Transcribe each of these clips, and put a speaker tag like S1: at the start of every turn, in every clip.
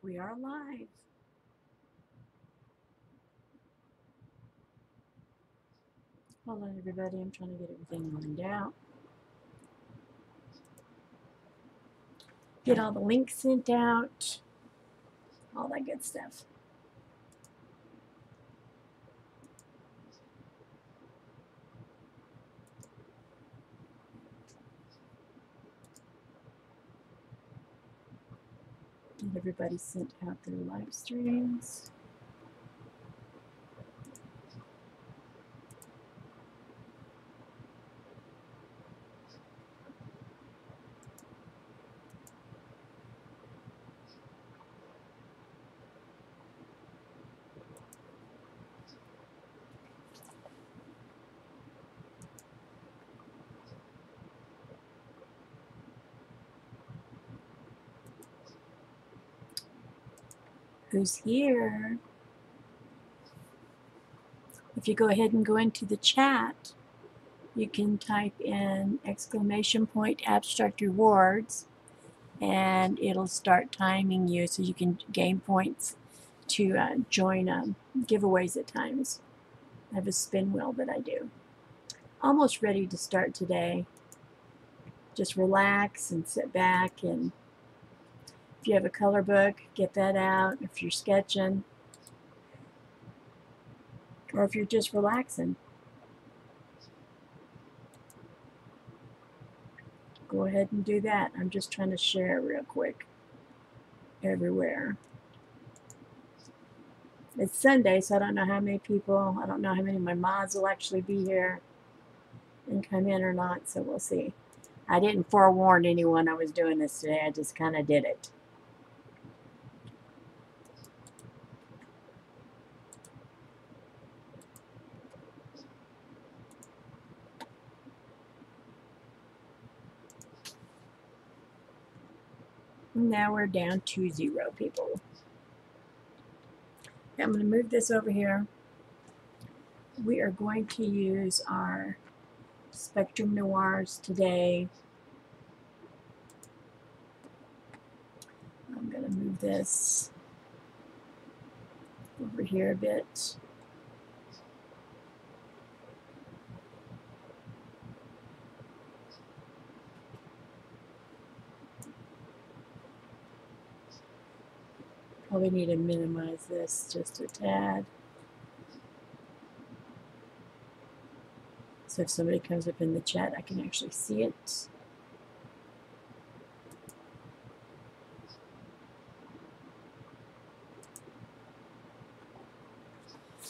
S1: We are live. Hold on, everybody. I'm trying to get everything lined out. Get all the links sent out. All that good stuff. Get everybody sent out their live streams. Who's here? If you go ahead and go into the chat, you can type in ! abstract rewards, and it'll start timing you so you can gain points to join giveaways at times. I have a spin wheel that I do. Almost ready to start today. Just relax and sit back, and if you have a color book, get that out. If you're sketching, or if you're just relaxing, go ahead and do that. I'm just trying to share real quick everywhere. It's Sunday, so I don't know how many people, I don't know how many of my mods will actually be here and come in or not, so we'll see. I didn't forewarn anyone I was doing this today. I just kind of did it. Now we're down to 0 people. I'm going to move this over here. We are going to use our Spectrum Noirs today. I'm going to move this over here a bit. Probably need to minimize this just a tad. So if somebody comes up in the chat, I can actually see it.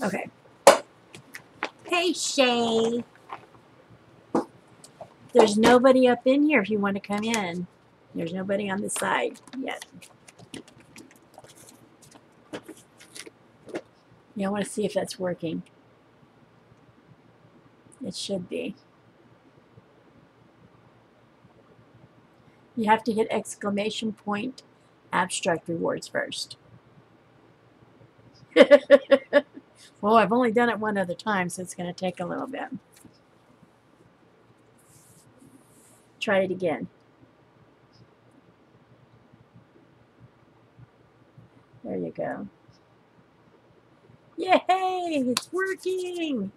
S1: Okay. Hey, Shay. There's nobody up in here if you want to come in. There's nobody on the side yet. Yeah, I want to see if that's working. It should be. You have to hit ! abstract rewards first. Well, I've only done it one other time, so it's going to take a little bit. Try it again. There you go. Yay! It's working!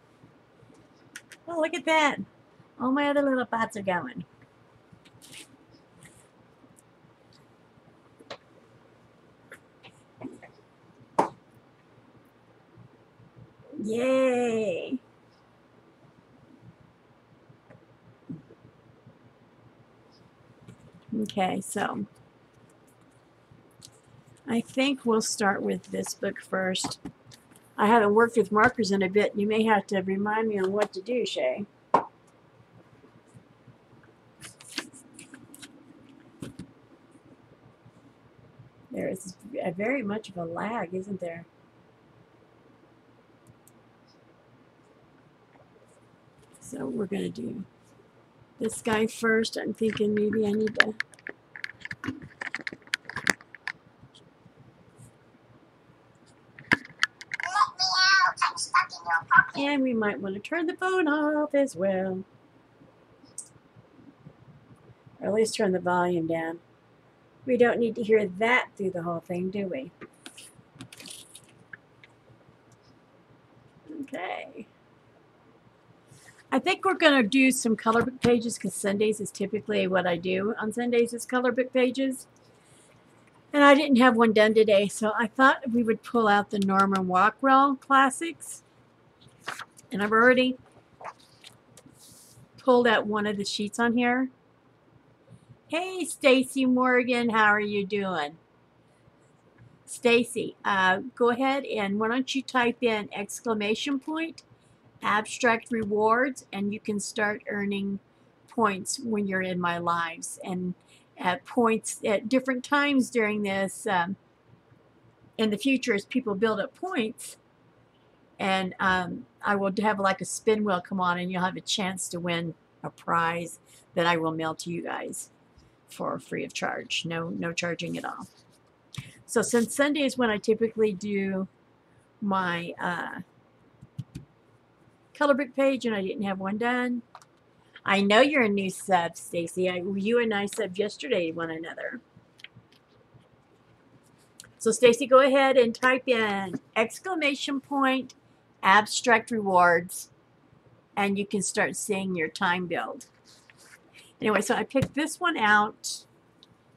S1: Oh, look at that. All my other little bots are going. Yay! Okay, so I think we'll start with this book first. I haven't worked with markers in a bit. You may have to remind me on what to do, Shay. There is very much of a lag, isn't there? So we're going to do this guy first. I'm thinking maybe I need to... And we might want to turn the phone off as well. Or at least turn the volume down. We don't need to hear that through the whole thing, do we? Okay. I think we're going to do some color book pages because Sundays is typically what I do on Sundays is color book pages. And I didn't have one done today, so I thought we would pull out the Norman Rockwell classics. And I've already pulled out one of the sheets on here. Hey, Stacy Morgan, how are you doing? Stacy, go ahead and why don't you type in exclamation point abstract rewards, and you can start earning points when you're in my lives, and at points at different times during this in the future as people build up points, and I will have like a spin wheel come on and you'll have a chance to win a prize that I will mail to you guys for free of charge. No charging at all. So since Sunday is when I typically do my color book page and I didn't have one done. I know you're a new sub, Stacy. You and I subbed yesterday one another. So Stacy, go ahead and type in exclamation point abstract rewards and you can start seeing your time build. Anyway, so I picked this one out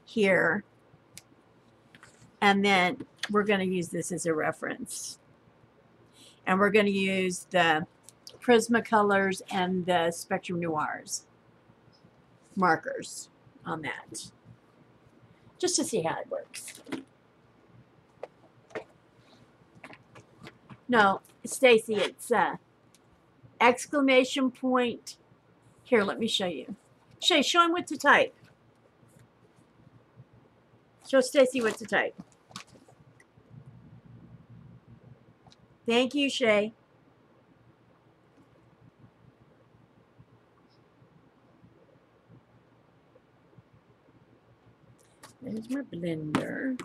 S1: here and then we're going to use this as a reference. And we're going to use the Prismacolors and the Spectrum Noirs markers on that, just to see how it works. No, Stacy, it's exclamation point. Here, let me show you. Shay, show him what to type. Show Stacy what to type. Thank you, Shay. There's my blender.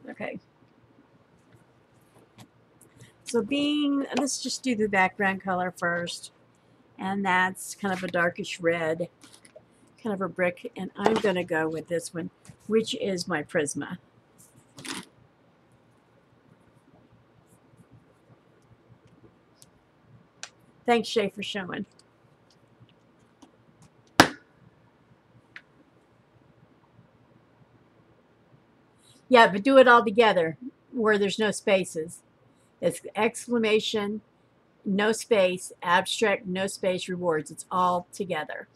S1: Okay. So let's just do the background color first. And that's kind of a darkish red, kind of a brick. And I'm going to go with this one, which is my Prisma. Thanks, Shay, for showing. Yeah, but do it all together where there's no spaces. It's exclamation, no space, abstract, no space, rewards. It's all together.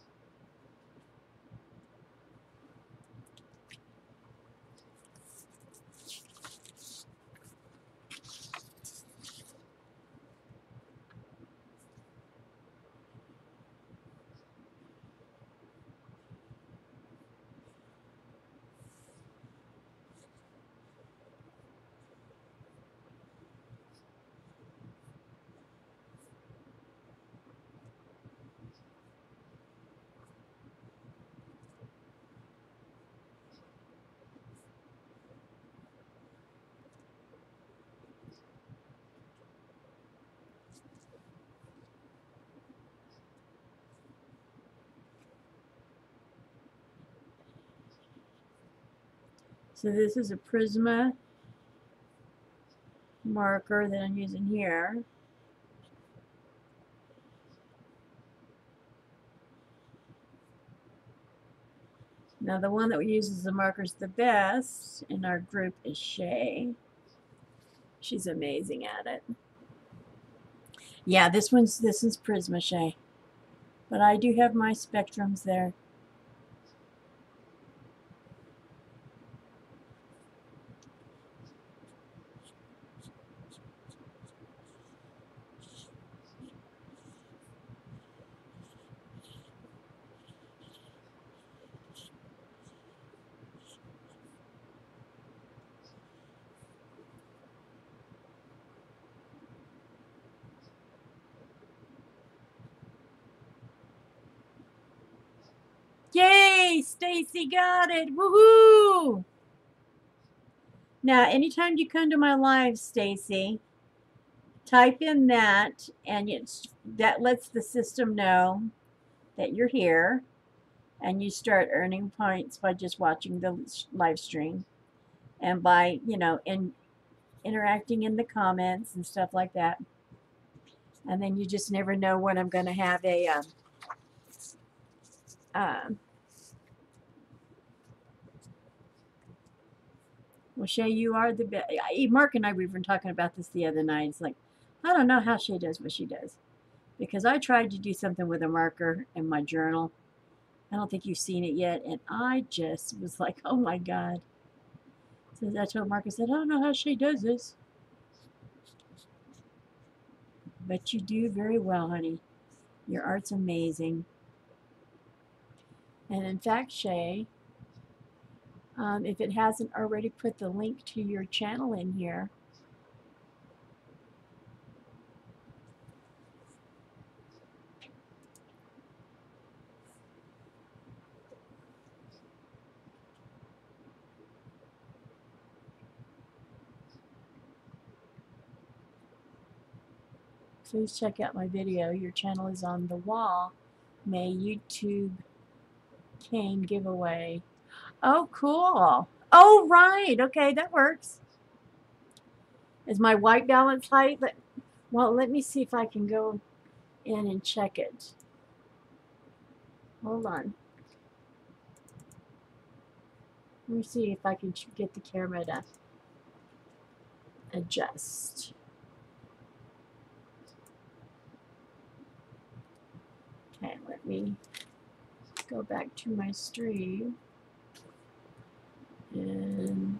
S1: So this is a Prisma marker that I'm using here. Now the one that uses the markers the best in our group is Shay. She's amazing at it. Yeah, this is Prisma, Shay. But I do have my spectrums there. Yay! Stacy got it! Woohoo! Now, anytime you come to my live, Stacy, type in that, and that lets the system know that you're here, and you start earning points by just watching the live stream and by, interacting in the comments and stuff like that. And then you just never know when I'm going to have a well, Shay, you are the best. Mark and I, we were talking about this the other night. It's like, I don't know how Shay does what she does. Because I tried to do something with a marker in my journal. I don't think you've seen it yet. And I just was like, oh my God. So I told Mark, I said, I don't know how Shay does this. But you do very well, honey. Your art's amazing. And in fact, Shay, if it hasn't already put the link to your channel in here, please check out my video. Your channel is on the wall. May YouTube cane giveaway. Oh, cool. Oh, right. Okay, that works. Is my white balance height? Well, let me see if I can go in and check it. Hold on. Let me see if I can get the camera to adjust. Okay, let me go back to my stream and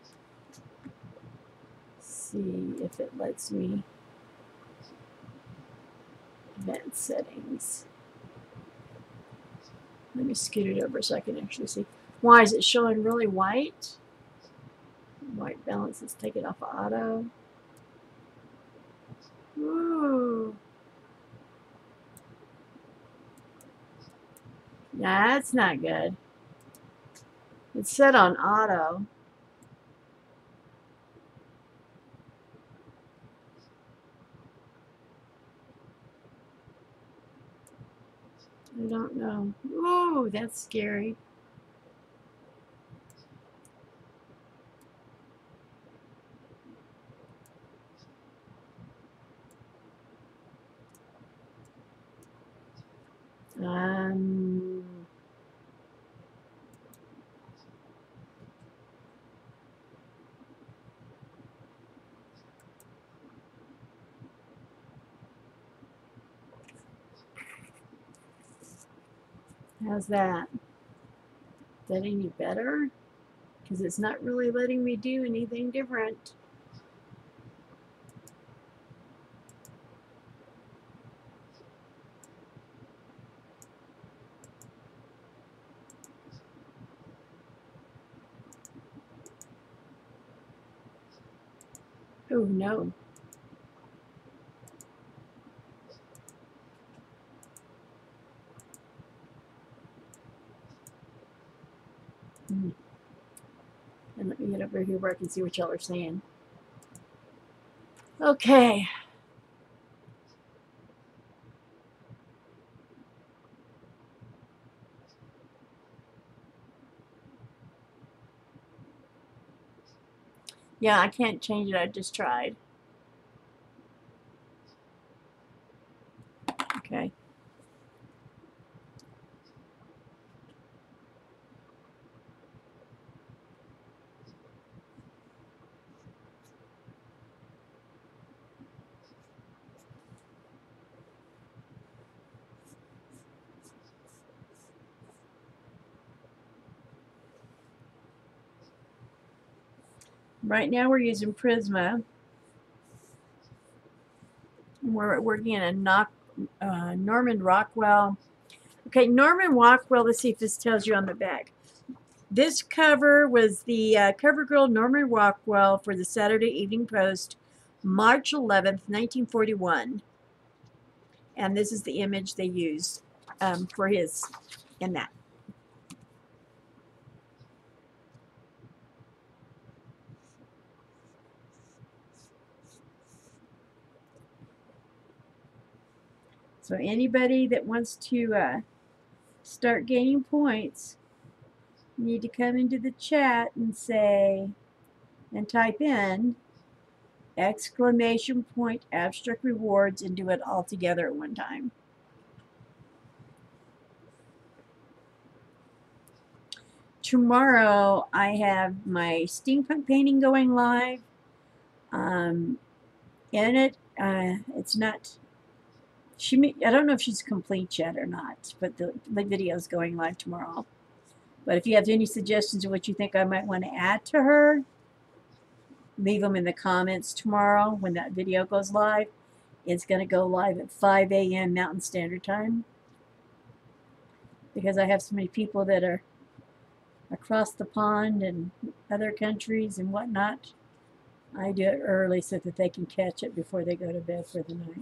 S1: see if it lets me advanced settings. Let me scoot it over so I can actually see. Why is it showing really white? White balance, let's take it off of auto. Ooh. That's not good. It's set on auto. I don't know. Ooh, that's scary. How's that? Is that any better? Because it's not really letting me do anything different. Oh, no. And let me get over here where I can see what y'all are saying. Okay. Yeah, I can't change it. I just tried. Okay. Right now we're using Prisma. We're working in a Norman Rockwell. Okay, Norman Rockwell, let's see if this tells you on the back. This cover was the cover girl Norman Rockwell for the Saturday Evening Post, March 11th, 1941. And this is the image they used for his, in that. So anybody that wants to start gaining points, you need to come into the chat and say, and type in exclamation point abstract rewards and do it all together at one time. Tomorrow I have my steampunk painting going live. In it, it's not, I don't know if she's complete yet or not, but the video is going live tomorrow. But if you have any suggestions of what you think I might want to add to her, leave them in the comments tomorrow when that video goes live. It's going to go live at 5 a.m. Mountain Standard Time. Because I have so many people that are across the pond and other countries and whatnot, I do it early so that they can catch it before they go to bed for the night.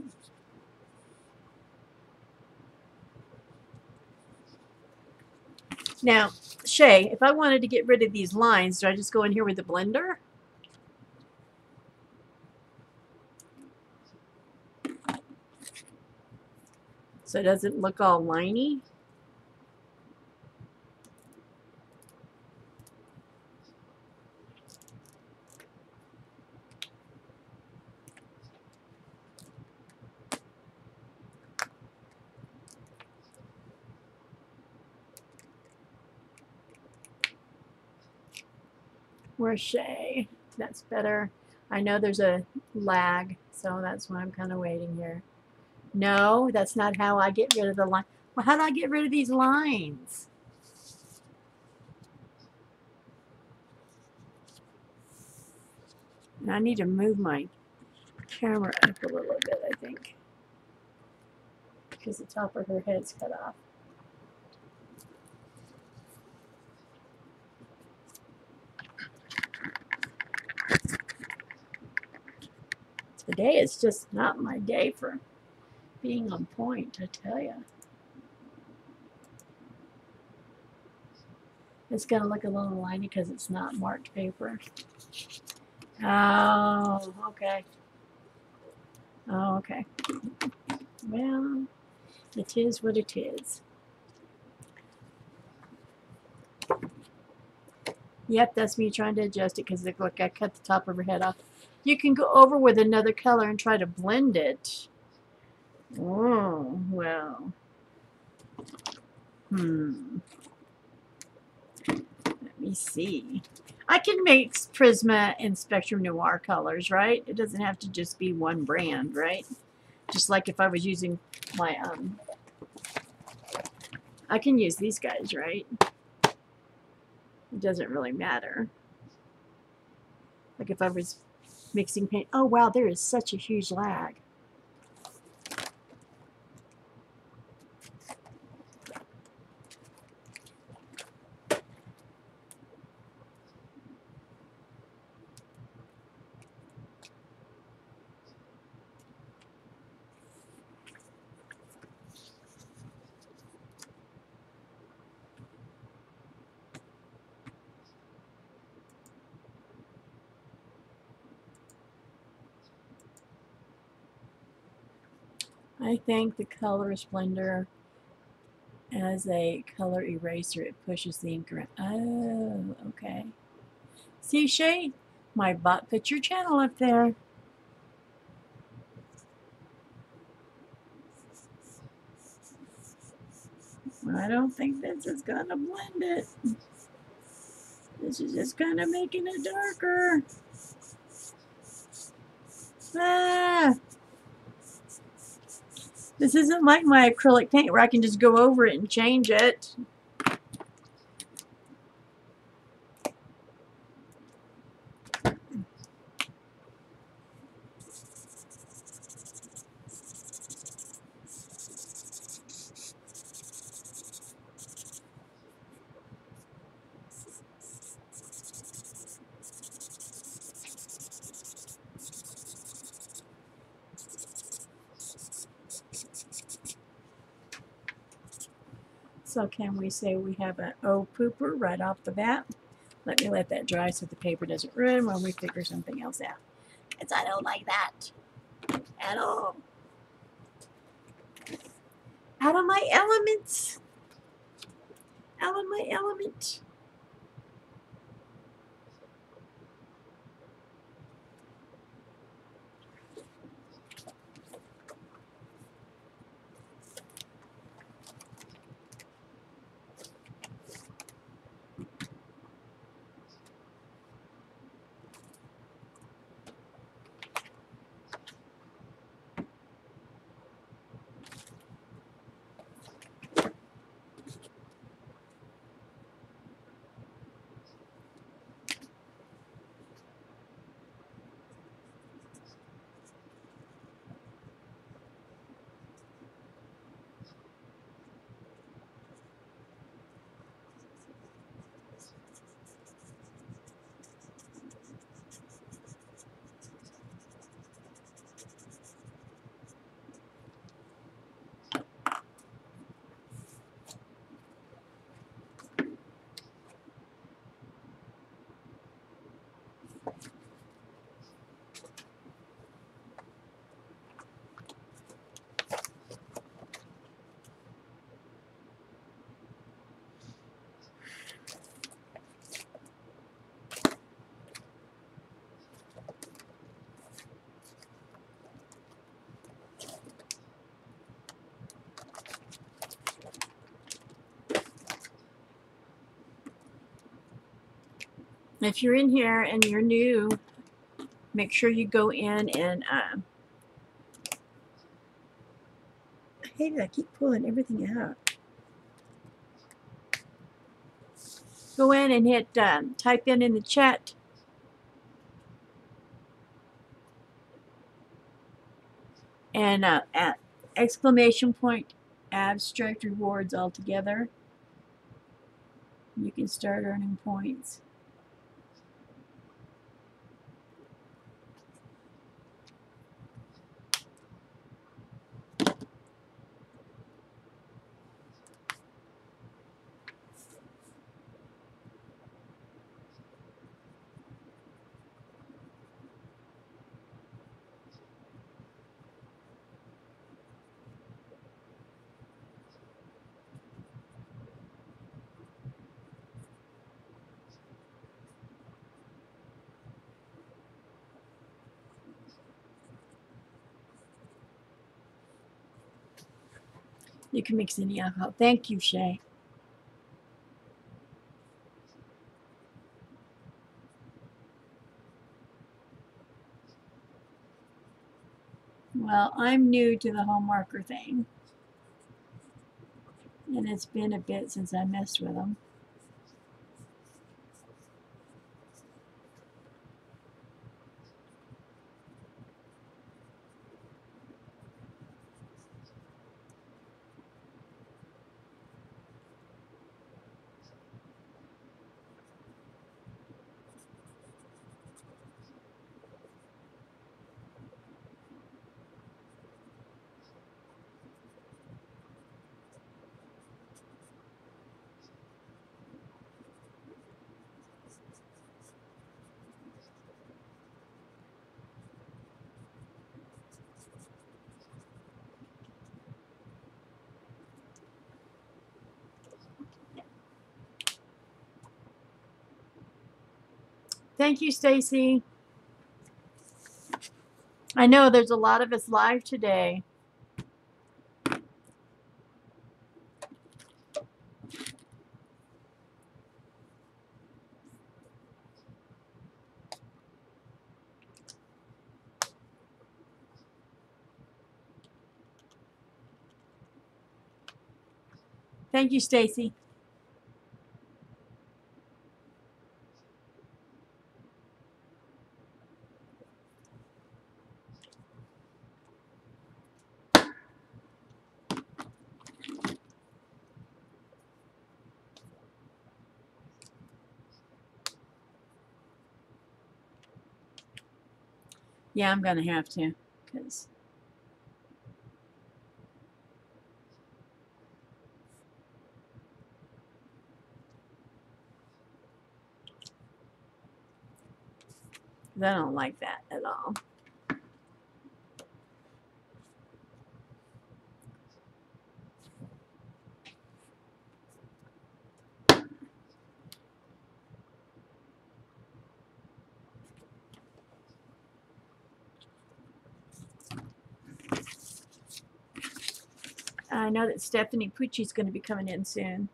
S1: Now, Shay, if I wanted to get rid of these lines, do I just go in here with the blender? So it doesn't look all liney? Where's Shay? That's better. I know there's a lag, so that's why I'm kind of waiting here. No, that's not how I get rid of the line. Well, how do I get rid of these lines? And I need to move my camera up a little bit, I think, because the top of her head's cut off. Today is just not my day for being on point, I tell you. It's going to look a little liney because it's not marked paper. Oh, okay. Oh, okay. Well, it is what it is. Yep, that's me trying to adjust it because look, I cut the top of her head off. You can go over with another color and try to blend it. Oh, well. Let me see. I can mix Prisma and Spectrum Noir colors, right? It doesn't have to just be one brand, right? Just like if I was using my, I can use these guys, right? It doesn't really matter. Like if I was mixing paint. Oh, wow, there is such a huge lag. I think the color blender as a color eraser, it pushes the ink around. Oh, okay. See, Shay, my bot put your channel up there. I don't think this is going to blend it. This is just kind of making it darker. Ah! This isn't like my acrylic paint where I can just go over it and change it. So can we say we have an O pooper right off the bat? Let me let that dry so the paper doesn't ruin when we figure something else out. Because I don't like that at all. Out of my elements. Out of my element. If you're in here and you're new, make sure you go in and I hate it, I keep pulling everything out. Go in and hit type in the chat and at exclamation point abstract rewards all together. You can start earning points. You can mix any alcohol. Thank you, Shay. Well, I'm new to the home marker thing, and it's been a bit since I messed with them. Thank you, Stacy. I know there's a lot of us live today. Thank you, Stacy. Yeah, I'm going to have to, because I don't like that at all. I know that Stephanie Pucci's going to be coming in soon.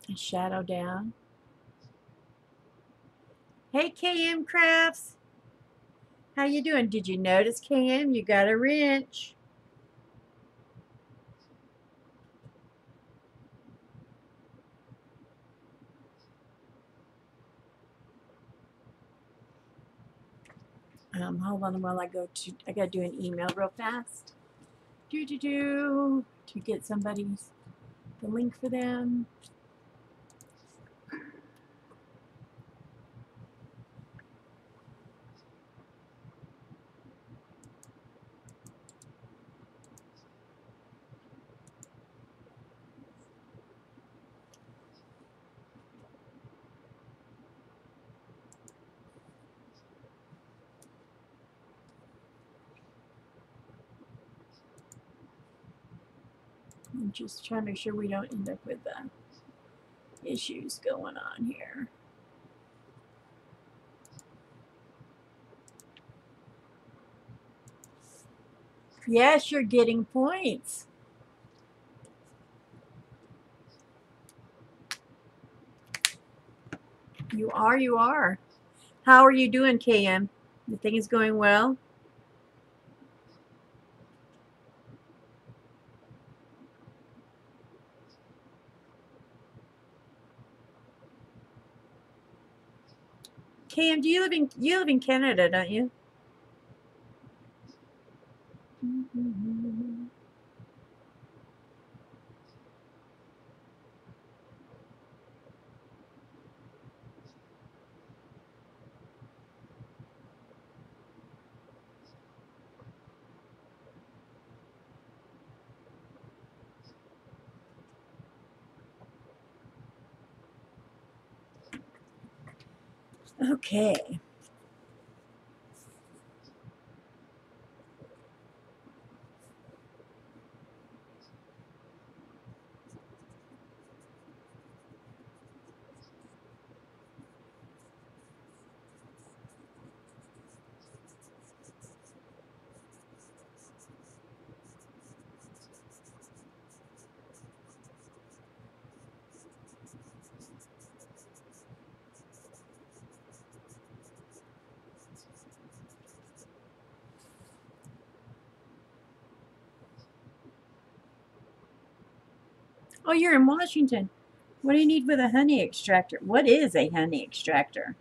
S1: A shadow down. Hey, KM Crafts. How you doing? Did you notice, KM? You got a wrench. Hold on while I got to do an email real fast. To get somebody's the link for them. I'm just trying to make sure we don't end up with issues going on here. Yes, you're getting points. You are. How are you doing, KM? The thing is going well? KM, do you live in Canada, don't you? Okay. Oh, you're in Washington. What do you need with a honey extractor? What is a honey extractor?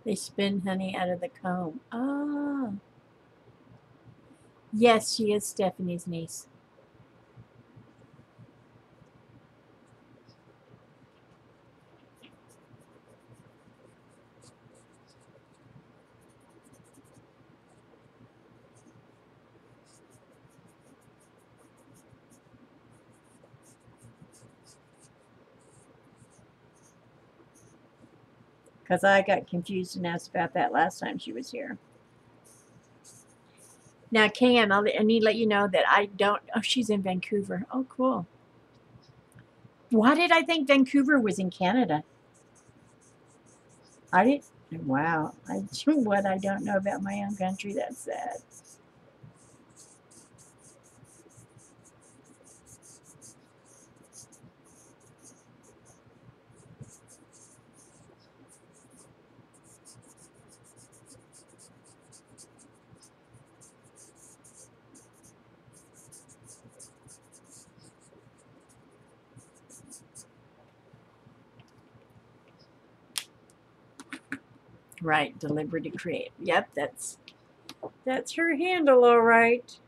S1: They spin honey out of the comb. Ah. Yes, she is Stephanie's niece. Because I got confused and asked about that last time she was here. Now, Cam, I need to let you know that I don't. Oh, she's in Vancouver. Oh, cool. Why did I think Vancouver was in Canada? I didn't. Wow. What I don't know about my own country, that's sad. Right, deliberate to create. Yep, that's her handle, all right.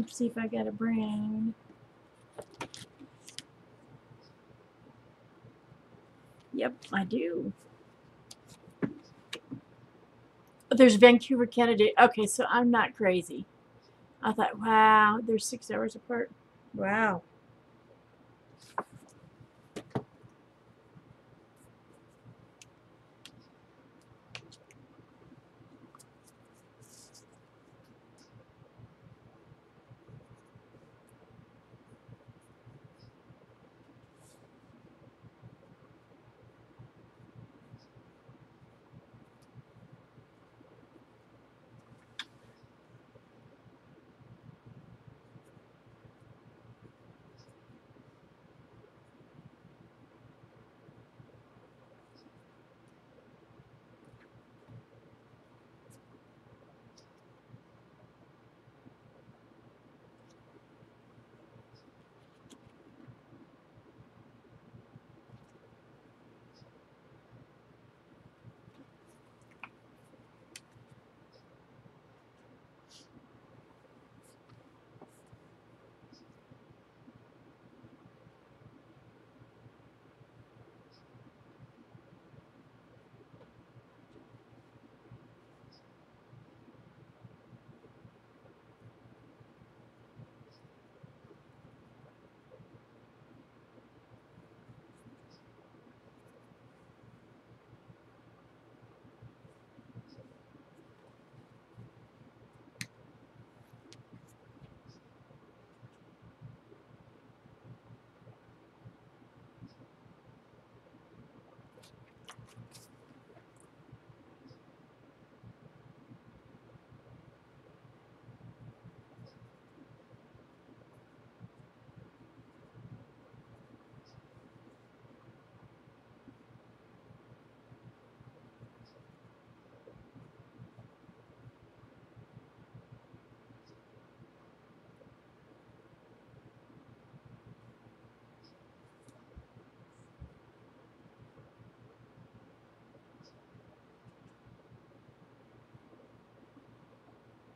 S1: See if I got a brown. Yep, I do. There's Vancouver, Canada. Okay, so I'm not crazy. I thought, wow, they're 6 hours apart. Wow.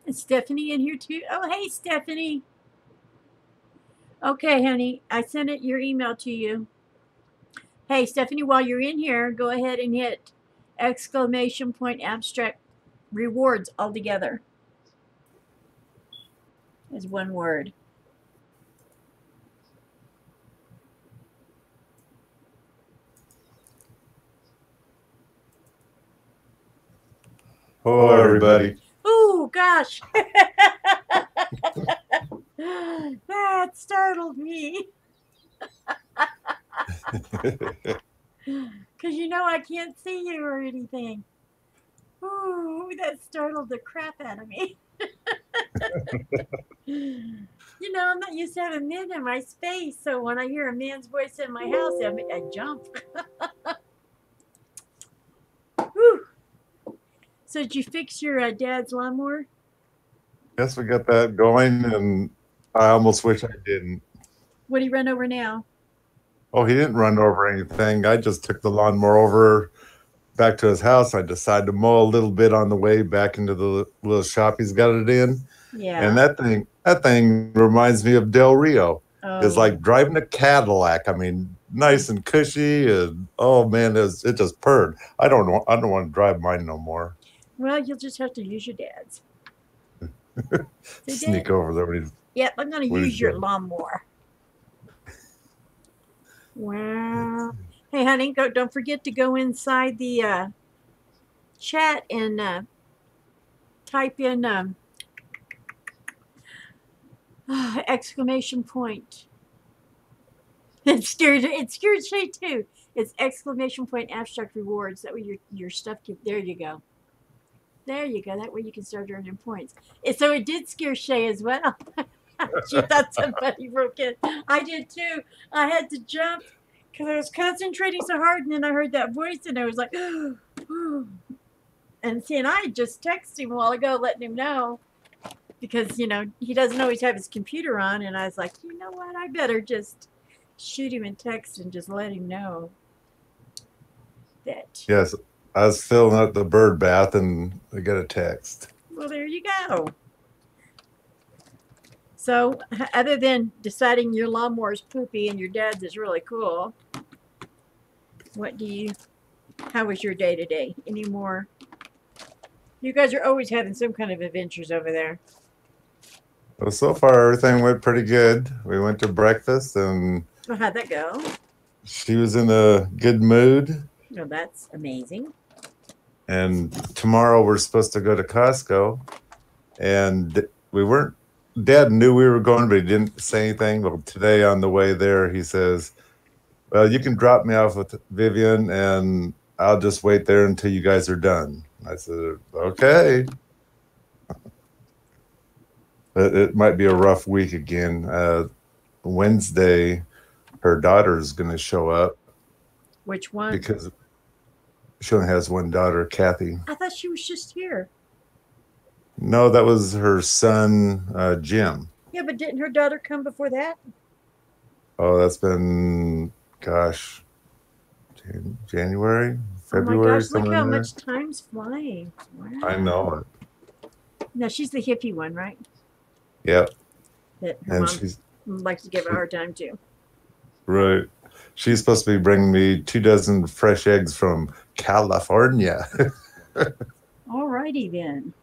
S1: Is Stephanie in here too? Oh, hey, Stephanie. Okay, honey, I sent your email to you. Hey, Stephanie, while you're in here, go ahead and hit exclamation point abstract rewards all together as one word.
S2: Hello, everybody.
S1: Ooh, gosh. That startled me. Because I can't see you or anything. Ooh, that startled the crap out of me. I'm not used to having men in my space, so when I hear a man's voice in my house, I jump. Whew. So did you fix your dad's lawnmower?
S2: Yes, we got that going, and I almost wish I didn't.
S1: What did he run over now?
S2: Oh, he didn't run over anything. I just took the lawnmower over back to his house. I decided to mow a little bit on the way back into the little shop he's got it in. And
S1: Yeah.
S2: that thing reminds me of Del Rio. It's
S1: Oh.
S2: like driving a Cadillac. I mean, nice and cushy, and oh man, it just purred. I don't want to drive mine no more.
S1: Well, you'll just have to use your dad's. Say, Dad.
S2: Sneak over there
S1: Yep, I'm going to
S2: when he's
S1: use your
S2: done.
S1: lawnmower. Wow. Hey, honey, don't forget to go inside the chat and type in exclamation point It scared Shay too. It's exclamation point abstract rewards. That way your stuff there you go. There you go. That way you can start earning points. So it did scare Shay as well. She thought somebody broke in. I did too. I had to jump because I was concentrating so hard, and then I heard that voice, and I was like, and see, and I just texted him a while ago, letting him know because he doesn't always have his computer on, and I was like, you know what, I better just shoot him a text and just let him know that.
S2: Yes, I was filling up the bird bath and I got a text.
S1: Well, there you go. So, other than deciding your lawnmower's poopy and your dad's is really cool, how was your day today? Any more? You guys are always having some kind of adventures over there.
S2: Well, so far everything went pretty good. We went to breakfast and
S1: Well, how'd that go?
S2: she was in a good mood.
S1: Oh, that's amazing.
S2: And tomorrow we're supposed to go to Costco. And Dad knew we were going, but he didn't say anything. But today on the way there, he says, well, you can drop me off with Vivian and I'll just wait there until you guys are done. I said, okay. It might be a rough week again. Wednesday, her daughter's going to show up.
S1: Which one?
S2: Because she only has one daughter, Kathy.
S1: I thought she was just here.
S2: No, that was her son, Jim.
S1: Yeah, but didn't her daughter come before that?
S2: Oh, that's been, gosh, January, February.
S1: Oh my gosh, look how much time's flying. Wow.
S2: I know it.
S1: No, she's the hippie one, right?
S2: Yep.
S1: That her mom likes to give a hard time to.
S2: Right. She's supposed to be bringing me 2 dozen fresh eggs from California.
S1: Alrighty then.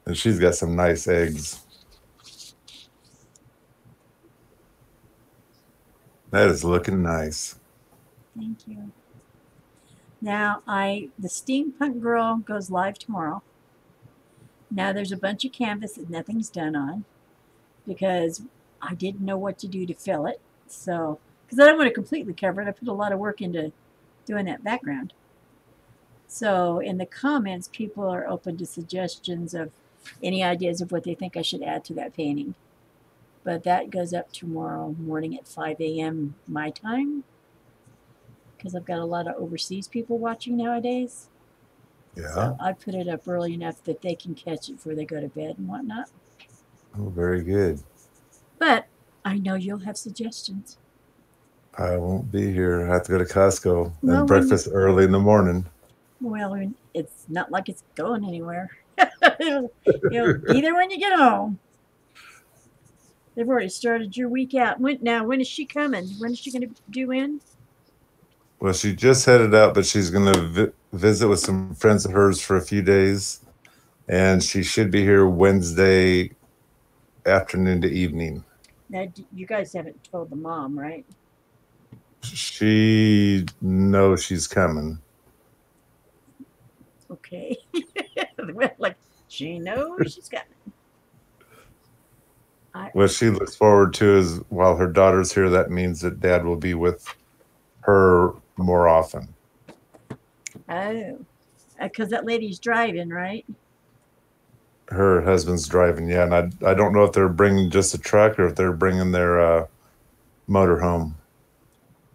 S2: And she's got some nice eggs. That is looking nice.
S1: Thank you. Now, the steampunk girl goes live tomorrow. Now there's a bunch of canvas that nothing's done on because I didn't know what to do to fill it. So, because I don't want to completely cover it, I put a lot of work into doing that background. So in the comments, people are open to suggestions of any ideas of what they think I should add to that painting. But that goes up tomorrow morning at 5 a.m. my time because I've got a lot of overseas people watching nowadays.
S2: Yeah.
S1: So I put it up early enough that they can catch it before they go to bed and whatnot.
S2: Oh, very good.
S1: But I know you'll have suggestions.
S2: I won't be here. I have to go to Costco and breakfast early in the morning.
S1: Well, it's not like it's going anywhere. It'll be there when you get home. They've already started your week out. When is she coming? When is she going to due in?
S2: Well, she just headed out, but she's going to visit with some friends of hers for a few days. And she should be here Wednesday afternoon to evening.
S1: Now, you guys haven't told the mom, right?
S2: She knows she's coming.
S1: Okay. Like, she knows she's coming.
S2: What she looks forward to is while her daughter's here, that means that Dad will be with her more often.
S1: Oh, because that lady's driving, right?
S2: Her husband's driving, yeah. And I don't know if they're bringing just a truck or if they're bringing their motorhome.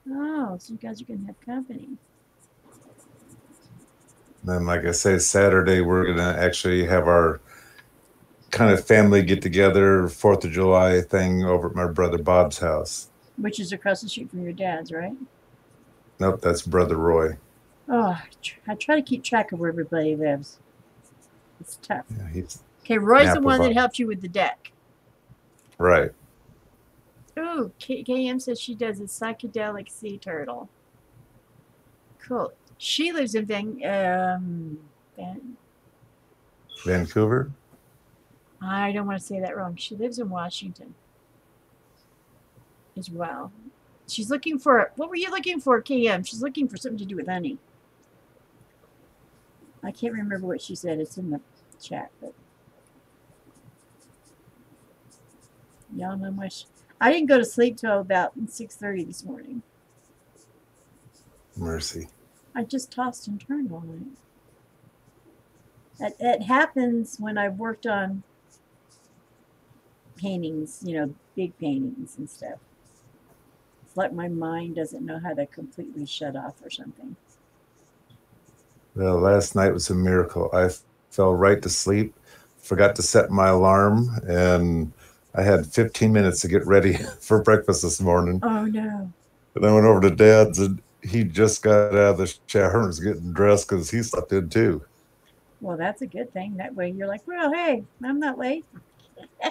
S1: Oh, so you guys are going to have company.
S2: Then, like I say, Saturday, we're going to actually have our kind of family get together 4th of July thing over at my brother Bob's house.
S1: Which is across the street from your dad's, right?
S2: Nope, that's Brother Roy.
S1: Oh, I try to keep track of where everybody lives. It's tough.
S2: Yeah,
S1: okay, Roy's the one that helped you with the deck.
S2: Right.
S1: Oh, KM says she does a psychedelic sea turtle. Cool. She lives in
S2: Vancouver?
S1: I don't want to say that wrong. She lives in Washington as well. She's looking for, what were you looking for, KM? She's looking for something to do with honey. I can't remember what she said. It's in the chat, but y'all know much. I didn't go to sleep till about 6:30 this morning.
S2: Mercy.
S1: I just tossed and turned all night. It happens when I've worked on paintings, big paintings and stuff. It's like my mind doesn't know how to completely shut off or something.
S2: Well, last night was a miracle. I fell right to sleep, forgot to set my alarm, and I had 15 minutes to get ready for breakfast this morning.
S1: Oh no.
S2: And I went over to Dad's, and he just got out of the shower and was getting dressed because he slept in too.
S1: Well, that's a good thing. That way you're like, well, hey, I'm not late.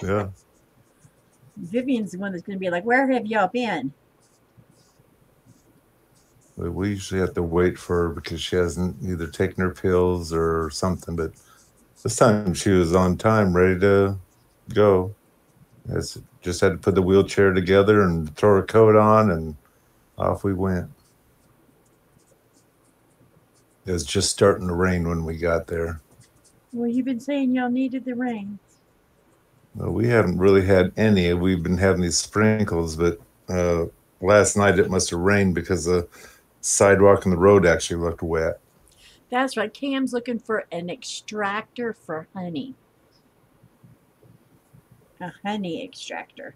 S2: Yeah.
S1: Vivian's the one that's going to be like, where have y'all been?
S2: We usually have to wait for her because she hasn't either taken her pills or something. But this time she was on time, ready to go. Just had to put the wheelchair together and throw her coat on, and off we went. It was just starting to rain when we got there.
S1: Well, you've been saying y'all needed the rain.
S2: Well, we haven't really had any. We've been having these sprinkles, but last night it must have rained because the sidewalk and the road actually looked wet.
S1: That's right. Cam's looking for an extractor for honey. A honey extractor.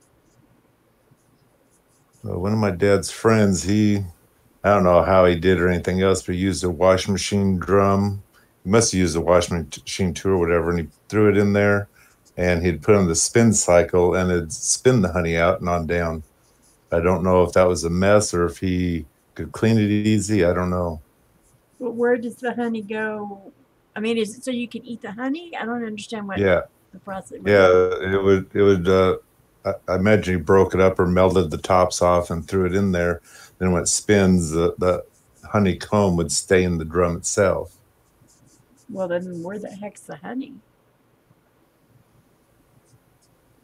S2: One of my dad's friends, I don't know how he did or anything else, but he used a washing machine drum. He must have used a washing machine too or whatever, and he threw it in there, and he'd put on the spin cycle, and it'd spin the honey out and on down. I don't know if that was a mess or if he could clean it easy. I don't know.
S1: But where does the honey go? I mean, is it so you can eat the honey? I don't understand what
S2: Yeah,
S1: the process.
S2: yeah, it would. I imagine he broke it up or melted the tops off and threw it in there. Then when it spins, the honeycomb would stay in the drum itself.
S1: Well, then where the heck's the honey?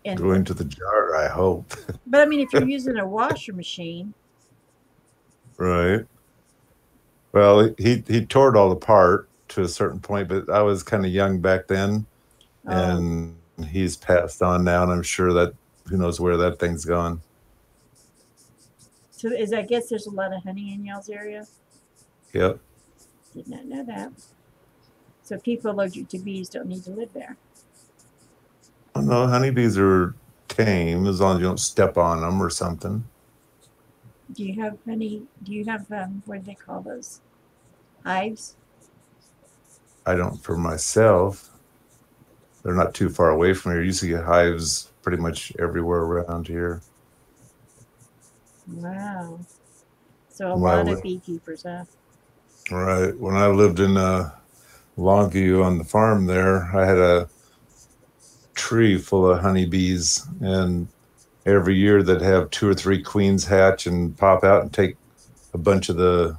S1: And
S2: Go into the jar, I hope.
S1: but I mean, if you're using a washer machine,
S2: Right. Well, he tore it all apart to a certain point, but I was kind of young back then,
S1: oh,
S2: and he's passed on now, and I'm sure that who knows where that thing's gone.
S1: so is I guess there's a lot of honey in y'all's area.
S2: Yep.
S1: Did not know that. So people allergic to bees don't need to live there.
S2: I don't know. Honeybees are tame as long as you don't step on them or something.
S1: Do you have honey? Do you have what do they call those? Hives?
S2: I don't for myself. They're not too far away from here. You see hives pretty much everywhere around here.
S1: Wow. So a
S2: When I
S1: lot
S2: li-
S1: of beekeepers, huh?
S2: right. When I lived in Longview on the farm there, I had a tree full of honeybees, and every year they'd have two or three queens hatch and pop out and take a bunch of the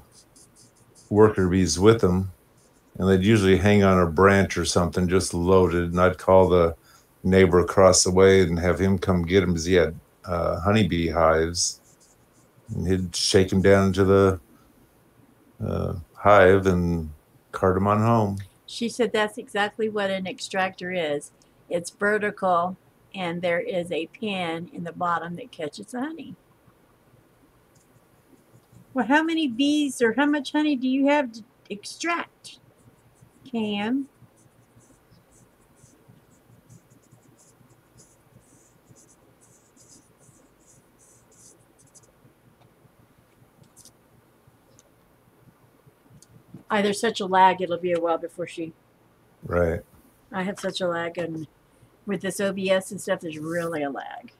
S2: worker bees with them, and they'd usually hang on a branch or something just loaded, and I'd call the neighbor across the way and have him come get them because he had honeybee hives, and he'd shake them down into the hive and cart them on home.
S1: She said that's exactly what an extractor is. It's vertical, and there is a pin in the bottom that catches the honey. Well, how many bees or how much honey do you have to extract, Cam? There's such a lag, it'll be a while before she.
S2: Right.
S1: I have such a lag, and with this OBS and stuff, there's really a lag.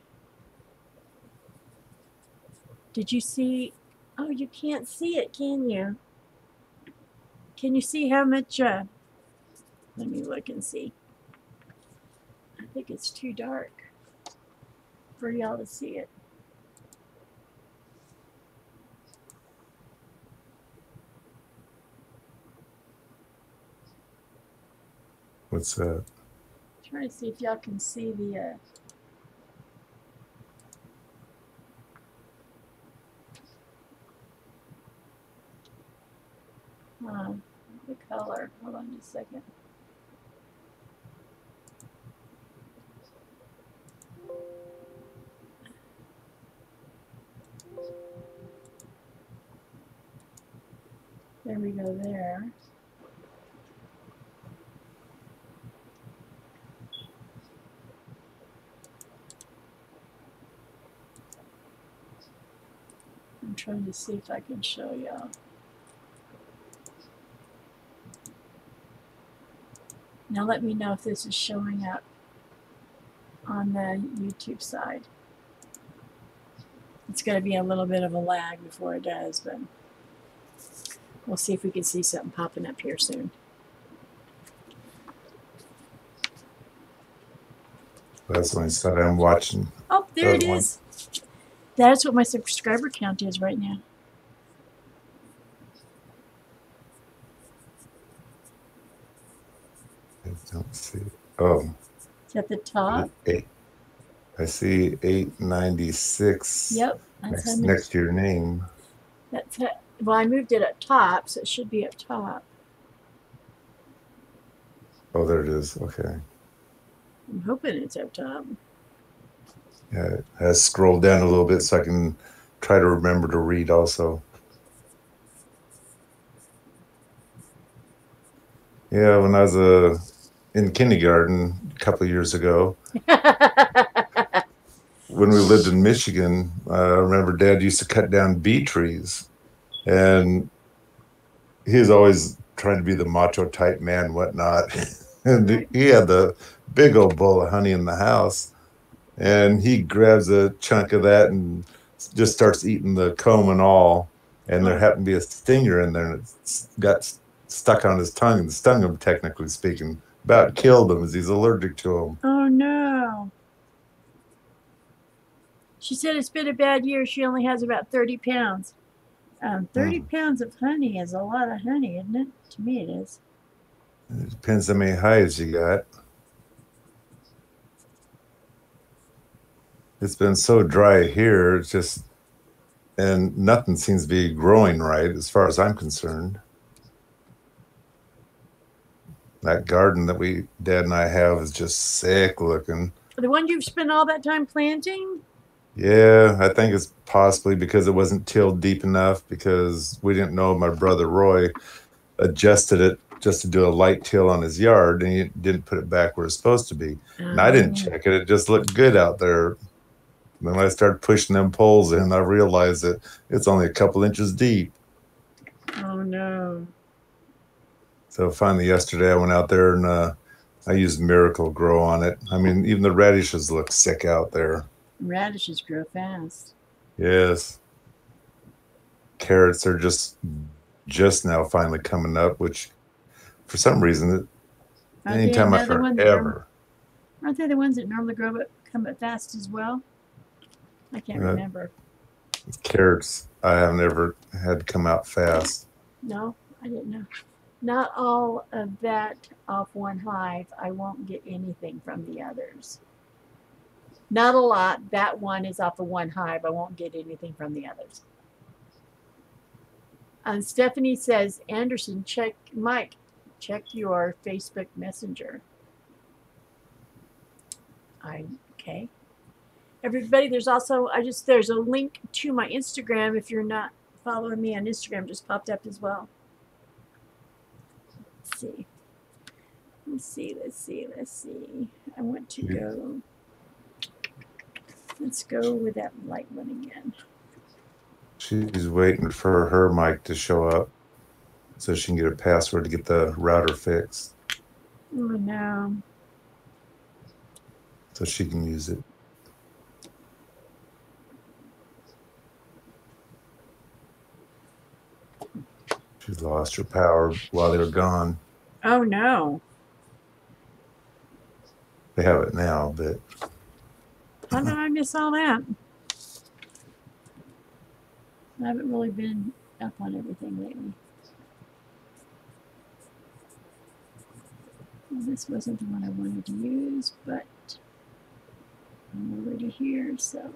S1: Did you see? Oh, you can't see it, can you? Can you see how much? Let me look and see. I think it's too dark for y'all to see it.
S2: What's that?
S1: Trying to see if y'all can see the. The color. Hold on just a second. There we go there. I'm trying to see if I can show y'all. Now let me know if this is showing up on the YouTube side. It's going to be a little bit of a lag before it does, but we'll see if we can see something popping up here soon.
S2: That's when I said I'm watching.
S1: Oh, there it is. That's what my subscriber count is right now.
S2: I don't see. Oh.
S1: Is that the top?
S2: I see 896.
S1: Yep. That's
S2: next to your name.
S1: That's it. Well, I moved it up top, so it should be up top.
S2: Oh, there it is. Okay.
S1: I'm hoping it's up top.
S2: Yeah, it has scrolled down a little bit so I can try to remember to read also. Yeah, when I was in kindergarten a couple of years ago, when we lived in Michigan, I remember Dad used to cut down bee trees, and he was always trying to be the macho type man, whatnot. And
S1: Right.
S2: he had the big old bowl of honey in the house, and he grabs a chunk of that and just starts eating the comb and all. And there happened to be a stinger in there, and it got stuck on his tongue and stung him, technically speaking. About killed him as he's allergic to them.
S1: Oh no. She said it's been a bad year. She only has about 30 pounds. 30 pounds of honey is a lot of honey, isn't it? To me, it is.
S2: It depends how many hives you got. It's been so dry here, it's just, and nothing seems to be growing right as far as I'm concerned. That garden that Dad and I have is just sick looking.
S1: The one you've spent all that time planting?
S2: Yeah, I think it's possibly because it wasn't tilled deep enough, because we didn't know my brother Roy adjusted it just to do a light till on his yard, and he didn't put it back where it's supposed to be. And I didn't check it. It just looked good out there. And then I started pushing them poles in, I realized that it's only a couple inches deep.
S1: Oh no.
S2: So finally yesterday I went out there and I used Miracle Grow on it. I mean, even the radishes look sick out there.
S1: Radishes grow fast.
S2: Yes. Carrots are just now finally coming up, which for some reason, anytime I forever.
S1: Aren't they the ones that normally come up fast as well? I can't remember.
S2: Carrots I have never had come out fast.
S1: No, I didn't know. Not all of that off one hive. I won't get anything from the others. Not a lot. That one is off of one hive. I won't get anything from the others. Stephanie says, Anderson, Mike, check your Facebook Messenger. Okay. Everybody, there's also, there's a link to my Instagram. If you're not following me on Instagram, just popped up as well. Let's see. I want to go. Let's go with that light one again.
S2: She's waiting for her mic to show up so she can get a password to get the router fixed.
S1: Oh no.
S2: So she can use it. She lost her power while they were gone.
S1: Oh no.
S2: They have it now, but
S1: how did I miss all that? I haven't really been up on everything lately. Well, this wasn't the one I wanted to use, but I'm already here, so.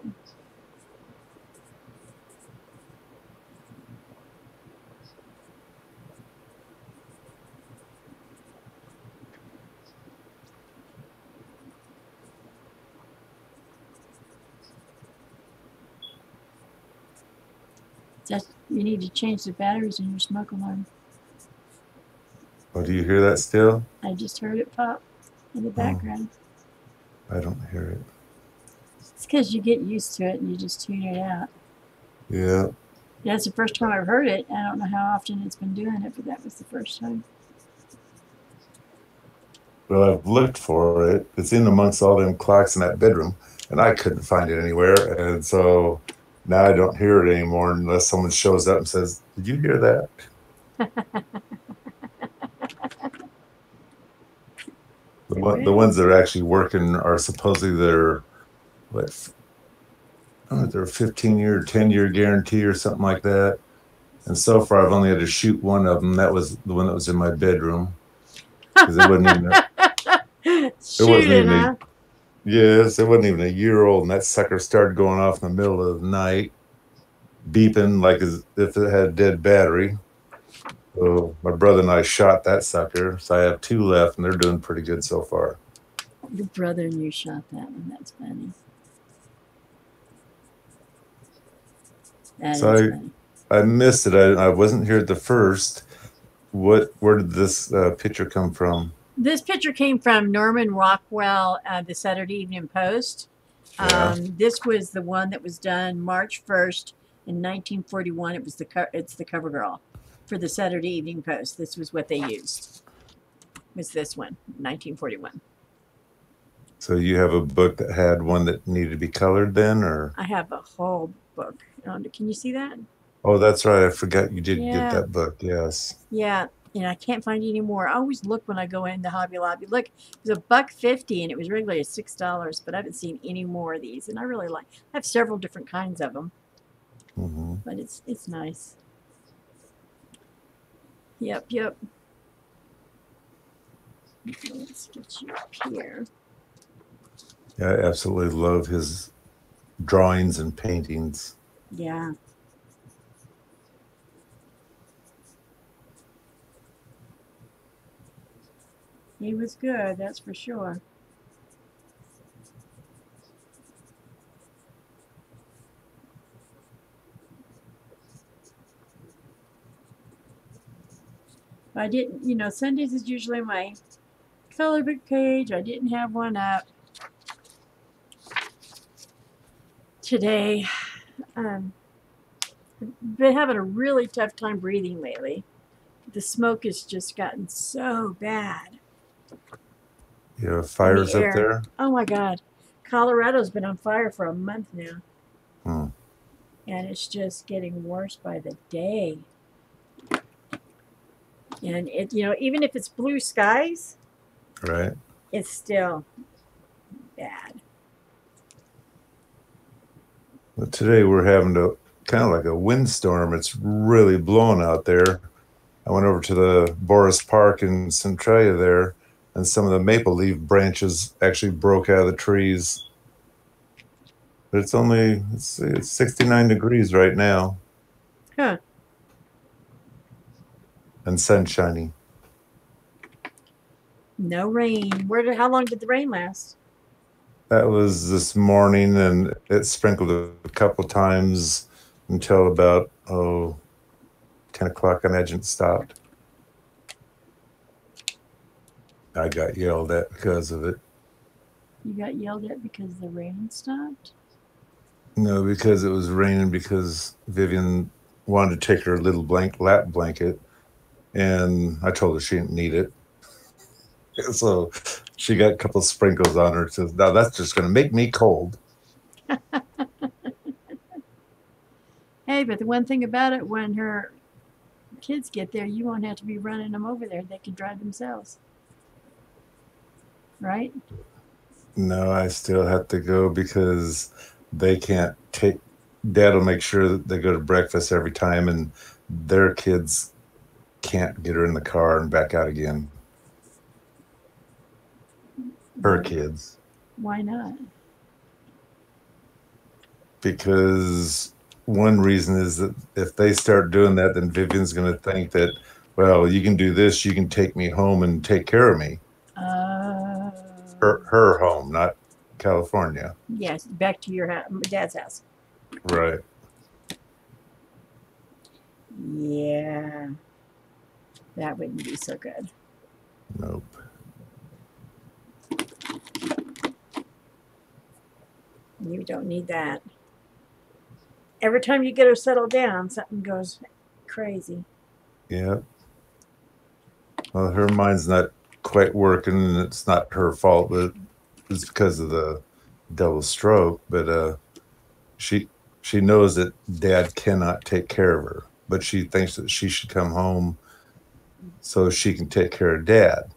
S1: You need to change the batteries in your smoke alarm.
S2: do you hear that still?
S1: I just heard it pop in the background.
S2: I don't hear it.
S1: It's because you get used to it and you just tune it out.
S2: Yeah.
S1: Yeah, it's the first time I've heard it. I don't know how often it's been doing it, but that was the first time.
S2: Well, I've looked for it. It's in amongst all them clocks in that bedroom, and I couldn't find it anywhere. And so now I don't hear it anymore unless someone shows up and says, "Did you hear that?" The ones that are actually working are supposedly they're what? I don't know if they're 15-year, 10-year guarantee or something like that. And so far, I've only had to shoot one of them. That was the one that was in my bedroom because it wasn't even.
S1: Shooting, huh?
S2: Yes, it wasn't even a year old, and that sucker started going off in the middle of the night, beeping like as if it had a dead battery. So my brother and I shot that sucker. So I have two left, and they're doing pretty good so far.
S1: Your brother and you shot that one. That's funny. That is funny.
S2: I missed it. I wasn't here at the first. Where did this picture come from?
S1: This picture came from Norman Rockwell, the Saturday Evening Post.
S2: Yeah.
S1: This was the one that was done March 1st in 1941. It's the cover girl for the Saturday Evening Post. This was what they used. Was this one, 1941.
S2: So you have a book that had one that needed to be colored then, or?
S1: I have a whole book. Can you see that?
S2: Oh, that's right. I forgot you did get that book. Yes.
S1: Yeah. And I can't find any more. I always look when I go in the Hobby Lobby. Look, it was $1.50 and it was regularly $6, but I haven't seen any more of these. And I really I have several different kinds of them. But it's nice. Yep. Let's get you up here.
S2: Yeah, I absolutely love his drawings and paintings.
S1: Yeah. He was good, that's for sure. I didn't, Sundays is usually my color book page. I didn't have one up today. I've been having a really tough time breathing lately. The smoke has just gotten so bad.
S2: You have fires up there?
S1: Oh my God. Colorado's been on fire for a month now. And it's just getting worse by the day. And even if it's blue skies,
S2: right,
S1: it's still bad.
S2: Well, today we're having kind of like a windstorm. It's really blowing out there. I went over to the Boris Park in Centralia there, and some of the maple leaf branches actually broke out of the trees. But it's only, it's 69 degrees right now.
S1: Huh.
S2: And sunshiny.
S1: No rain. How long did the rain last?
S2: That was this morning, and it sprinkled a couple times until about 10 o'clock. I imagine it stopped. I got yelled at because of it.
S1: You got yelled at because the rain stopped?
S2: No, because it was raining, because Vivian wanted to take her little lap blanket, and I told her she didn't need it. So she got a couple sprinkles on her. Says, "Now that's just going to make me cold."
S1: Hey, but the one thing about it, when her kids get there, you won't have to be running them over there. They can drive themselves. Right?
S2: No, I still have to go because they can't take. Dad will make sure that they go to breakfast every time, and their kids can't get her in the car and back out again. Her kids.
S1: Why not?
S2: Because one reason is that if they start doing that, then Vivian's going to think that, well, you can do this, you can take me home and take care of me. Her home, not California.
S1: Yes, back to your dad's house.
S2: Right.
S1: Yeah. That wouldn't be so good.
S2: Nope.
S1: You don't need that. Every time you get her settled down, something goes crazy.
S2: Yeah. Well, her mind's not quite working, and it's not her fault, but it's because of the double stroke. But she she knows that Dad cannot take care of her, but she thinks that she should come home so she can take care of Dad.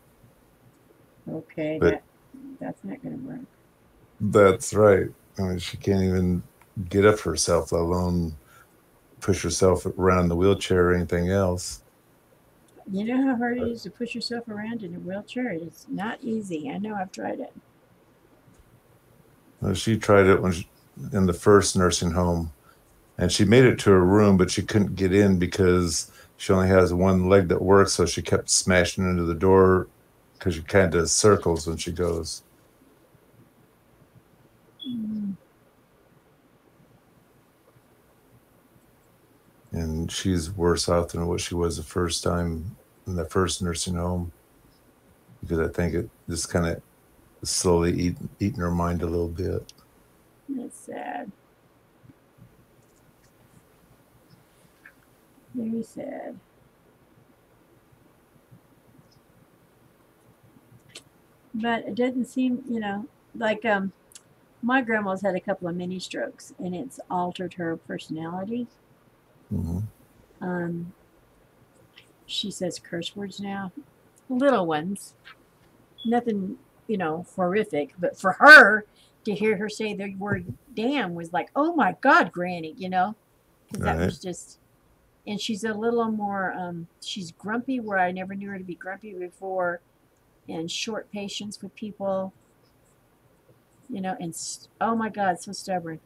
S1: Okay,
S2: But
S1: that's not going to work.
S2: that's right. I mean, she can't even get up herself, let alone push herself around the wheelchair or anything else.
S1: You know how hard it is to push yourself around in a wheelchair? It's not easy. I know, I've tried it.
S2: Well, she tried it in the first nursing home, and she made it to her room, but she couldn't get in because she only has one leg that works. So she kept smashing into the door because she kind of does circles when she goes.
S1: Mm.
S2: And she's worse off than what she was the first time in the first nursing home, because I think it just kind of slowly eating her mind a little bit.
S1: That's sad. Very sad. But it doesn't seem, like my grandma's had a couple of mini strokes and it's altered her personality.
S2: Mm-hmm.
S1: Um, she says curse words now, little ones, nothing, horrific. But for her to hear her say the word damn was like, oh my God, Granny, because that
S2: Right.
S1: was just, and she's a little more, she's grumpy where I never knew her to be grumpy before, and short patience with people, and oh my God, so stubborn,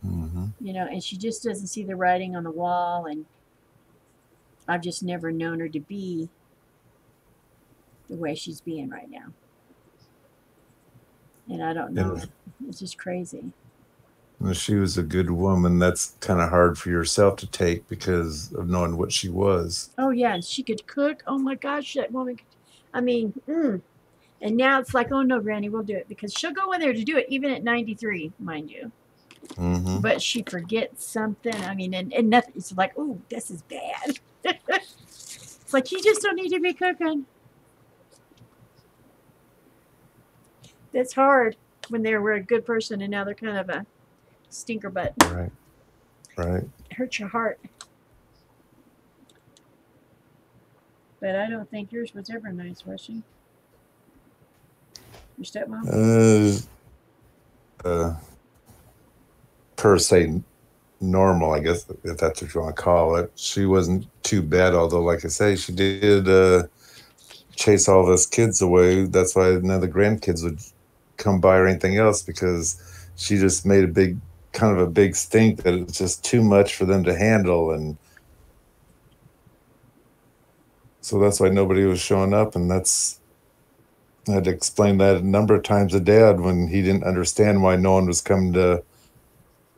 S2: Mm-hmm.
S1: and she just doesn't see the writing on the wall. And I've just never known her to be the way she's being right now. And I don't know.
S2: And
S1: It's just crazy.
S2: if she was a good woman, that's kind of hard for yourself to take because of knowing what she was.
S1: Oh, yeah. And she could cook. Oh, my gosh. That woman could. I mean, and now it's like, oh, no, Granny, we'll do it. Because she'll go in there to do it, even at 93, mind you.
S2: Mm-hmm.
S1: But she forgets something. I mean, and nothing. It's like, oh, this is bad. It's like, you just don't need to be cooking. That's hard when they were a good person and now they're kind of a stinker butt.
S2: Right. Right.
S1: It hurts your heart. But I don't think yours was ever nice, was she? Your stepmom?
S2: Uh, per se normal, I guess, if that's what you want to call it. She wasn't too bad, although, like I say, she did chase all of us kids away. That's why none of the grandkids would come by or anything else, because she just made a big stink that it's just too much for them to handle. And so that's why nobody was showing up. And I had to explain that a number of times to Dad when he didn't understand why no one was coming to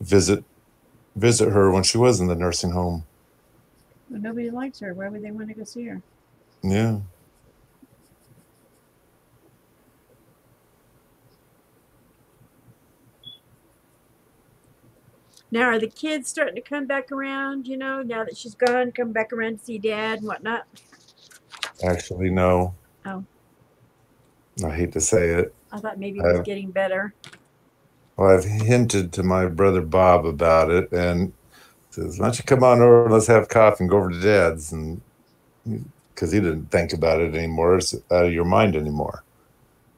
S2: visit her when she was in the nursing home.
S1: Well, nobody likes her. Why would they want to go see her?
S2: Yeah.
S1: Now, are the kids starting to come back around, now that she's gone, come back around to see Dad and whatnot?
S2: Actually, no.
S1: Oh.
S2: I hate to say it.
S1: I thought maybe it was getting better.
S2: Well, I've hinted to my brother Bob about it, and says, "Why don't you come on over? Let's have coffee and go over to Dad's." And because he didn't think about it anymore, it's out of your mind anymore.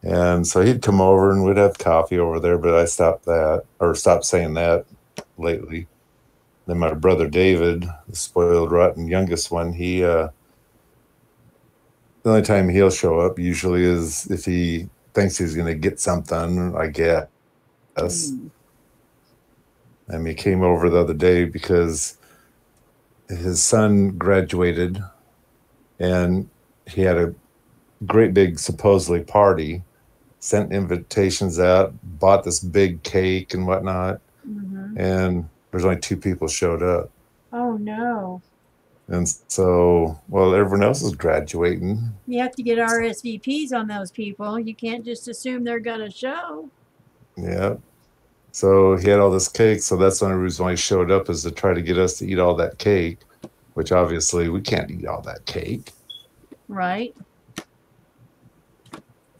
S2: And so he'd come over and we'd have coffee over there, but I stopped saying that lately. Then my brother David, the spoiled, rotten youngest one, the only time he'll show up usually is if he thinks he's going to get something, I guess. And he came over the other day because his son graduated and he had a great big supposedly party, sent invitations out, bought this big cake and whatnot.
S1: Mm-hmm.
S2: And there's only 2 people showed up.
S1: Oh, no.
S2: And so, well, everyone else is graduating.
S1: You have to get RSVPs on those people. You can't just assume they're going to show.
S2: Yeah. So he had all this cake. So that's the only reason why he showed up, is to try to get us to eat all that cake, which obviously we can't eat all that cake.
S1: Right.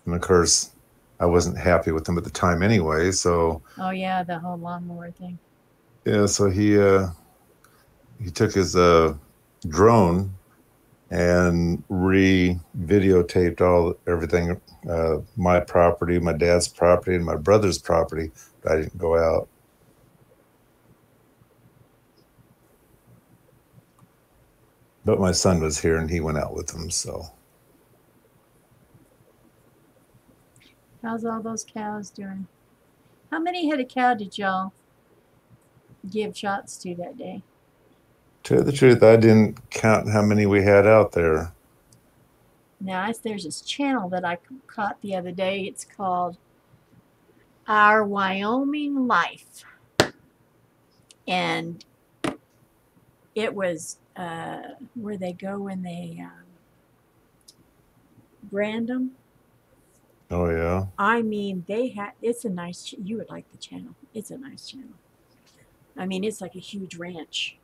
S2: And of course, I wasn't happy with him at the time anyway. So
S1: Oh, yeah, the whole lawnmower thing.
S2: yeah, so he took his drone and videotaped everything, my property, my dad's property, and my brother's property. But I didn't go out. But my son was here and he went out with them. So
S1: How's all those cows doing? How many head of cow did y'all give shots to that day?
S2: to tell you the truth, I didn't count how many we had out there.
S1: Now, there's this channel that I caught the other day. It's called Our Wyoming Life. And it was where they go when they brand them.
S2: Oh yeah.
S1: I mean, it's a nice, you would like the channel. It's a nice channel. I mean, it's like a huge ranch.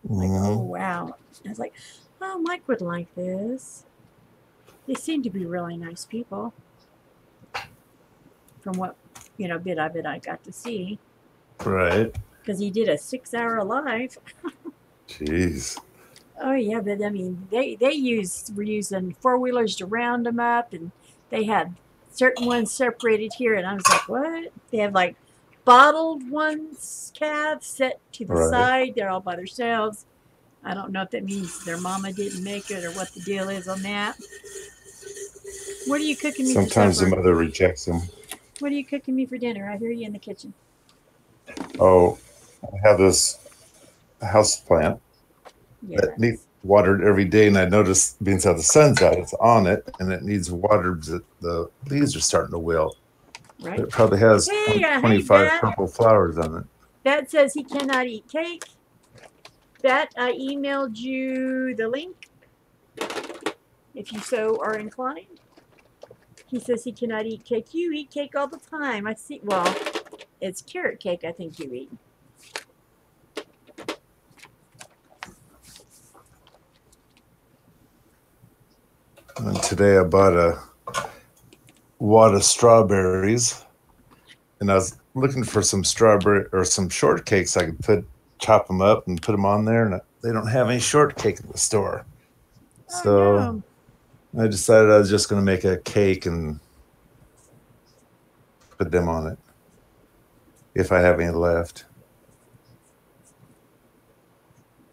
S1: Like, oh, wow. I was like, oh, Mike would like this. They seem to be really nice people. From what, bit of it I got to see.
S2: Right.
S1: Because he did a 6-hour live.
S2: Jeez.
S1: Oh, yeah, but I mean, they were using 4-wheelers to round them up, and they had certain ones separated here, and I was like, what? They have like bottled ones, calves set to the side. They're all by themselves. I don't know if that means their mama didn't make it or what the deal is on that. What are you cooking me
S2: Sometimes
S1: for supper?
S2: the mother rejects them.
S1: What are you cooking me for dinner? I hear you in the kitchen.
S2: Oh, I have this house plant that needs watered every day, and I noticed, being how the sun's out, it's on it, and it needs watered. The leaves are starting to wilt.
S1: Right.
S2: It probably has 25
S1: hey,
S2: purple flowers on it.
S1: That says he cannot eat cake. That I emailed you the link if you so are inclined. He says he cannot eat cake. You eat cake all the time. I see. Well, it's carrot cake I think you eat.
S2: And today I bought a wad of strawberries, and I was looking for some strawberry or some shortcakes I could chop them up and put them on there, and they don't have any shortcake in the store. So I decided I was just going to make a cake and put them on it, if I have any left.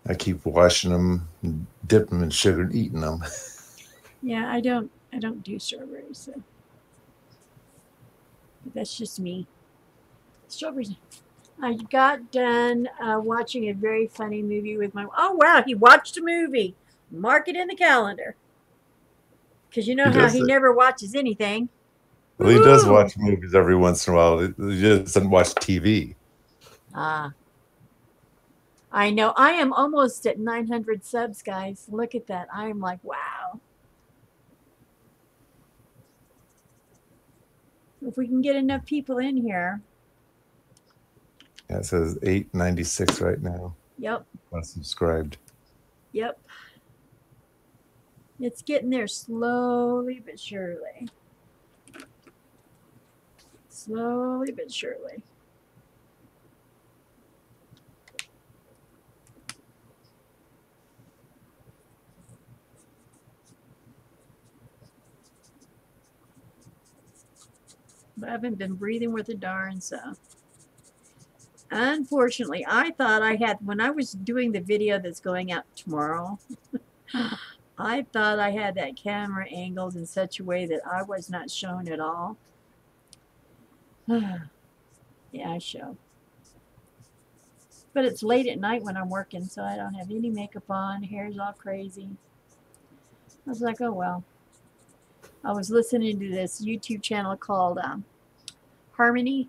S2: I keep washing them, and dipping them in sugar, and eating them.
S1: Yeah, I don't do strawberries, so. But that's just me. Strawberries. I got done watching a very funny movie with my. Oh wow, he watched a movie. Mark it in the calendar. Because you know how he never watches anything.
S2: Well, he does watch movies every once in a while. He just doesn't watch TV.
S1: I know. I am almost at 900 subs, guys. Look at that. I am like, wow. If we can get enough people in here.
S2: Yeah, it says 896 right now.
S1: Yep.
S2: I'm subscribed.
S1: Yep. It's getting there slowly but surely. Slowly but surely. But I haven't been breathing worth a darn, so. Unfortunately, I thought I had, when I was doing the video that's going out tomorrow, I thought I had that camera angled in such a way that I was not shown at all. Yeah, I show. But it's late at night when I'm working, so I don't have any makeup on. Hair's all crazy. I was like, oh well. I was listening to this YouTube channel called Harmony.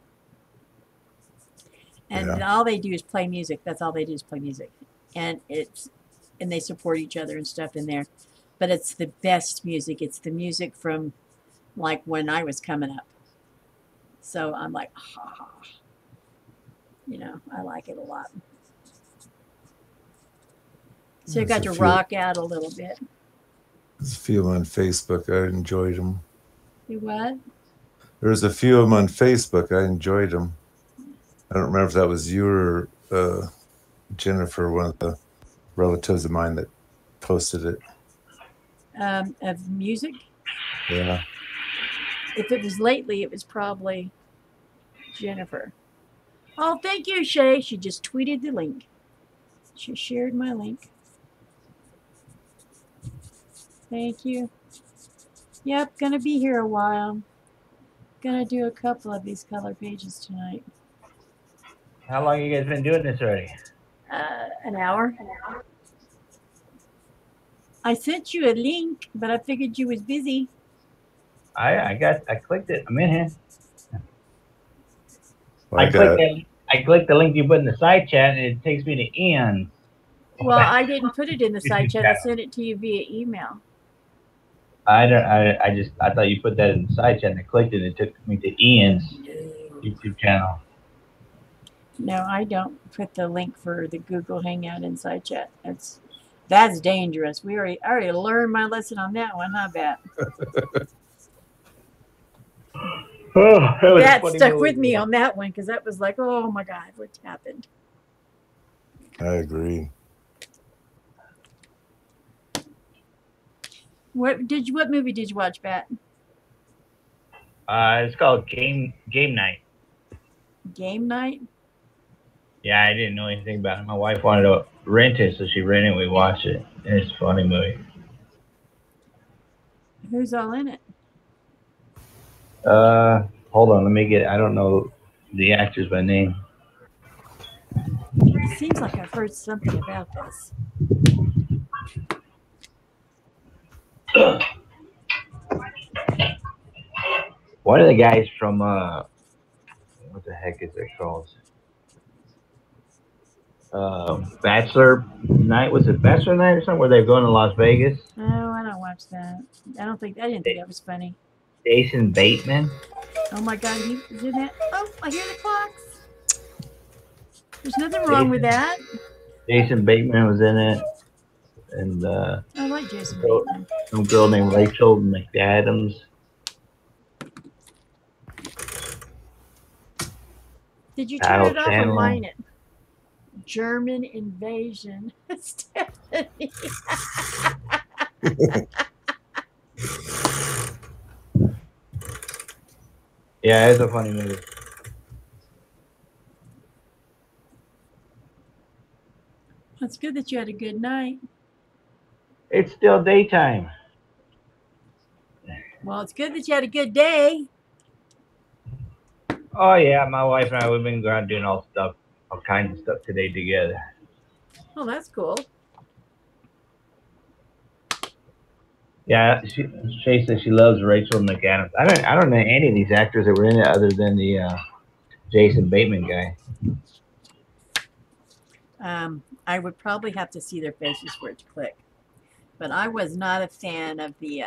S1: And all they do is play music. That's all they do is play music. And it's and they support each other and stuff in there. But it's the best music. It's the music from like when I was coming up. So I'm like, ha, you know, I like it a lot. So you got to rock out a little bit.
S2: There's a few on Facebook. I enjoyed them.
S1: You what?
S2: There's a few of them on Facebook. I enjoyed them. I don't remember if that was you or Jennifer, one of the relatives of mine that posted it.
S1: Of music?
S2: Yeah.
S1: If it was lately, it was probably Jennifer. Oh, thank you, Shay. She just tweeted the link. She shared my link. Thank you. Yep, gonna be here a while. Gonna do a couple of these color pages tonight.
S3: How long you guys been doing this already?
S1: An hour. I sent you a link, but I figured you was busy.
S3: I clicked it. I'm in here.
S2: Well,
S3: I clicked the link you put in the side chat, and it takes me to Ian's.
S1: Well, I didn't put it in the side chat. I sent it to you via email.
S3: I thought you put that in the side chat, and I clicked it. And it took me to Ian's YouTube channel.
S1: No, I don't put the link for the Google Hangout in side chat. That's dangerous. I already learned my lesson on that one. How about? That stuck with me on that one because that was like, oh my God, what happened?
S2: I agree.
S1: What movie did you watch, Pat?
S3: It's called Game Night.
S1: Game Night?
S3: Yeah, I didn't know anything about it. My wife wanted to rent it, so she rented it. We watched it. It's a funny movie.
S1: Who's all in it?
S3: Hold on. I don't know the actors by name.
S1: It seems like I've heard something about this.
S3: One of the guys from what the heck is it called? Bachelor Night. Was it Bachelor Night or something? Where they're going to Las Vegas?
S1: Oh, I don't watch that. I didn't think that was funny.
S3: Jason Bateman.
S1: Oh my God, he was in that. Oh, I hear the clocks. There's nothing wrong with that.
S3: Jason Bateman was in it, and
S1: I like Jason Bateman.
S3: Some girl named Rachel McAdams.
S1: Did you turn it off or line it? German invasion. Stephanie.
S3: Yeah, it's a funny movie.
S1: It's good that you had a good night.
S3: It's still daytime.
S1: Well, it's good that you had a good day.
S3: Oh yeah, my wife and I, we've been going doing all kinds of stuff today together.
S1: Oh, that's cool.
S3: Yeah, Shay says she loves Rachel McAdams. I don't know any of these actors that were in it other than the Jason Bateman guy.
S1: I would probably have to see their faces for it to click. But I was not a fan of the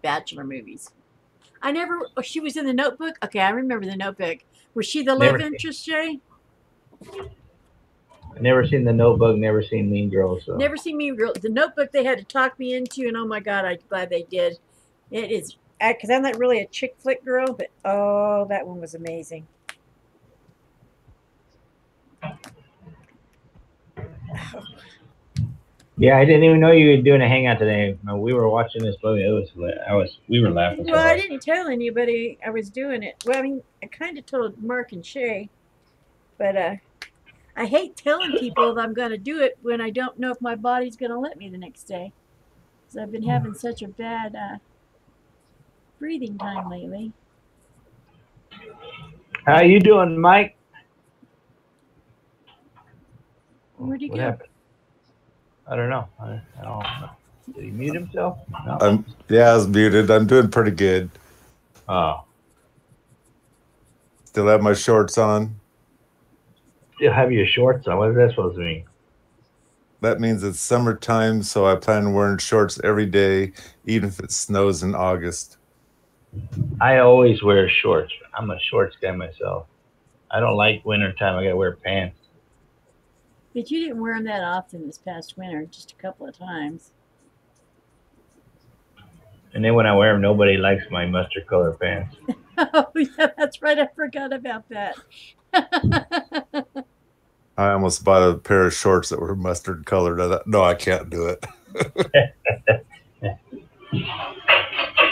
S1: Bachelor movies. She was in The Notebook? Okay, I remember The Notebook. Was she the love interest, Jay?
S3: Never seen The Notebook, never seen Mean Girls. So.
S1: Never seen Mean Girls. The Notebook they had to talk me into, and oh my God, I'm glad they did. It is, because I'm not really a chick flick girl, but oh, that one was amazing.
S3: Yeah, I didn't even know you were doing a hangout today. We were watching this movie. We were laughing.
S1: Well, I didn't tell anybody I was doing it. Well, I mean, I kind of told Mark and Shay, but I hate telling people that I'm going to do it when I don't know if my body's going to let me the next day. Because I've been having such a bad breathing time lately.
S3: How you doing, Mike?
S1: Where'd he go?
S3: Happened? I don't know. I don't know. Did he mute himself? No.
S2: Yeah, I was muted. I'm doing pretty good.
S3: Oh.
S2: Still have my shorts on.
S3: Still have your shorts on? What is that supposed to mean?
S2: That means it's summertime, so I plan on wearing shorts every day, even if it snows in August.
S3: I always wear shorts. I'm a shorts guy myself. I don't like wintertime. I gotta wear pants.
S1: But you didn't wear them that often this past winter, just a couple of times.
S3: And then when I wear them, nobody likes my mustard color pants.
S1: Oh, yeah, that's right. I forgot about that.
S2: I almost bought a pair of shorts that were mustard colored. I thought, no, I can't do it.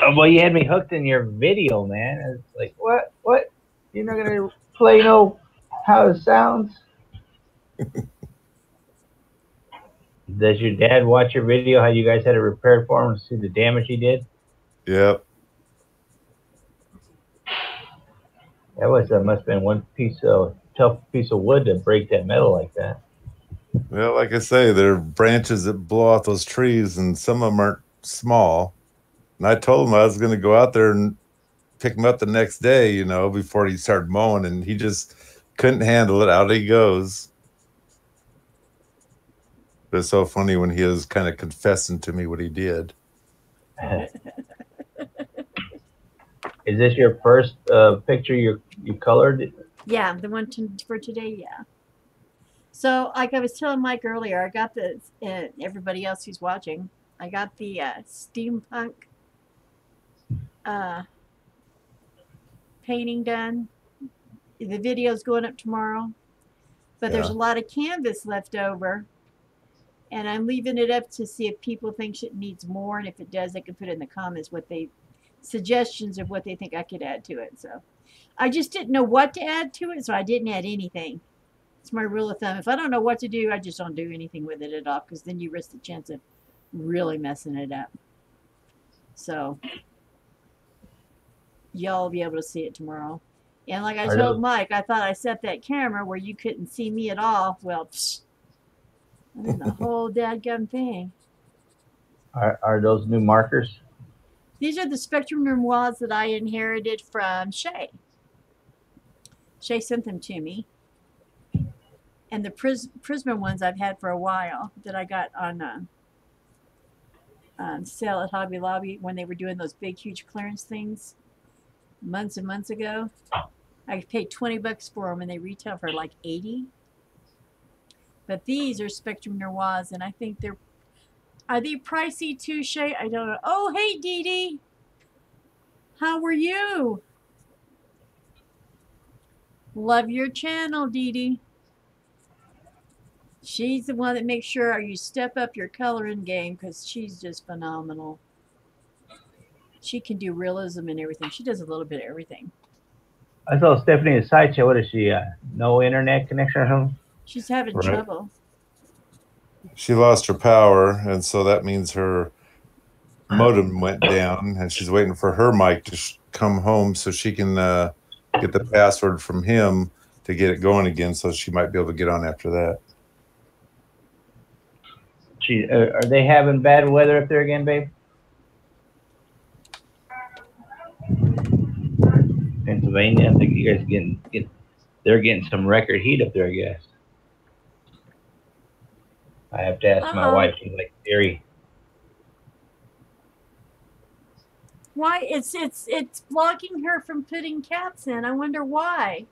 S3: Oh, well, you had me hooked in your video, man. It's like, what? What? You're not gonna play no how it sounds? Does your dad watch your video? How you guys had it repaired for him to see the damage he did?
S2: Yep.
S3: That must have been one tough piece of wood to break that metal like that.
S2: Well, like I say, there are branches that blow off those trees, and some of them aren't small. And I told him I was going to go out there and pick him up the next day, you know, before he started mowing, and he just couldn't handle it. Out he goes. But it's so funny when he was kind of confessing to me what he did.
S3: Is this your first picture you colored?
S1: Yeah, the one for today, yeah. So, like I was telling Mike earlier, I got the, everybody else who's watching, I got the steampunk painting done. The video's going up tomorrow. But there's a lot of canvas left over. And I'm leaving it up to see if people think it needs more. And if it does, they can put in the comments suggestions of what they think I could add to it. So I just didn't know what to add to it, so I didn't add anything. It's my rule of thumb. If I don't know what to do, I just don't do anything with it at all, because then you risk the chance of really messing it up. So y'all will be able to see it tomorrow. And like I told Mike, I thought I set that camera where you couldn't see me at all. Well, I mean, the whole dadgum thing.
S3: Are those new markers?
S1: These are the Spectrum Noires that I inherited from Shay. Shay sent them to me. And the Prisma ones I've had for a while that I got on sale at Hobby Lobby when they were doing those big, huge clearance things months and months ago. I paid $20 for them and they retail for like $80. But these are Spectrum Noires, and I think are they pricey too, Shay? I don't know. Oh, hey, Dee Dee. How are you? Love your channel, Dee Dee. She's the one that makes sure you step up your coloring game, because she's just phenomenal. She can do realism and everything. She does a little bit of everything.
S3: I saw Stephanie in the side chat. What is she? No internet connection or something?
S1: She's having trouble.
S2: She lost her power, and so that means her modem went down, and she's waiting for her mic to come home so she can get the password from him to get it going again, so she might be able to get on after that.
S3: Are they having bad weather up there again, babe? Pennsylvania, I think you guys they're getting some record heat up there, I guess. I have to ask my wife. She's like, Siri.
S1: Why? It's blocking her from putting caps in. I wonder why.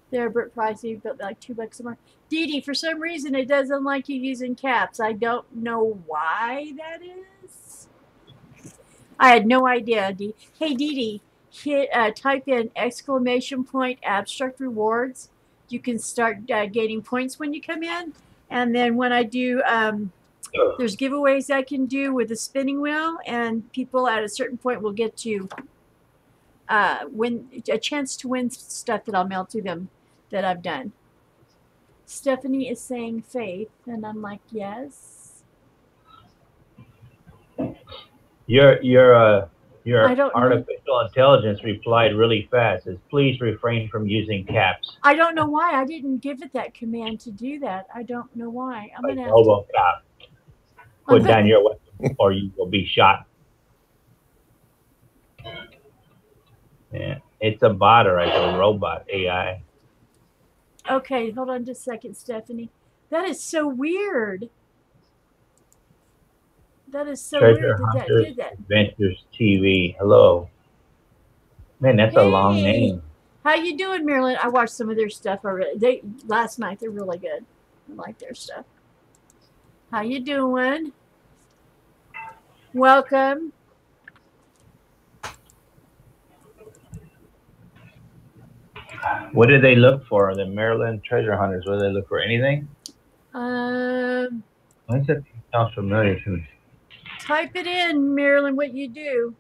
S1: They're a bit pricey, but like $2 a month. Dee Dee, for some reason, it doesn't like you using caps. I don't know why that is. I had no idea. Hey, Dee Dee, type in ! abstract rewards. You can start gaining points when you come in. And then when I do, there's giveaways I can do with the spinning wheel, and people at a certain point will get to win a chance to win stuff that I'll mail to them that I've done. Stephanie is saying Faith, and I'm like, yes.
S3: Your artificial intelligence replied really fast. Says, please refrain from using caps.
S1: I don't know why. I didn't give it that command to do that. I don't know why. I'm
S3: like,
S1: gonna have to
S3: cap. Put down your weapon, or you will be shot. Yeah, it's a bot, or like a robot AI.
S1: Okay, hold on just a second, Stephanie. That is so weird. That is so
S3: Treasure
S1: weird that that
S3: Hunters
S1: did that.
S3: Adventures TV. Hello. Man, that's a long
S1: Hey,
S3: name.
S1: how you doing, Marilyn? I watched some of their stuff already. Last night. They're really good. I like their stuff. How you doing? Welcome.
S3: What did they look for? The Maryland Treasure Hunters. What did they look for? Anything? Why does that sound familiar to me?
S1: Type it in, Marilyn. What you do?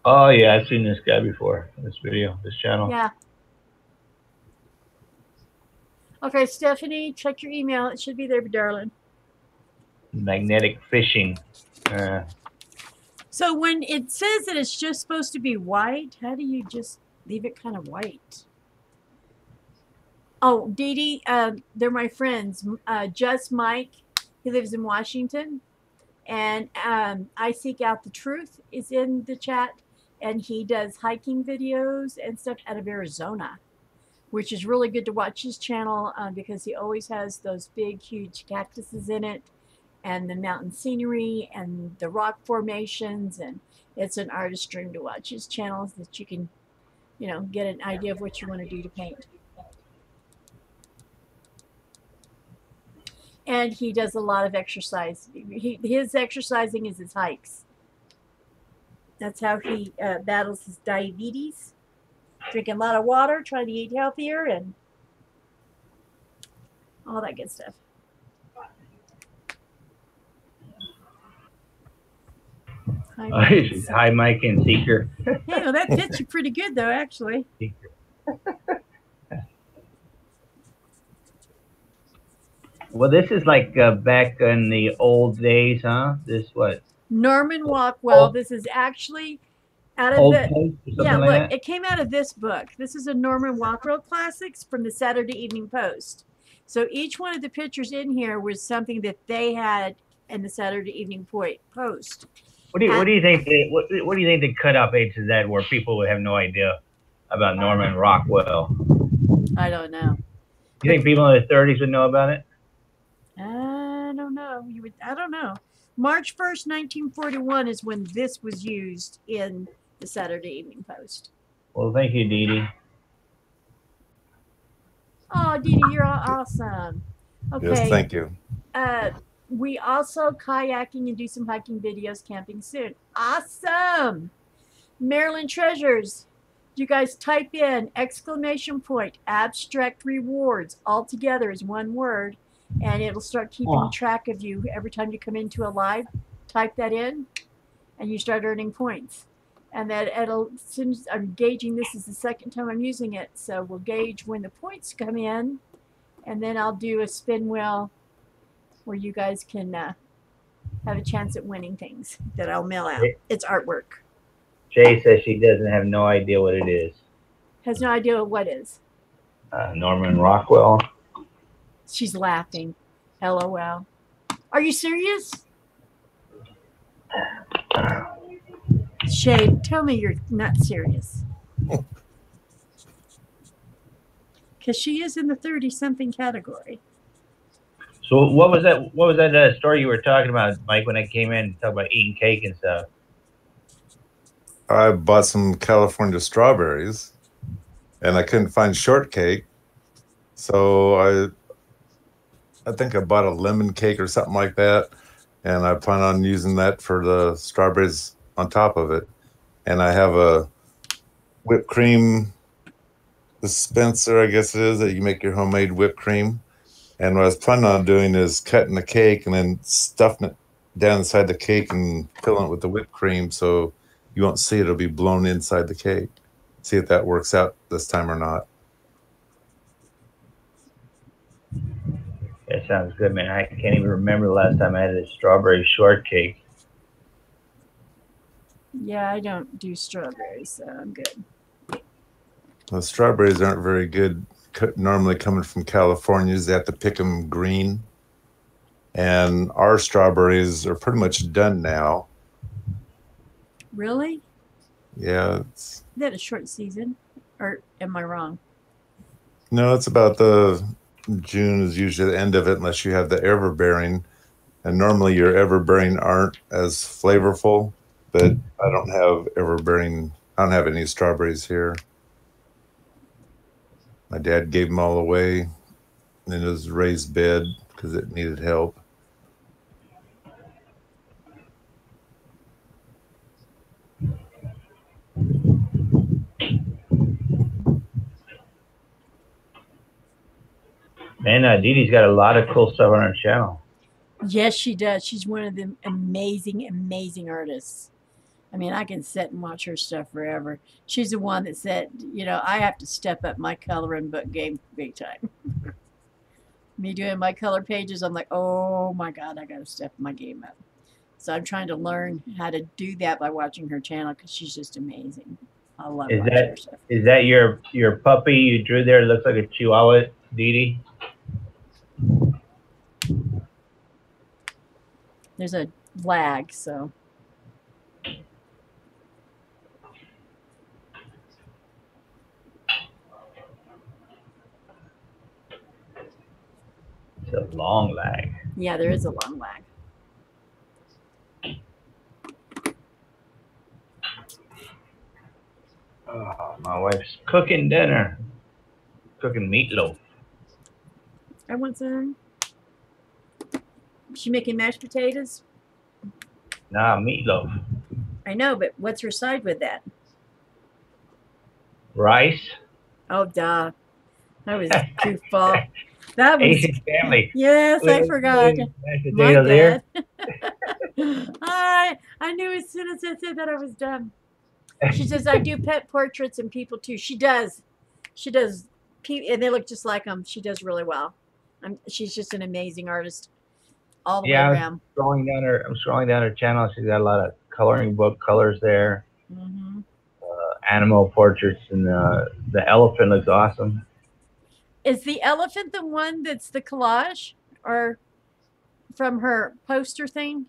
S3: Oh yeah, I've seen this guy before. This video, this channel.
S1: Yeah. Okay, Stephanie, check your email. It should be there, darling.
S3: Magnetic fishing.
S1: So when it says that it's just supposed to be white, how do you just leave it kind of white? Oh, Dee Dee, they're my friends. Just Mike, he lives in Washington. And I Seek Out the Truth is in the chat. And he does hiking videos and stuff out of Arizona, which is really good to watch his channel because he always has those big, huge cactuses in it, and the mountain scenery and the rock formations. And it's an artist dream to watch his channels that you can, you know, get an idea of what you want to do to paint. And he does a lot of exercise. His exercising is his hikes. That's how he battles his diabetes. Drinking a lot of water, trying to eat healthier, and all that good stuff.
S3: Hi, Mike and Seeker.
S1: Hey, well, that fits you pretty good, though, actually.
S3: Well, this is like back in the old days, huh? This what?
S1: Norman Rockwell. This is actually out of
S3: Old
S1: the.
S3: Post or something
S1: Yeah,
S3: like
S1: look,
S3: that?
S1: it came out of this book. This is a Norman Rockwell Classics from the Saturday Evening Post. So each one of the pictures in here was something that they had in the Saturday Evening Post.
S3: What do you think? What do you think the cutoff age is that where people would have no idea about Norman Rockwell?
S1: I don't know.
S3: You think people in their 30s would know about it?
S1: I don't know. I don't know. March 1st, 1941 is when this was used in the Saturday Evening Post.
S3: Well, thank you, Dee Dee.
S1: Oh, Dee Dee, you're awesome. Okay.
S2: Yes, thank you.
S1: We also kayaking and do some hiking videos, camping soon. Awesome. Maryland Treasures. You guys type in ! abstract rewards all together as one word, and it'll start keeping track of you every time you come into a live. Type that in, and you start earning points. And that it'll, as soon as I'm gauging, this is the second time I'm using it, so we'll gauge when the points come in, and then I'll do a spin wheel where you guys can have a chance at winning things that I'll mail out. It's artwork.
S3: Jay says she doesn't have no idea what it is.
S1: Has no idea what is.
S3: Norman Rockwell.
S1: She's laughing. LOL. Are you serious? Shay, tell me you're not serious. Because she is in the 30-something category.
S3: So what was that? What was that story you were talking about, Mike? When I came in, talking about eating cake and stuff.
S2: I bought some California strawberries, and I couldn't find shortcake, so I think I bought a lemon cake or something like that, and I plan on using that for the strawberries on top of it. And I have a whipped cream dispenser, I guess it is, that you make your homemade whipped cream. And what I was planning on doing is cutting the cake and then stuffing it down inside the cake and filling it with the whipped cream so you won't see it. It'll be blown inside the cake. See if that works out this time or not.
S3: That sounds good, man. I can't even remember the last time I had a strawberry shortcake.
S1: Yeah, I don't do strawberries, so I'm good.
S2: The strawberries aren't very good normally coming from California. They have to pick them green. And our strawberries are pretty much done now.
S1: Really?
S2: Yeah.
S1: Is that a short season? Or am I wrong?
S2: No, it's about June is usually the end of it, unless you have the everbearing. And normally your everbearing aren't as flavorful, but I don't have everbearing. I don't have any strawberries here. My dad gave them all away in his raised bed because it needed help.
S3: Man, Dee Dee's got a lot of cool stuff on her channel.
S1: Yes, she does. She's one of the amazing, amazing artists. I mean, I can sit and watch her stuff forever. She's the one that said, you know, I have to step up my coloring book game big time. Me doing my color pages, I'm like, oh my God, I got to step my game up. So I'm trying to learn how to do that by watching her channel because she's just amazing. I love watching her stuff.
S3: Is that your puppy you drew there? It looks like a Chihuahua, Dee Dee?
S1: There's a lag, so.
S3: It's a long lag.
S1: Yeah, there is a long lag.
S3: Oh, my wife's cooking dinner. Cooking meatloaf.
S1: I want some. She making mashed potatoes?
S3: Nah, meatloaf.
S1: I know, but what's her side with that?
S3: Rice.
S1: Oh, duh. That was goofball. That was
S3: Asian family.
S1: Yes, I forgot. My bad. I knew as soon as I said that I was done. She says, I do pet portraits and people too. She does. She does. And they look just like them. She does really well. She's just an amazing artist all the way around.
S3: I'm scrolling down her channel. She's got a lot of coloring book colors there.
S1: Mm-hmm.
S3: Animal portraits, and the elephant looks awesome.
S1: Is the elephant the one that's the collage, or from her poster thing?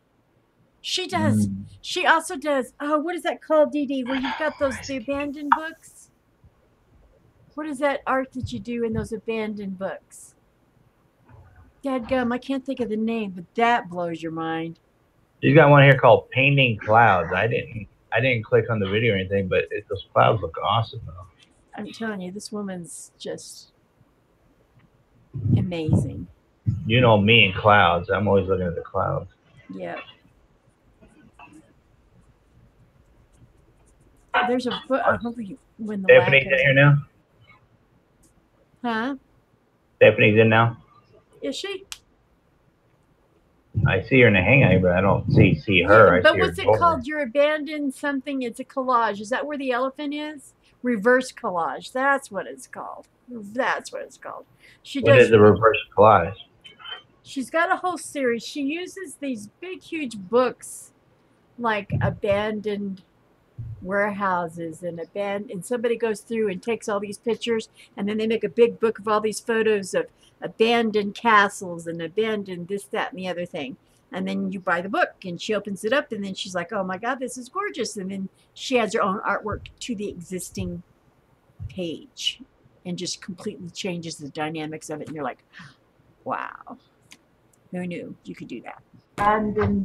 S1: She does. She also does. Oh, what is that called, Dee Dee? Where you've got the abandoned books? What is that art that you do in those abandoned books? Dadgum, I can't think of the name, but that blows your mind.
S3: She's got one here called Painting Clouds. I didn't click on the video or anything, but those clouds look awesome though.
S1: I'm telling you, this woman's just amazing.
S3: You know me and clouds. I'm always looking at the clouds.
S1: Yeah. There's a book. I hope you when the
S3: Stephanie's in here now?
S1: Huh?
S3: Stephanie's in now?
S1: Is she?
S3: I see her in the hangout, but I don't see her.
S1: But what's it called? Your abandoned something. It's a collage. Is that where the elephant is? Reverse collage. That's what it's called. That's what it's called.
S3: What is the reverse collage?
S1: She's got a whole series. She uses these big, huge books, like abandoned warehouses and somebody goes through and takes all these pictures, and then they make a big book of all these photos of abandoned castles and abandoned this, that, and the other thing. And then you buy the book, and she opens it up, and then she's like, oh my God, this is gorgeous. And then she adds her own artwork to the existing page and just completely changes the dynamics of it. And you're like, wow, who knew you could do that? And then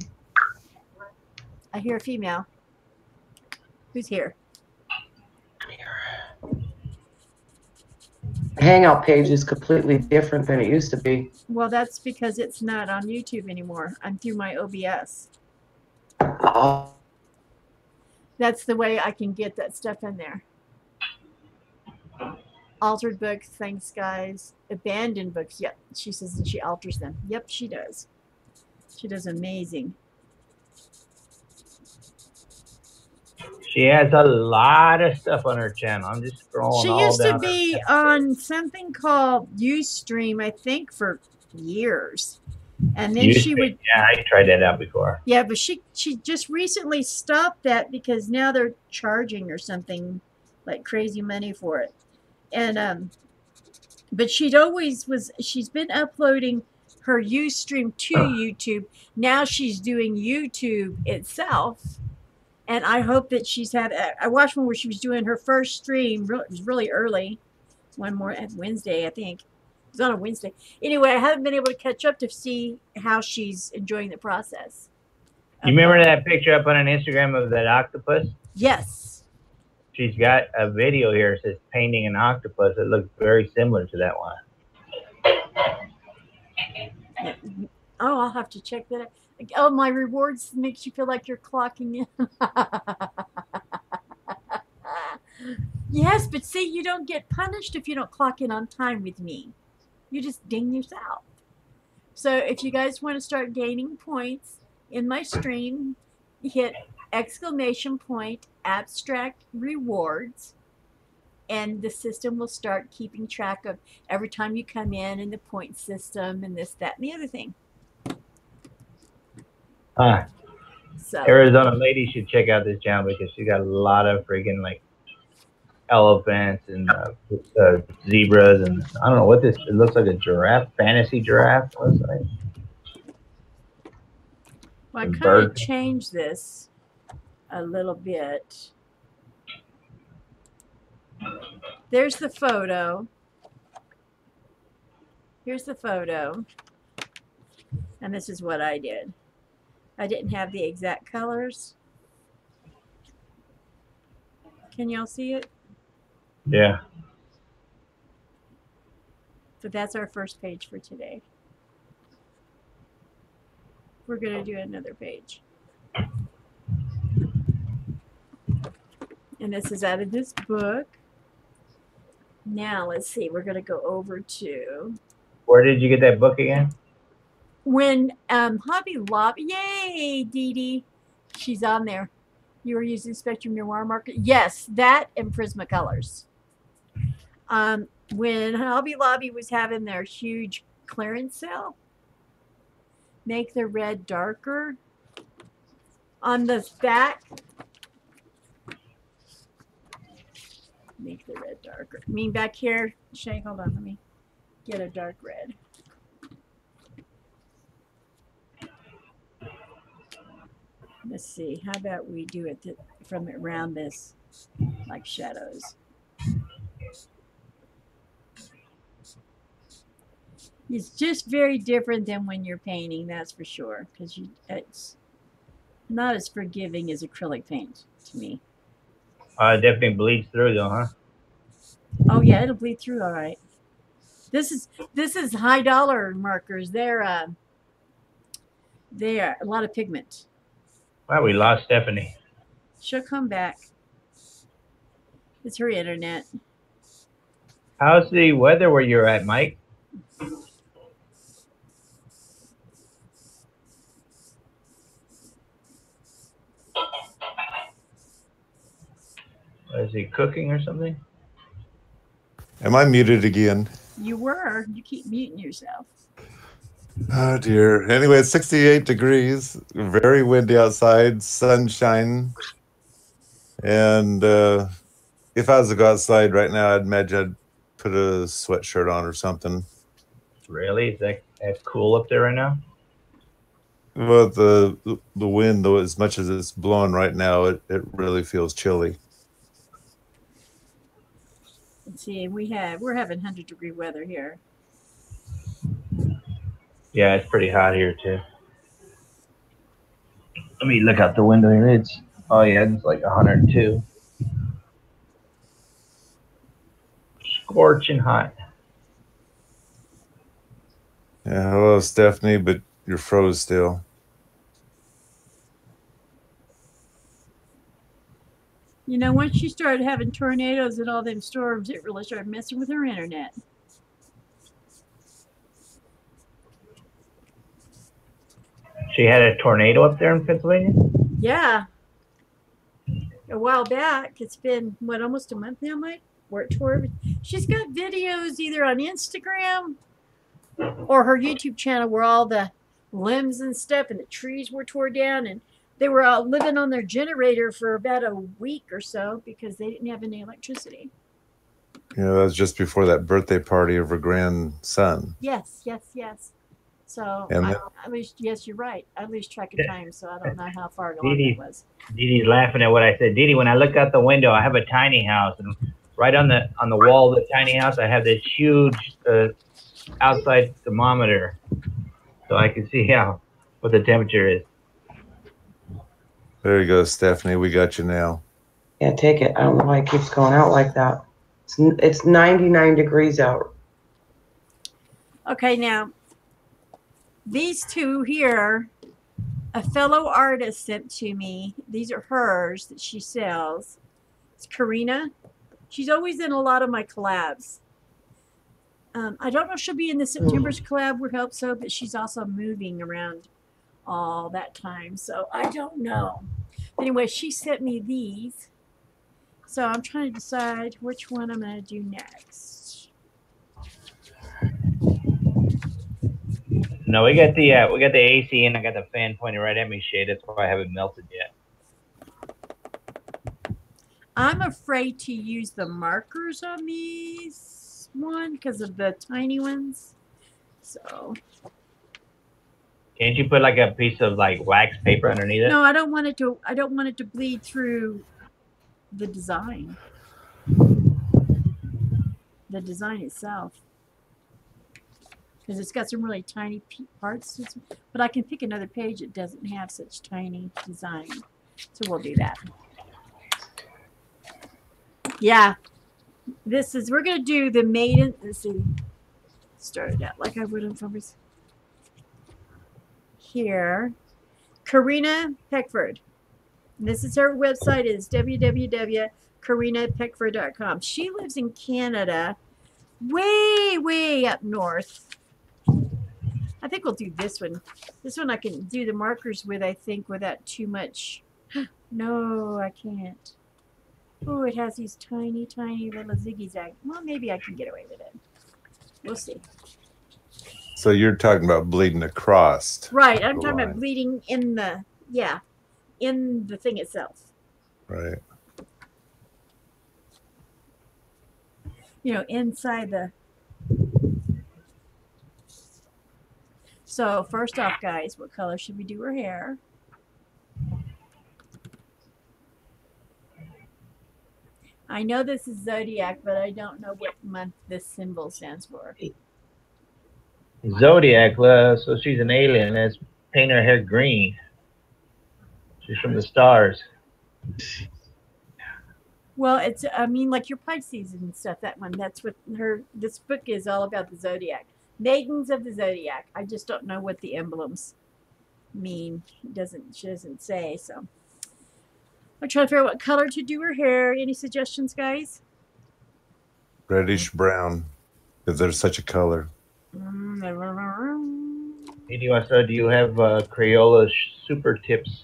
S1: I hear a female. Who's here?
S4: The Hangout page is completely different than it used to be.
S1: Well, that's because it's not on YouTube anymore. I'm through my OBS.
S4: Oh.
S1: That's the way I can get that stuff in there. Altered books, thanks guys. Abandoned books, yep. She says that she alters them. Yep, she does. She does amazing.
S3: She has a lot of stuff on her channel. I'm just scrolling.
S1: She used to be on something called Ustream, I think, for years. And then she would.
S3: Yeah, I tried that out before.
S1: Yeah, but she just recently stopped that because now they're charging or something like crazy money for it. And but she's been uploading her Ustream to YouTube. Now she's doing YouTube itself. And I hope that I watched one where she was doing her first stream. It was really early. one more at Wednesday, I think. It's on a Wednesday. Anyway, I haven't been able to catch up to see how she's enjoying the process.
S3: You remember that picture up on an Instagram of that octopus?
S1: Yes.
S3: She's got a video here. It says painting an octopus. It looks very similar to that one.
S1: Yeah. Oh, I'll have to check that out. Oh, my rewards makes you feel like you're clocking in. Yes, but see, you don't get punished if you don't clock in on time with me. You just ding yourself. So if you guys want to start gaining points in my stream, hit !abstract rewards, and the system will start keeping track of every time you come in the point system and this, that, and the other thing. So
S3: Arizona lady should check out this channel because she got a lot of freaking like elephants and zebras and I don't know what this. It looks like a giraffe, fantasy giraffe. Looks like.
S1: Well, I kind of changed this a little bit. There's the photo. Here's the photo. And this is what I did. I didn't have the exact colors. Can y'all see it?
S3: Yeah.
S1: But that's our first page for today. We're going to do another page. And this is out of this book. Now, let's see. We're going to go over to...
S3: Where did you get that book again?
S1: When Hobby Lobby... Yay, Dee Dee. She's on there. You were using Spectrum Noir marker? Yes, that and Prismacolors. When Hobby Lobby was having their huge clearance sale, make the red darker. On the back, make the red darker. I mean, back here, Shay, hold on, let me get a dark red. Let's see, how about we do it from around this, like shadows. It's just very different than when you're painting, that's for sure, because it's not as forgiving as acrylic paint to me.
S3: It definitely bleeds through though, huh?
S1: Oh yeah, it'll bleed through all right. This is high dollar markers. They're a lot of pigment.
S3: Wow, we lost Stephanie.
S1: She'll come back. It's her internet.
S3: How's the weather where you're at, Mike? Is he cooking or something?
S2: Am I muted again?
S1: You were. You keep muting yourself.
S2: Oh dear. Anyway, it's 68 degrees, very windy outside, sunshine. And if I was to go outside right now, I'd imagine I'd put a sweatshirt on or something.
S3: Really? Is that cool up there right now?
S2: Well, the wind, though, as much as it's blowing right now, it really feels chilly.
S1: Let's see, we're having 100-degree weather here.
S3: Yeah, it's pretty hot here too. Let me look out the window here. It's like 102. Scorching hot.
S2: Yeah, hello, Stephanie, but you're froze still.
S1: You know, once she started having tornadoes and all them storms, it really started messing with her internet.
S3: She had a tornado up there in Pennsylvania?
S1: Yeah. A while back. It's been, what, almost a month now, Mike? Where it tore. She's got videos either on Instagram or her YouTube channel where all the limbs and stuff and the trees were tore down, and they were all living on their generator for about a week or so because they didn't have any electricity.
S2: Yeah, that was just before that birthday party of her grandson.
S1: Yes, yes, yes. So, at least, yes, you're right. I lose track of time, so I don't know how far along it was.
S3: Dee Dee's laughing at what I said. Dee Dee, when I look out the window, I have a tiny house, and right on the wall of the tiny house, I have this huge outside thermometer, so I can see what the temperature is.
S2: There you go, Stephanie. We got you now.
S4: Yeah, take it. I don't know why it keeps going out like that. It's 99 degrees out.
S1: Okay, now these two here, a fellow artist sent to me. These are hers that she sells. It's Karina. She's always in a lot of my collabs. I don't know if she'll be in the September's collab. We hope so, but she's also moving around all that time, so I don't know. Anyway, she sent me these, so I'm trying to decide which one I'm going to do next.
S3: No, we got the AC, and I got the fan pointing right at me, shade. That's why I haven't melted yet.
S1: I'm afraid to use the markers on these one because of the tiny ones. So
S3: Can't you put like a piece of like wax paper underneath it?
S1: no, I don't want it to. I don't want it to bleed through the design. The design itself, because it's got some really tiny parts. But I can pick another page that doesn't have such tiny design, so we'll do that. Yeah, this is, we're gonna do the maiden. Let's see, start it out like I would in numbers. Here, Karina Peckford. This is her website, is www.karinapeckford.com. She lives in Canada, way up north. I think we'll do this one. This one I can do the markers with, I think, without too much. No, I can't. Oh, it has these tiny little zigzag. Well, maybe I can get away with it. We'll see.
S2: So you're talking about bleeding across.
S1: Right, I'm talking about bleeding in the, in the thing itself.
S2: Right.
S1: You know, inside the. So first off, guys, what color should we do her hair? I know this is zodiac, but I don't know what month this symbol stands for.
S3: Zodiac, so she's an alien. Let's paint her hair green. She's from the stars.
S1: Well, it's, I mean, like your Pisces and stuff, that one. That's what this book is all about, the zodiac. Maidens of the zodiac. I just don't know what the emblems mean. She doesn't say, so. I'm trying to figure out what color to do her hair. Any suggestions, guys?
S2: Reddish brown, because there's such a color.
S3: Hey, do you have Crayola super tips?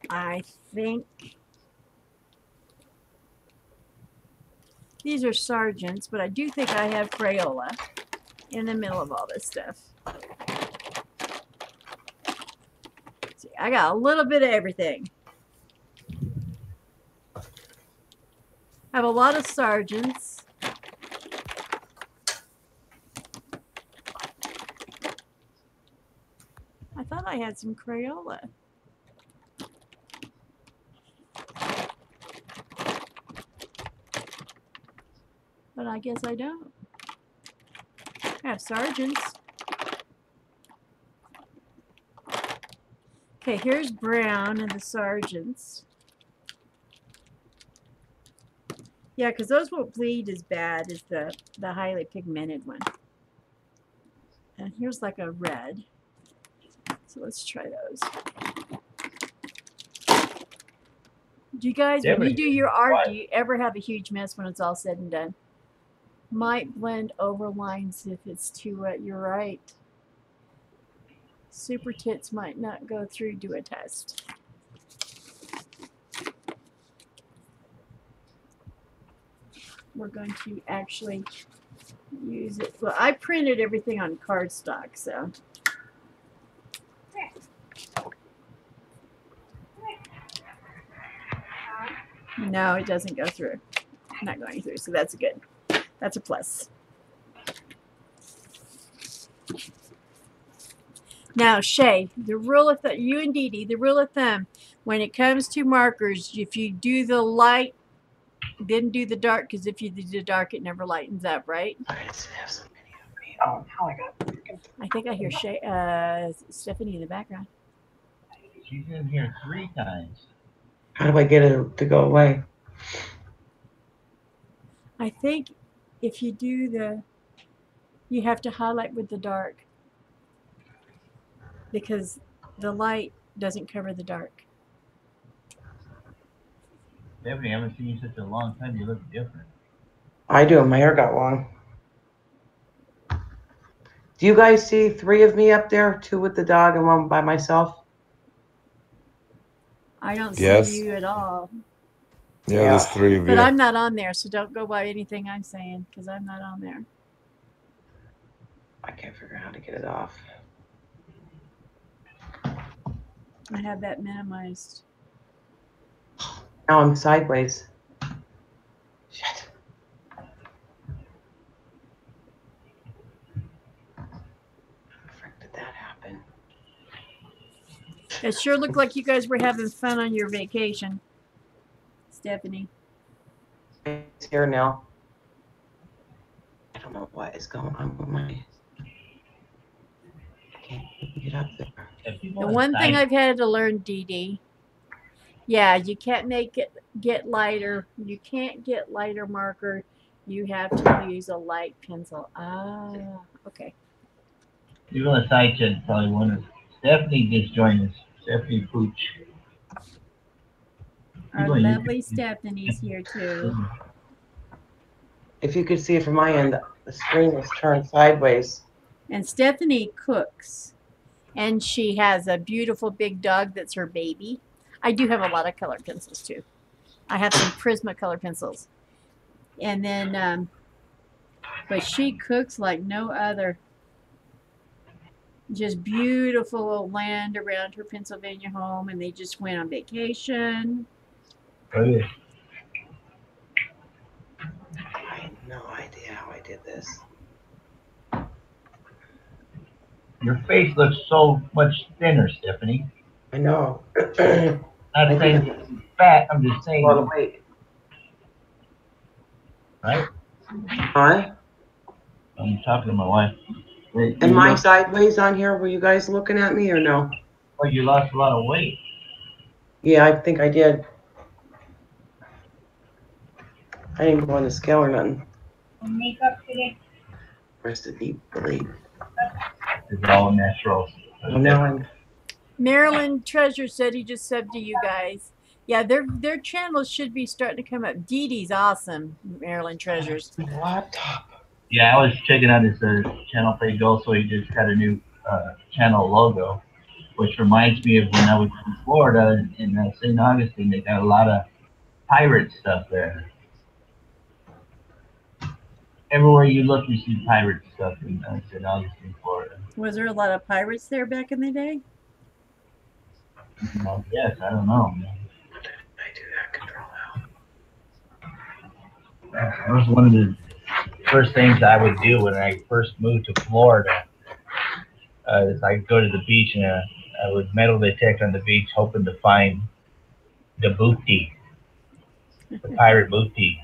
S1: I think these are Sargents, but I do think I have Crayola in the middle of all this stuff. See, I got a little bit of everything. I have a lot of Sargents. I thought I had some Crayola. But I guess I don't. I have Sargents. Okay, here's brown and the Sargents. Yeah, because those won't bleed as bad as the highly pigmented one. And here's like a red. So let's try those. Do you guys, when you do your art, do you ever have a huge mess when it's all said and done? Might blend over lines if it's too wet. You're right. Super tits might not go through. Do a test. We're going to actually use it. Well, I printed everything on cardstock, so. No, it doesn't go through. Not going through, so that's good. That's a plus. Now, Shay, the rule of thumb, you and Dee Dee, the rule of thumb, when it comes to markers, if you do the light, then do the dark, because if you do the dark, it never lightens up, right?
S4: I have so many of me. Oh, now I got.
S1: I think I hear Shay, Stephanie in the background.
S3: She's in here 3 times.
S4: How do I get it to go away?
S1: I think if you do you have to highlight with the dark, because the light doesn't cover the dark.
S3: Stephanie, I haven't seen you such a long time. You look different.
S4: I do. My hair got long. Do you guys see 3 of me up there? 2 with the dog and 1 by myself?
S1: I don't
S2: Yes.
S1: see you at all.
S2: Yeah, there's 3 of you.
S1: But I'm not on there, so don't go by anything I'm saying, because I'm not on there.
S4: I can't figure out how to get it off.
S1: I have that minimized.
S4: Now I'm sideways. Shit. How the frick did that happen?
S1: It sure looked like you guys were having fun on your vacation, Stephanie.
S4: It's here now. I don't know what is going on with my. I can't get up there.
S1: The one thing I've had to learn, Dee Dee, yeah, you can't make it get lighter. You can't get lighter marker. You have to use a light pencil. Ah, okay.
S3: People on the side chat probably wonder. Stephanie just joined us. Stephanie Pooch.
S1: Our lovely Stephanie's here too.
S4: If you could see it from my end, the screen is turned sideways.
S1: And Stephanie cooks. And she has a beautiful big dog that's her baby. I do have a lot of color pencils too. I have some Prisma color pencils. And then, but she cooks like no other. Just beautiful land around her Pennsylvania home, and they just went on vacation.
S3: Oh, yeah.
S4: I have no idea how I did this.
S3: Your face looks so much thinner, Stephanie.
S4: I know.
S3: Not saying you're fat, I'm just saying.
S4: A lot of weight.
S3: Right?
S4: Huh?
S3: I'm talking to my wife.
S4: Am I sideways on here? Were you guys looking at me or no?
S3: Well, you lost a lot of weight.
S4: Yeah, I think I did. I didn't go on the scale or nothing.
S5: Makeup today.
S4: Where's the deep bleed?
S3: It's all natural.
S4: Oh, now I'm.
S1: Maryland Treasure said he just subbed to you guys. Yeah, their channels should be starting to come up. Dee Dee's awesome, Maryland Treasures.
S4: My laptop.
S3: Yeah, I was checking out his channel page also. He just got a new channel logo, which reminds me of when I was in Florida in St. Augustine. They got a lot of pirate stuff there. Everywhere you look, you see pirate stuff in St. Augustine, Florida.
S1: Was there a lot of pirates there back in the day?
S3: Well, yes, I don't know. Man.
S4: I do that control out.
S3: That was one of the first things I would do when I first moved to Florida. Is I'd go to the beach and I would metal detect on the beach, hoping to find the booty, the pirate booty.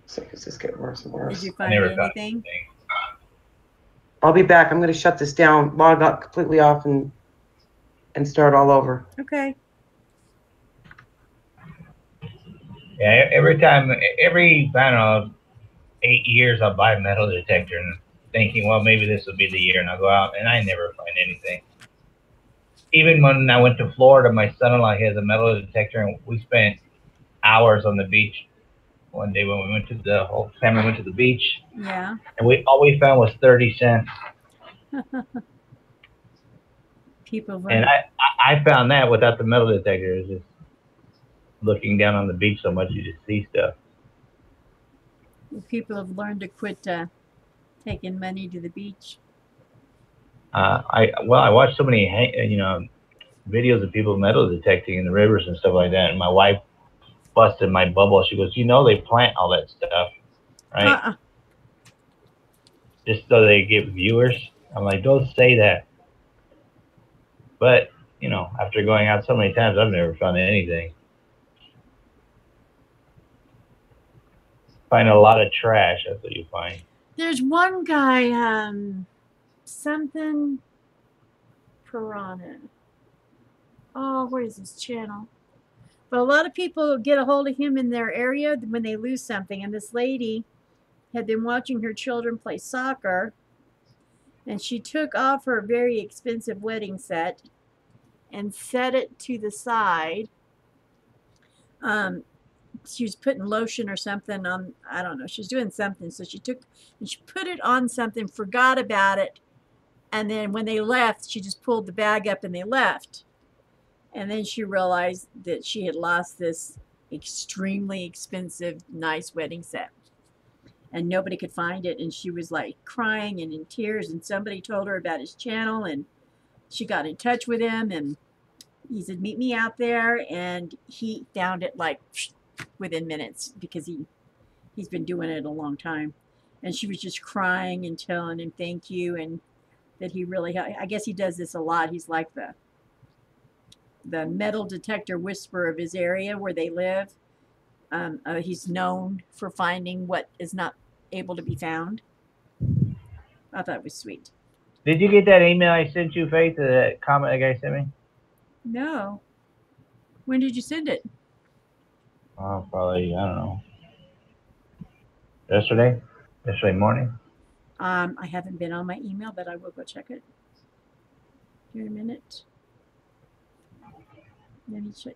S4: So it's just getting worse and
S1: Did
S4: worse.
S1: you
S3: I
S1: find
S3: never got
S1: anything?
S3: anything.
S4: I'll be back. I'm going to shut this down, log out completely off, and start all over.
S1: Okay.
S3: Yeah, every I don't know, 8 years, I'll buy a metal detector and thinking, well, maybe this will be the year, and I'll go out, and I never find anything. Even when I went to Florida, my son-in-law has a metal detector, and we spent hours on the beach one day when we went to the whole family went to the beach.
S1: Yeah.
S3: And all we found was 30 cents.
S1: People
S3: And I found that without the metal detector. It's just looking down on the beach so much you just see stuff.
S1: people have learned to quit taking money to the beach.
S3: I watched so many videos of people metal detecting in the rivers and stuff like that, and my wife busted my bubble. She goes, they plant all that stuff, right? Just so they get viewers. I'm like, don't say that. But, you know, after going out so many times, I've never found anything. Find a lot of trash. That's what you find.
S1: There's one guy, something Piranha. Oh, where is his channel? But a lot of people get a hold of him in their area when they lose something. And this lady had been watching her children play soccer, and she took off her very expensive wedding set and set it to the side. She was putting lotion or something on, I don't know, she was doing something. So she took and she put it on something, forgot about it. And then when they left, she just pulled the bag up and they left. And then she realized that she had lost this extremely expensive, nice wedding set. And nobody could find it. And she was like crying and in tears. And somebody told her about his channel. And she got in touch with him. And he said, meet me out there. And he found it like within minutes because he's been doing it a long time. And she was just crying and telling him thank you. And that he really, I guess he does this a lot. He's like the metal detector whisperer of his area where they live. He's known for finding what is not able to be found. I thought it was sweet.
S3: Did you get that email I sent you, Faith? That comment that guy sent me?
S1: No. When did you send it?
S3: Oh, probably, I don't know. Yesterday morning.
S1: I haven't been on my email, but I will go check it. Here in a minute. Let me check.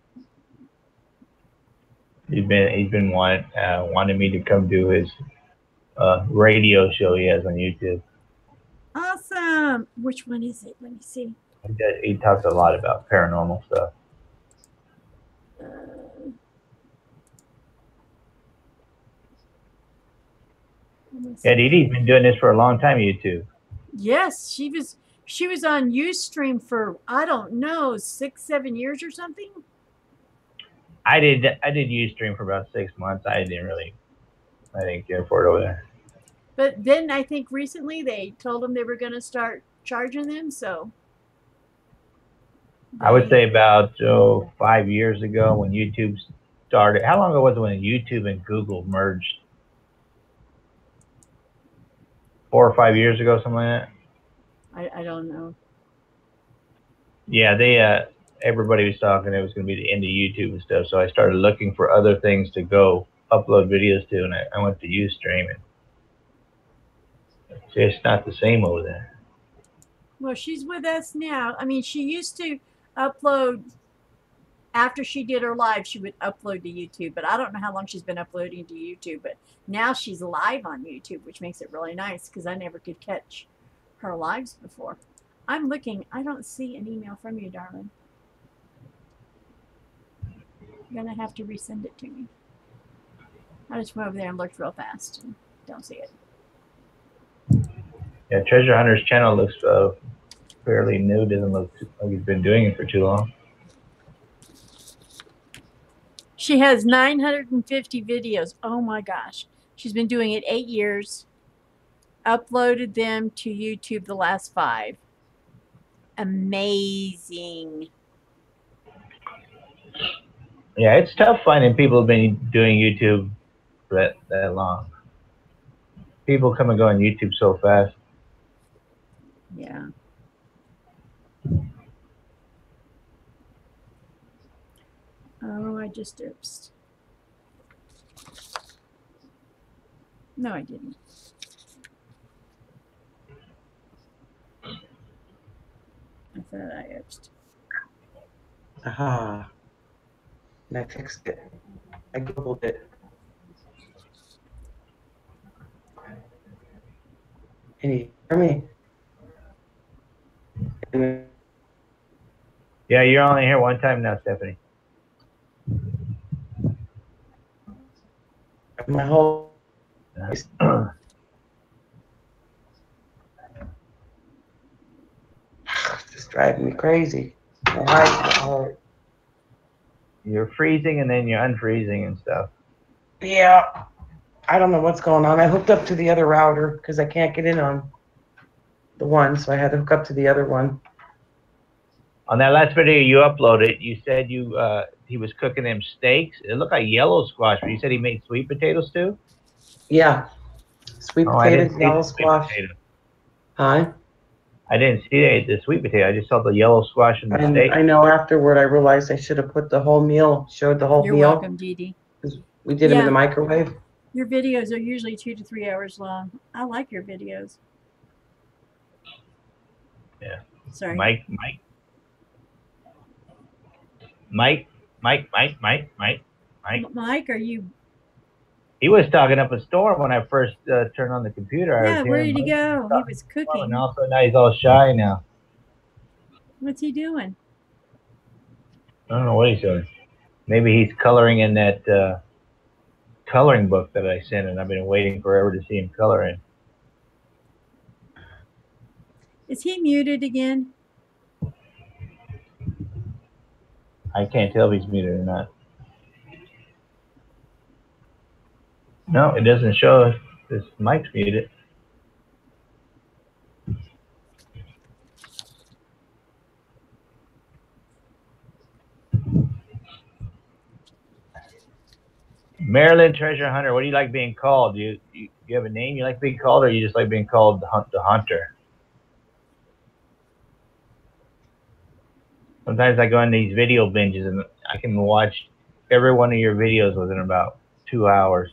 S3: He's been wanting me to come do his radio show he has on YouTube.
S1: Awesome. Which one is it? Let me see.
S3: He talks a lot about paranormal stuff. Yeah, Dee Dee's been doing this for a long time, YouTube.
S1: Yes, she was on Ustream for, I don't know, 6-7 years or something.
S3: I did Ustream for about 6 months. I didn't care for it over there.
S1: But then I think recently they told them they were going to start charging them, so.
S3: I would say about 5 years ago when YouTube started. How long ago was it when YouTube and Google merged? 4 or 5 years ago, something like that.
S1: I don't know.
S3: Yeah, everybody was talking it was going to be the end of YouTube and stuff. So I started looking for other things to go upload videos to, and I went to Ustream, and it's just not the same over there.
S1: Well, she's with us now. I mean, she used to upload after she did her live. She would upload to YouTube, but I don't know how long she's been uploading to YouTube. But now she's live on YouTube, which makes it really nice because I never could catch her lives before. I'm looking. I don't see an email from you, darling. You're going to have to resend it to me. I just went over there and looked real fast and don't see it.
S3: Yeah, Treasure Hunter's channel looks fairly new. Doesn't look like he's been doing it for too long.
S1: She has 950 videos. Oh my gosh. She's been doing it 8 years. Uploaded them to YouTube the last 5. Amazing.
S3: Yeah, it's tough finding people who've been doing YouTube for that long. People come and go on YouTube so fast.
S1: Yeah. Oh, I just oops. No, I didn't. I thought I oopsed.
S4: Aha. And I fixed it. I Googled it. Can you hear me?
S3: Yeah, you're only here one time now, Stephanie.
S4: My whole just driving me crazy. My eyes hurt.
S3: You're freezing and then you're unfreezing and stuff.
S4: Yeah. I don't know what's going on. I hooked up to the other router because I can't get in on the one, so I had to hook up to the other one.
S3: On that last video you uploaded, you said he was cooking them steaks. It looked like yellow squash, but you said he made sweet potato stew?
S4: Yeah. Sweet
S3: Oh, I didn't
S4: potatoes,
S3: see
S4: yellow
S3: the sweet
S4: squash.
S3: potato.
S4: Huh?
S3: I didn't see the sweet potato. I just saw the yellow squash and the
S4: And
S3: steak.
S4: I know afterward I realized I should have put the whole meal, showed the whole
S1: You're
S4: meal.
S1: welcome, Dee Dee.
S4: 'Cause we did them in the microwave.
S1: Your videos are usually 2 to 3 hours long. I like your videos.
S3: Yeah.
S1: Sorry. Mike, are you?
S3: He was talking up a storm when I first turned on the computer.
S1: Yeah, where did he go? He was cooking.
S3: And also now he's all shy now.
S1: What's he doing?
S3: I don't know what he's doing. Maybe he's coloring in that coloring book that I sent, and I've been waiting forever to see him color in.
S1: Is he muted again?
S3: I can't tell if he's muted or not. No, it doesn't show if this mic's muted. Maryland Treasure Hunter, what do you like being called? Do you have a name you like being called, or you just like being called the Hunter? Sometimes I go on these video binges and I can watch every one of your videos within about 2 hours.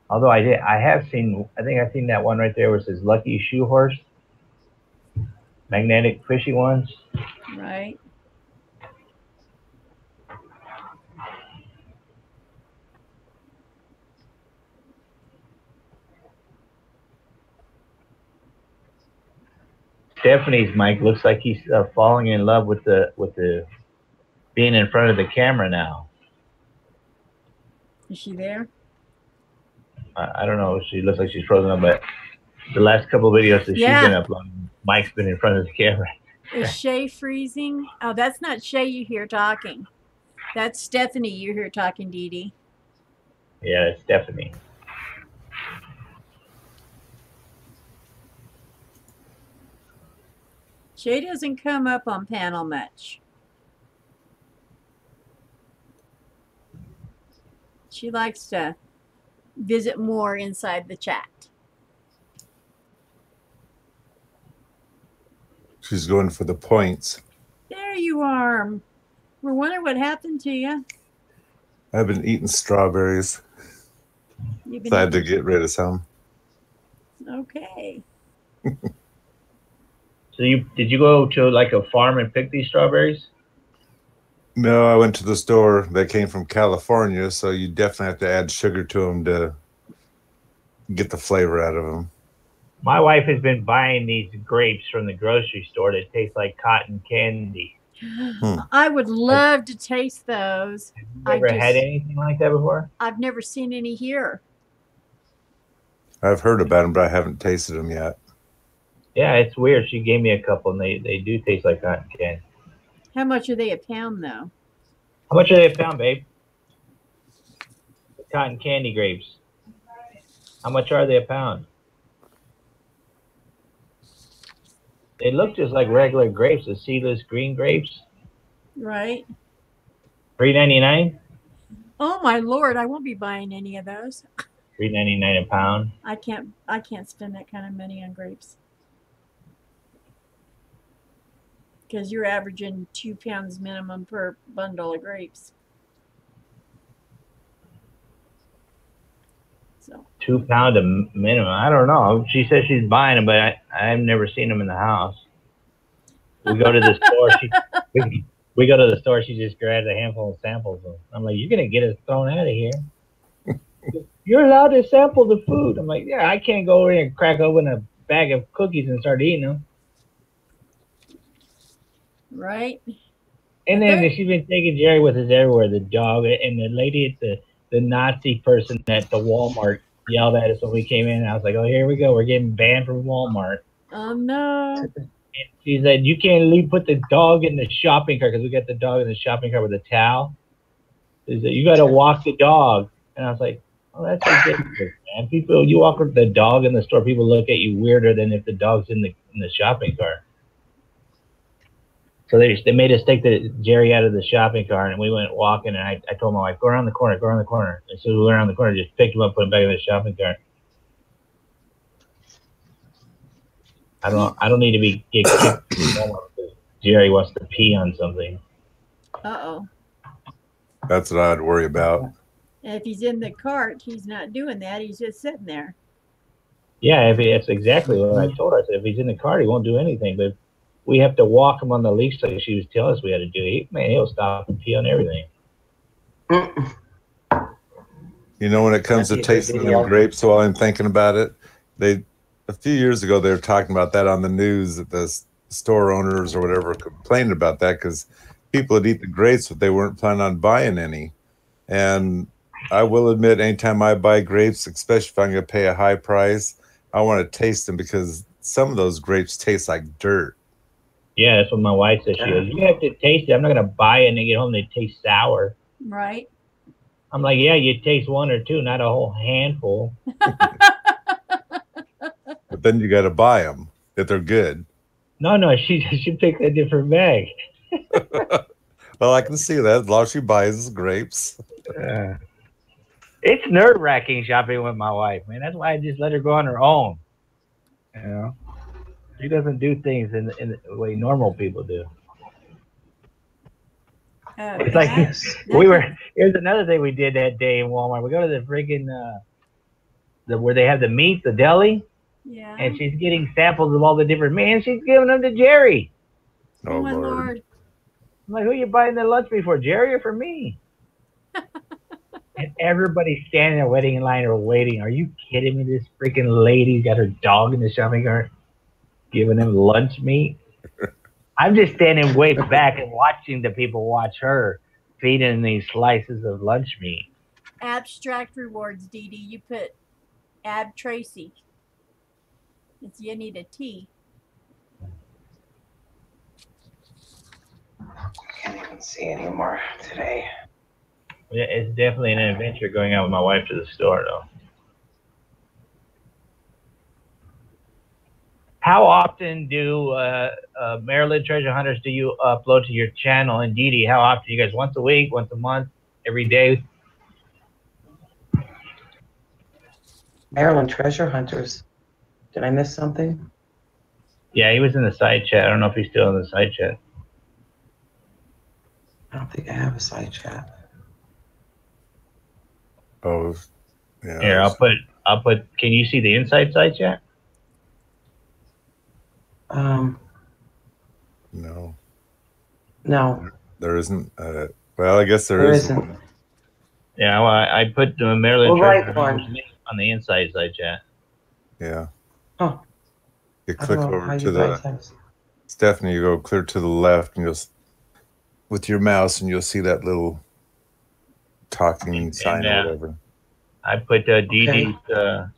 S3: Although I think I've seen that one right there where it says Lucky Shoe Horse. Magnetic fishy ones.
S1: Right.
S3: Stephanie's mic looks like he's falling in love with the being in front of the camera now.
S1: Is she there?
S3: I don't know. She looks like she's frozen up, but the last couple of videos that she's been uploading, Mike's been in front of the camera.
S1: Is Shay freezing? Oh, that's not Shay you hear talking. That's Stephanie you hear talking, Dee Dee.
S3: Yeah, it's Stephanie.
S1: Shay doesn't come up on panel much. She likes to visit more inside the chat.
S2: She's going for the points.
S1: There you are. We're wondering what happened to you.
S2: I've been eating strawberries.
S1: You've been
S2: So I had to get rid of some.
S1: Okay.
S3: So did you go to like a farm and pick these strawberries?
S2: No, I went to the store. They came from California, so you definitely have to add sugar to them to get the flavor out of them.
S3: My wife has been buying these grapes from the grocery store that taste like cotton candy.
S1: I would love to taste those.
S3: Have you ever had anything like that before?
S1: I've never seen any here.
S2: I've heard about them, but I haven't tasted them yet.
S3: Yeah, it's weird. She gave me a couple, and they do taste like cotton candy.
S1: How much are they a pound, though?
S3: How much are they a pound, babe? The cotton candy grapes. How much are they a pound? They look just like regular grapes, the seedless green grapes.
S1: Right.
S3: $3.99.
S1: Oh my Lord! I won't be buying any of those.
S3: $3.99 a pound.
S1: I can't spend that kind of money on grapes. Because you're averaging 2 pounds minimum per bundle of grapes. So
S3: 2 pound a minimum. I don't know. She says she's buying them, but I've never seen them in the house. We go to the store. We go to the store. She just grabs a handful of samples. I'm like, you're gonna get us thrown out of here. You're allowed to sample the food. I'm like, yeah, I can't go over here and crack open a bag of cookies and start eating them.
S1: right.
S3: And then she's been taking Jerry with us everywhere. The dog and the lady at the Nazi person at the Walmart yelled at us when we came in. And I was like, oh, here we go. We're getting banned from Walmart.
S1: Oh no.
S3: And she said, you can't put the dog in the shopping cart because we got the dog in the shopping cart with a towel. She said, you got to walk the dog. And I was like, oh, that's ridiculous, And people, you walk with the dog in the store, people look at you weirder than if the dog's in the shopping cart. So they made us take the Jerry out of the shopping cart, and we went walking. And I told my wife, go around the corner, go around the corner. And so we went around the corner, just picked him up, put him back in the shopping cart. I don't need to get kicked because Jerry wants to pee on something.
S1: Uh-oh.
S2: That's what I'd worry about.
S1: And if he's in the cart, he's not doing that. He's just sitting there.
S3: Yeah, that's exactly what I told her. I said, if he's in the cart, he won't do anything. But we have to walk him on the leash like she was telling us we had to do. He'll stop and pee on everything.
S2: You know, when it comes to tasting them grapes, while I'm thinking about it, a few years ago they were talking about that on the news, that the store owners or whatever complained about that because people would eat the grapes, but they weren't planning on buying any. And I will admit, anytime I buy grapes, especially if I'm going to pay a high price, I want to taste them because some of those grapes taste like dirt.
S3: Yeah, that's what my wife said. She goes, you have to taste it. I'm not going to buy it and then get home and they taste sour.
S1: Right.
S3: I'm like, yeah, you taste one or two, not a whole handful.
S2: But then you got to buy them if they're good.
S3: No, she picked a different bag.
S2: Well, I can see that as long as she buys grapes.
S3: It's nerve-wracking shopping with my wife, man. That's why I just let her go on her own. You know, she doesn't do things in the way normal people do. It's like here's another thing we did that day in Walmart. We go to the friggin' where they have the meat, the deli.
S1: Yeah.
S3: And she's getting samples of all the different meat, and she's giving them to Jerry.
S1: Oh my Lord.
S3: I'm like, who are you buying the lunch meat for, Jerry or for me? And everybody's standing there waiting in line or waiting. Are you kidding me? This freaking lady's got her dog in the shopping cart giving him lunch meat. I'm just standing way back and watching the people watch her feeding these slices of lunch meat.
S1: Abstract rewards, Dee Dee. You put Ab Tracy. You need a T.
S4: Can't even see anymore today.
S3: Yeah, it's definitely an adventure going out with my wife to the store, though. How often do Maryland Treasure Hunters do you upload to your channel? And Dee Dee, how often? You guys once a week, once a month, every day?
S4: Maryland Treasure Hunters. Did I miss something?
S3: Yeah, he was in the side chat. I don't know if he's still in the side chat.
S4: I don't think I have a side chat.
S2: Oh, yeah.
S3: Here, I'll put. Can you see the inside side chat?
S2: No.
S4: No.
S2: There isn't. Well, I guess there isn't.
S3: Yeah, well, I put the Maryland Treasure
S4: right
S3: Hunters on the inside side chat.
S2: Yeah.
S4: Huh.
S2: You click over to the Stephanie. You go clear to the left, and you'll with your mouse, and you'll see that little talking sign or whatever.
S3: I put Dee Dee's. I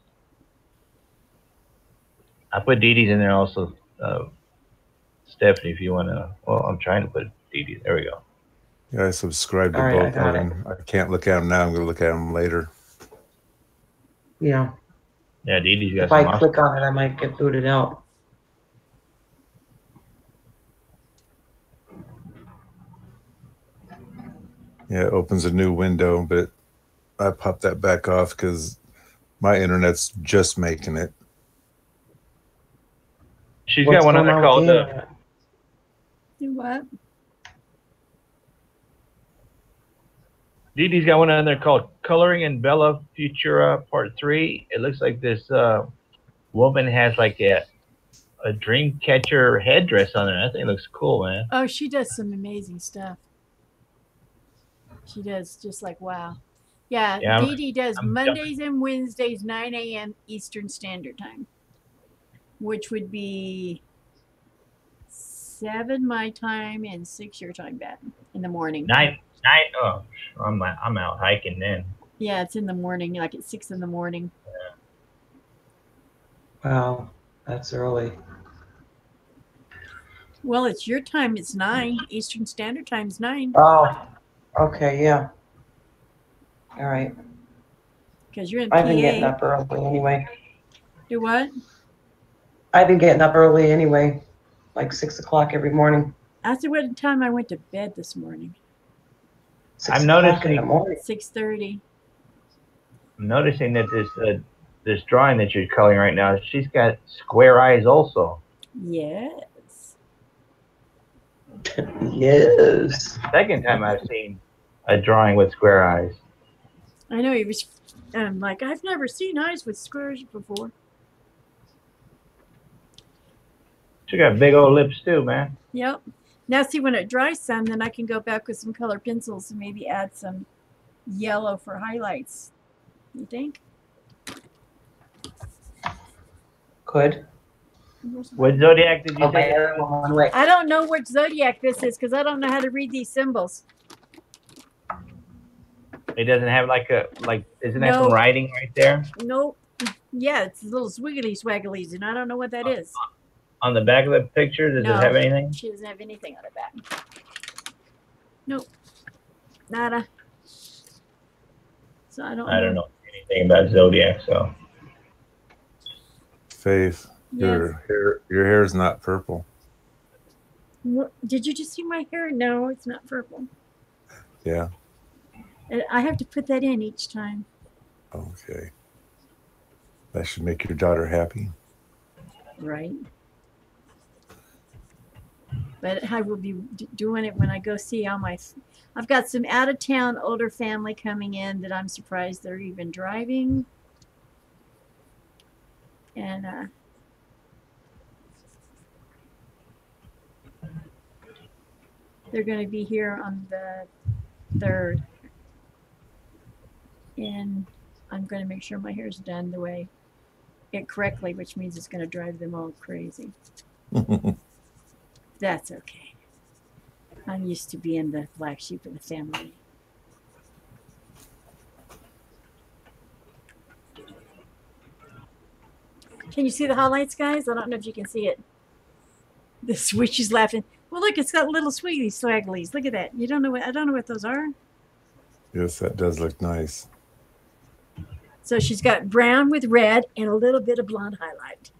S3: put Dee Dee's in there also. Stephanie, if you want to. Well, I'm trying to put Dee Dee. There we go.
S2: Yeah, I subscribed to both of them. I can't look at them now. I'm going to look at them later.
S4: Yeah.
S3: Yeah, Dee Dee's got
S4: if
S3: some
S4: I click on it, I might get booted out.
S2: Yeah, it opens a new window, but I popped that back off because my internet's just making it.
S3: She's got one on there called.
S1: Do what?
S3: Dee Dee's got one on there called Coloring in Bella Futura Part 3. It looks like this woman has like a dream catcher headdress on there. I think it looks cool, man.
S1: Oh, she does some amazing stuff. She does just like, wow. Yeah, Dee Dee does Mondays and Wednesdays, 9 a.m. Eastern Standard Time, which would be 7 my time and 6 your time back in the morning.
S3: 9. Oh, I'm out hiking then.
S1: Yeah, it's in the morning, like at 6 in the morning.
S3: Yeah.
S4: Wow, that's early.
S1: Well, it's your time. It's 9 Eastern Standard Time's 9.
S4: Oh, okay, yeah. All right.
S1: Because you're in
S4: I've been getting
S1: PA.
S4: up early anyway.
S1: Do what?
S4: I've been getting up early anyway, like 6 o'clock every morning.
S1: That's what time I went to bed this morning.
S4: 6
S3: I'm
S4: o'clock in the
S3: noticing-
S4: morning.
S1: 6:30.
S3: I'm noticing that this drawing that you're coloring right now, she's got square eyes also.
S1: Yes.
S4: Yes.
S3: Second time I've seen a drawing with square eyes.
S1: I know he was. Like, I've never seen eyes with squares before.
S3: She got big old lips too, man.
S1: Yep. Now, see, when it dries some, then I can go back with some color pencils and maybe add some yellow for highlights. You think?
S4: Could.
S3: What zodiac did you
S4: Oh, my
S3: say?
S4: hair went away.
S1: I don't know which zodiac this is because I don't know how to read these symbols.
S3: It doesn't have isn't that
S1: No.
S3: some writing right there?
S1: Nope. Yeah, it's little swiggly swagglies, and I don't know what that is.
S3: On the back of the picture, does
S1: No.
S3: it have anything?
S1: She doesn't have anything on her back. Nope. Nada. So I don't
S3: know anything about zodiac, so.
S2: Faith,
S1: Yes.
S2: your hair is not purple.
S1: What, did you just see my hair? No, it's not purple.
S2: Yeah.
S1: I have to put that in each time.
S2: Okay. That should make your daughter happy.
S1: Right. But I will be doing it when I go see all my. I've got some out of town older family coming in that I'm surprised they're even driving. And they're going to be here on the 3rd. And I'm going to make sure my hair's done the way it correctly, which means it's going to drive them all crazy. That's okay. I'm used to being the black sheep of the family. Can you see the highlights, guys? I don't know if you can see it. The switch is laughing. Well, look, it's got little sweetie swagglies. Look at that. You don't know what I don't know what those are.
S2: Yes, that does look nice.
S1: So she's got brown with red and a little bit of blonde highlight.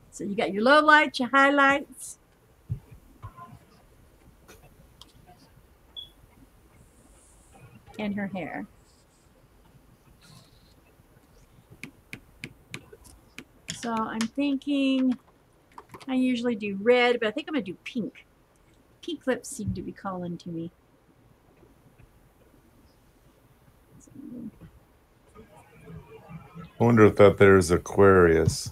S1: So you got your low lights, your highlights. And her hair. So I'm thinking, I usually do red, but I think I'm going to do pink. Pink lips seem to be calling to me.
S2: I wonder if that there's Aquarius.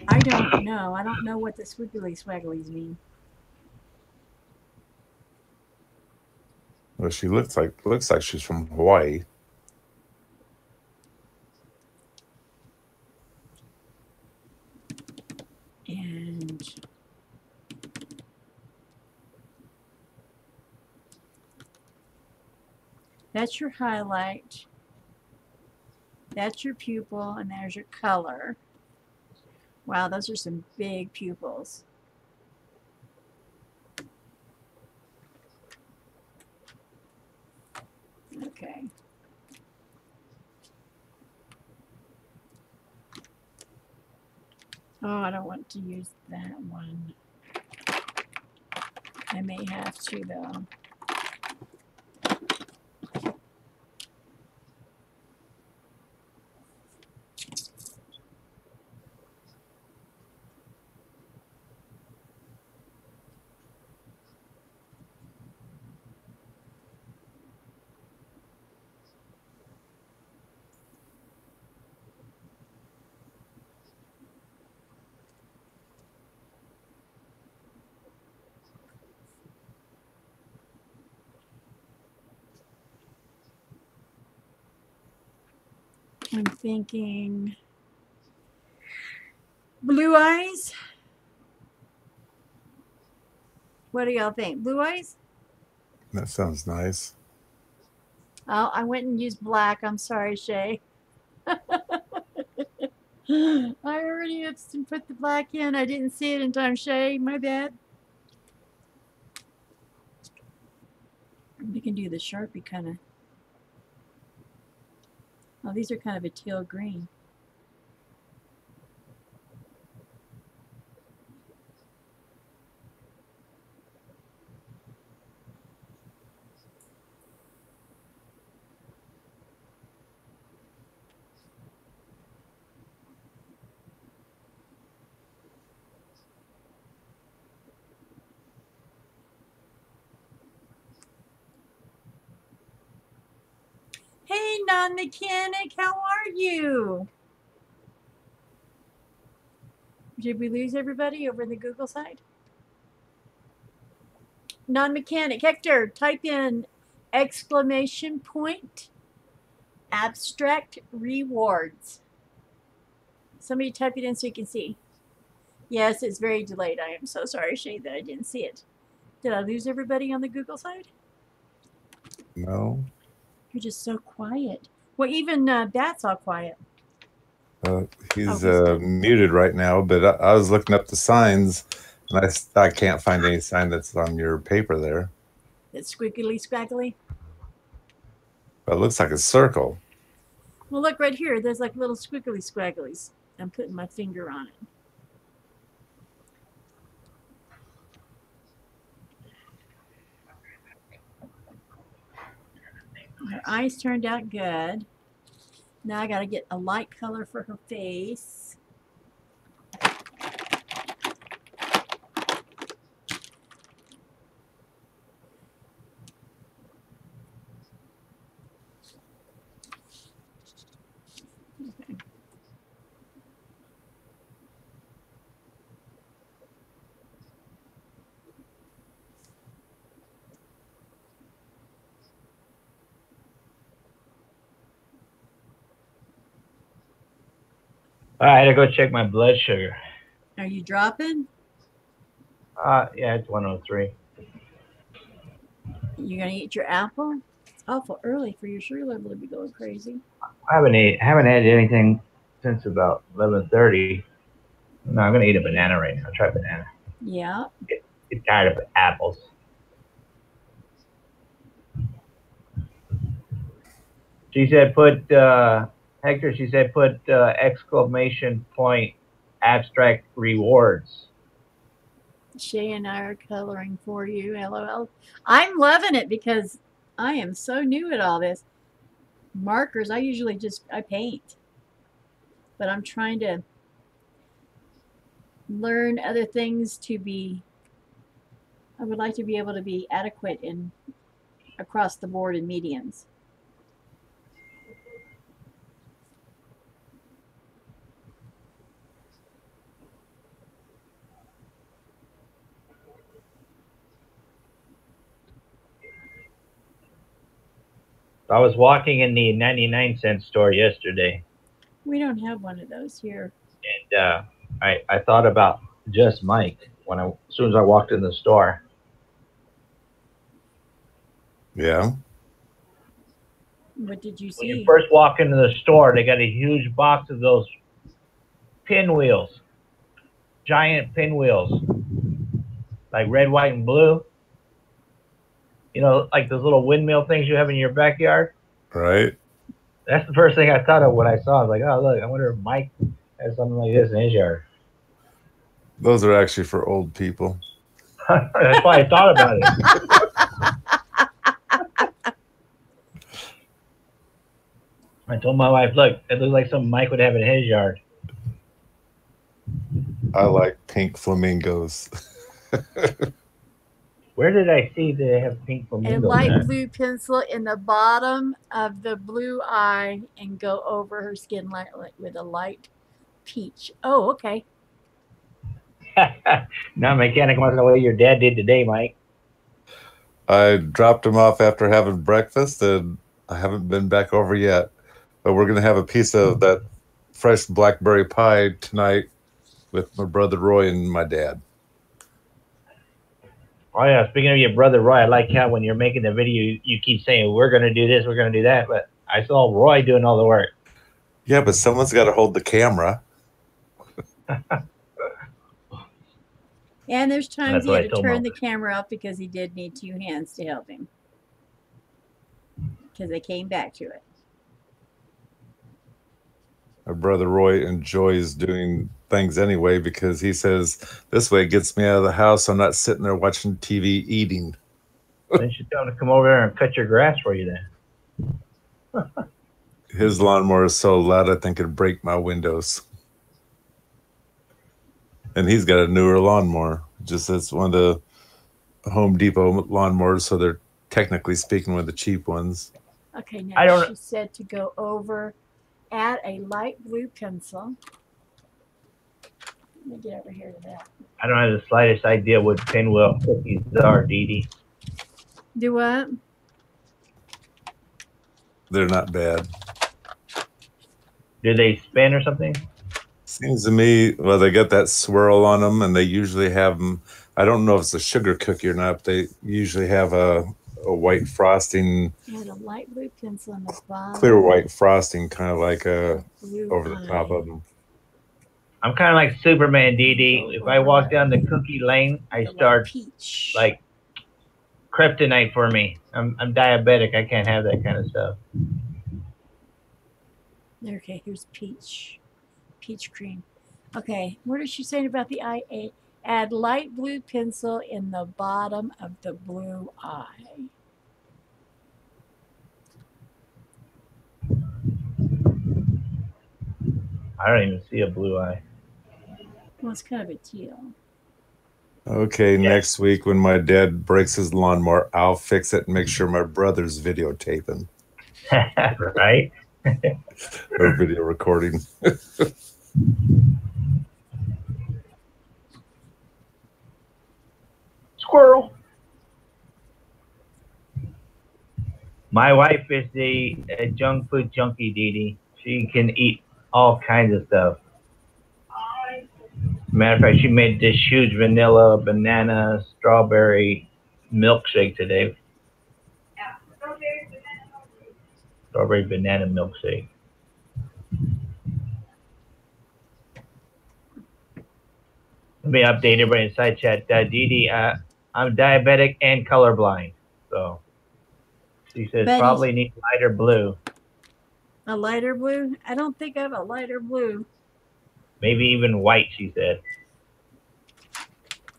S1: I don't know. I don't know what the squiggly swagglies mean.
S2: Well, she looks like she's from Hawaii.
S1: And that's your highlight. That's your pupil, and there's your color. Wow, those are some big pupils. Okay. Oh, I don't want to use that one. I may have to, though. I'm thinking blue eyes. What do y'all think? Blue eyes?
S2: That sounds nice.
S1: Oh, I went and used black. I'm sorry, Shay. I already had to put the black in. I didn't see it in time, Shay. My bad. We can do the Sharpie kind of. Oh, these are kind of a teal green. Hey, non-mechanic, how are you? Did we lose everybody over the Google side? Non-mechanic, Hector, type in exclamation point abstract rewards. Somebody type it in so you can see. Yes, it's very delayed. I am so sorry, Shade, that I didn't see it. Did I lose everybody on the Google side?
S2: No.
S1: You're just so quiet. Well, even Bat's all quiet.
S2: He's muted right now, but I was looking up the signs, and I can't find any sign that's on your paper there.
S1: It's squiggly squaggly.
S2: But it looks like a circle.
S1: Well, look right here. There's like little squiggly squagglies. I'm putting my finger on it. Her eyes turned out good. Now I got to get a light color for her face. Okay.
S3: I had to go check my blood sugar.
S1: Are you dropping?
S3: Yeah, it's 103.
S1: You gonna eat your apple? It's awful early for your sugar level to be going crazy.
S3: I haven't had anything since about 11:30. No, I'm gonna eat a banana right now. Try banana.
S1: Yeah.
S3: Get tired of apples. She said put Hector. She said put exclamation point abstract rewards.
S1: Shay and I are coloring for you. LOL. I'm loving it because I am so new at all this. Markers, I usually I paint. But I'm trying to learn other things to be, I would like to be able to be adequate in across the board in mediums.
S3: I was walking in the 99-cent store yesterday.
S1: We don't have one of those here.
S3: And I thought about just Mike as soon as I walked in the store.
S2: Yeah.
S1: What did you see?
S3: When you first walk into the store, they got a huge box of those pinwheels, giant pinwheels, like red, white, and blue. You know, like those little windmill things you have in your backyard.
S2: Right.
S3: That's the first thing I thought of when I saw it. I was like, oh, look, I wonder if Mike has something like this in his yard.
S2: Those are actually for old people.
S3: That's why I thought about it. I told my wife, look, it looks like something Mike would have in his yard.
S2: I like pink flamingos.
S3: Where did I see that they have pink
S1: A
S3: flamingos?
S1: light blue pencil in the bottom of the blue eye and go over her skin with a light peach. Oh, okay.
S3: Now, mechanic wants to know what your dad did today, Mike.
S2: I dropped him off after having breakfast, and I haven't been back over yet. But we're going to have a piece of that fresh blackberry pie tonight with my brother Roy and my dad.
S3: Oh, yeah. Speaking of your brother, Roy, I like how when you're making the video, you keep saying, we're going to do this, we're going to do that. But I saw Roy doing all the work.
S2: Yeah, but someone's got to hold the camera.
S1: And there's times
S3: That's
S1: he
S3: what
S1: had
S3: I
S1: to
S3: told
S1: turn
S3: Mom.
S1: the camera off because he did need 2 hands to help him. Because they came back to it.
S2: My brother Roy enjoys doing things anyway because he says this way it gets me out of the house. I'm not sitting there watching TV eating.
S3: Then you should tell him to come over there and cut your grass for you then.
S2: His lawnmower is so loud I think it'd break my windows. And he's got a newer lawnmower. Just it's one of the Home Depot lawnmowers, so they're technically speaking one of the cheap ones.
S1: Okay,
S3: I
S1: now
S3: don't-
S1: she said to go over, add a light blue pencil. Let me get over here to that.
S3: I don't have the slightest idea what pinwheel cookies are, Dee Dee.
S1: Do what?
S2: They're not bad.
S3: Do they spin or something?
S2: Seems to me, well, they got that swirl on them, and they usually have them. I don't know if it's a sugar cookie or not. But they usually have a white frosting,
S1: Add a light blue pencil on the bottom.
S2: clear white frosting, kind of like
S1: Blue
S2: over the top
S1: eye.
S2: of them.
S3: I'm kind of like Superman, Dee Dee. If I walk down the cookie lane, I
S1: The light
S3: start
S1: peach.
S3: like kryptonite for me. I'm diabetic. I can't have that kind of stuff.
S1: Okay, here's peach. Peach cream. Okay, what is she saying about the eye? Add light blue pencil in the bottom of the blue eye.
S3: I don't even see a blue eye.
S1: Well, it's kind of a teal.
S2: Okay, next week when my dad breaks his lawnmower, I'll fix it and make sure my brother's videotaping
S3: Right?
S2: or video recording.
S3: Squirrel. My wife is a junk food junkie, Dee Dee. She can eat all kinds of stuff. Matter of fact, she made this huge vanilla, banana, strawberry milkshake today. Strawberry banana milkshake. Let me update everybody in side chat. Dee Dee, I'm diabetic and colorblind. So she says
S1: Betty.
S3: probably need lighter blue.
S1: A lighter blue? I don't think I have a lighter blue.
S3: Maybe even white, she said.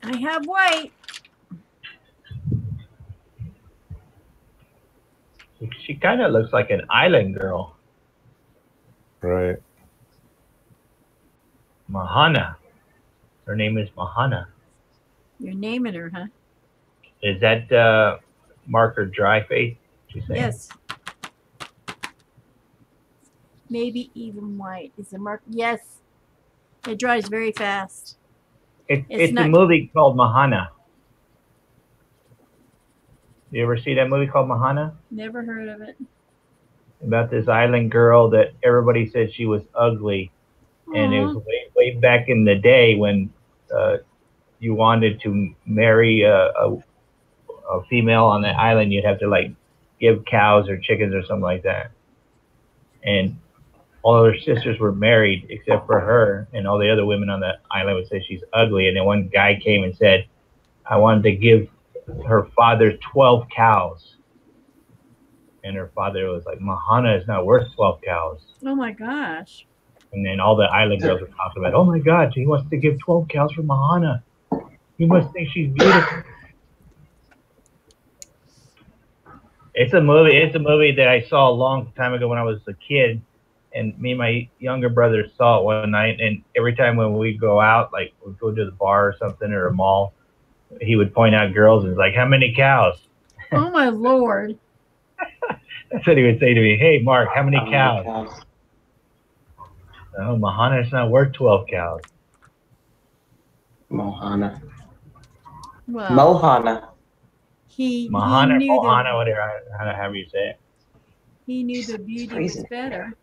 S1: I have white.
S3: She kind of looks like an island girl.
S2: Right.
S3: Mahana. Her name is Mahana.
S1: You're naming her, huh?
S3: Is that marker dry face? She's saying?
S1: Yes. Maybe even white is the mark. Yes. It dries very fast.
S3: It's
S1: not-
S3: a movie called Mahana. You ever see that movie called Mahana?
S1: Never heard of it.
S3: About this island girl that everybody said she was ugly. And it was way back in the day when you wanted to marry a female on the island, you'd have to like give cows or chickens or something like that. And all of her sisters were married except for her, and all the other women on the island would say she's ugly. And then one guy came and said, I wanted to give her father 12 cows. And her father was like, Mahana is not worth 12 cows.
S1: Oh my gosh.
S3: And then all the island girls were talking about, oh my God, he wants to give 12 cows for Mahana. He must think she's beautiful. It's a movie that I saw a long time ago when I was a kid. And me and my younger brother saw it one night. And every time when we go out, like we'd go to the bar or something or a mall, he would point out girls and was like, how many cows?
S1: Oh my Lord.
S3: That's what he would say to me. Hey, Mark, how many cows? Oh, Mahana's not worth 12 cows.
S4: Mohana.
S1: Well,
S4: Mohana.
S1: he
S3: Mahana,
S1: knew
S3: Mohana, whatever, however you say it.
S1: he knew the beauty was
S4: Crazy.
S1: better.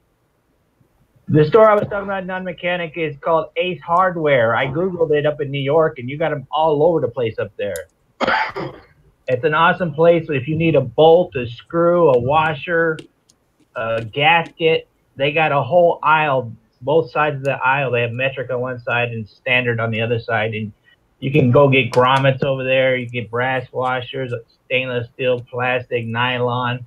S3: The store I was talking about, non-mechanic, is called Ace Hardware. I Googled it up in New York, and you got them all over the place up there. It's an awesome place. If you need a bolt, a screw, a washer, a gasket, they got a whole aisle, both sides of the aisle. They have metric on one side and standard on the other side. And you can go get grommets over there. You get brass washers, stainless steel, plastic, nylon.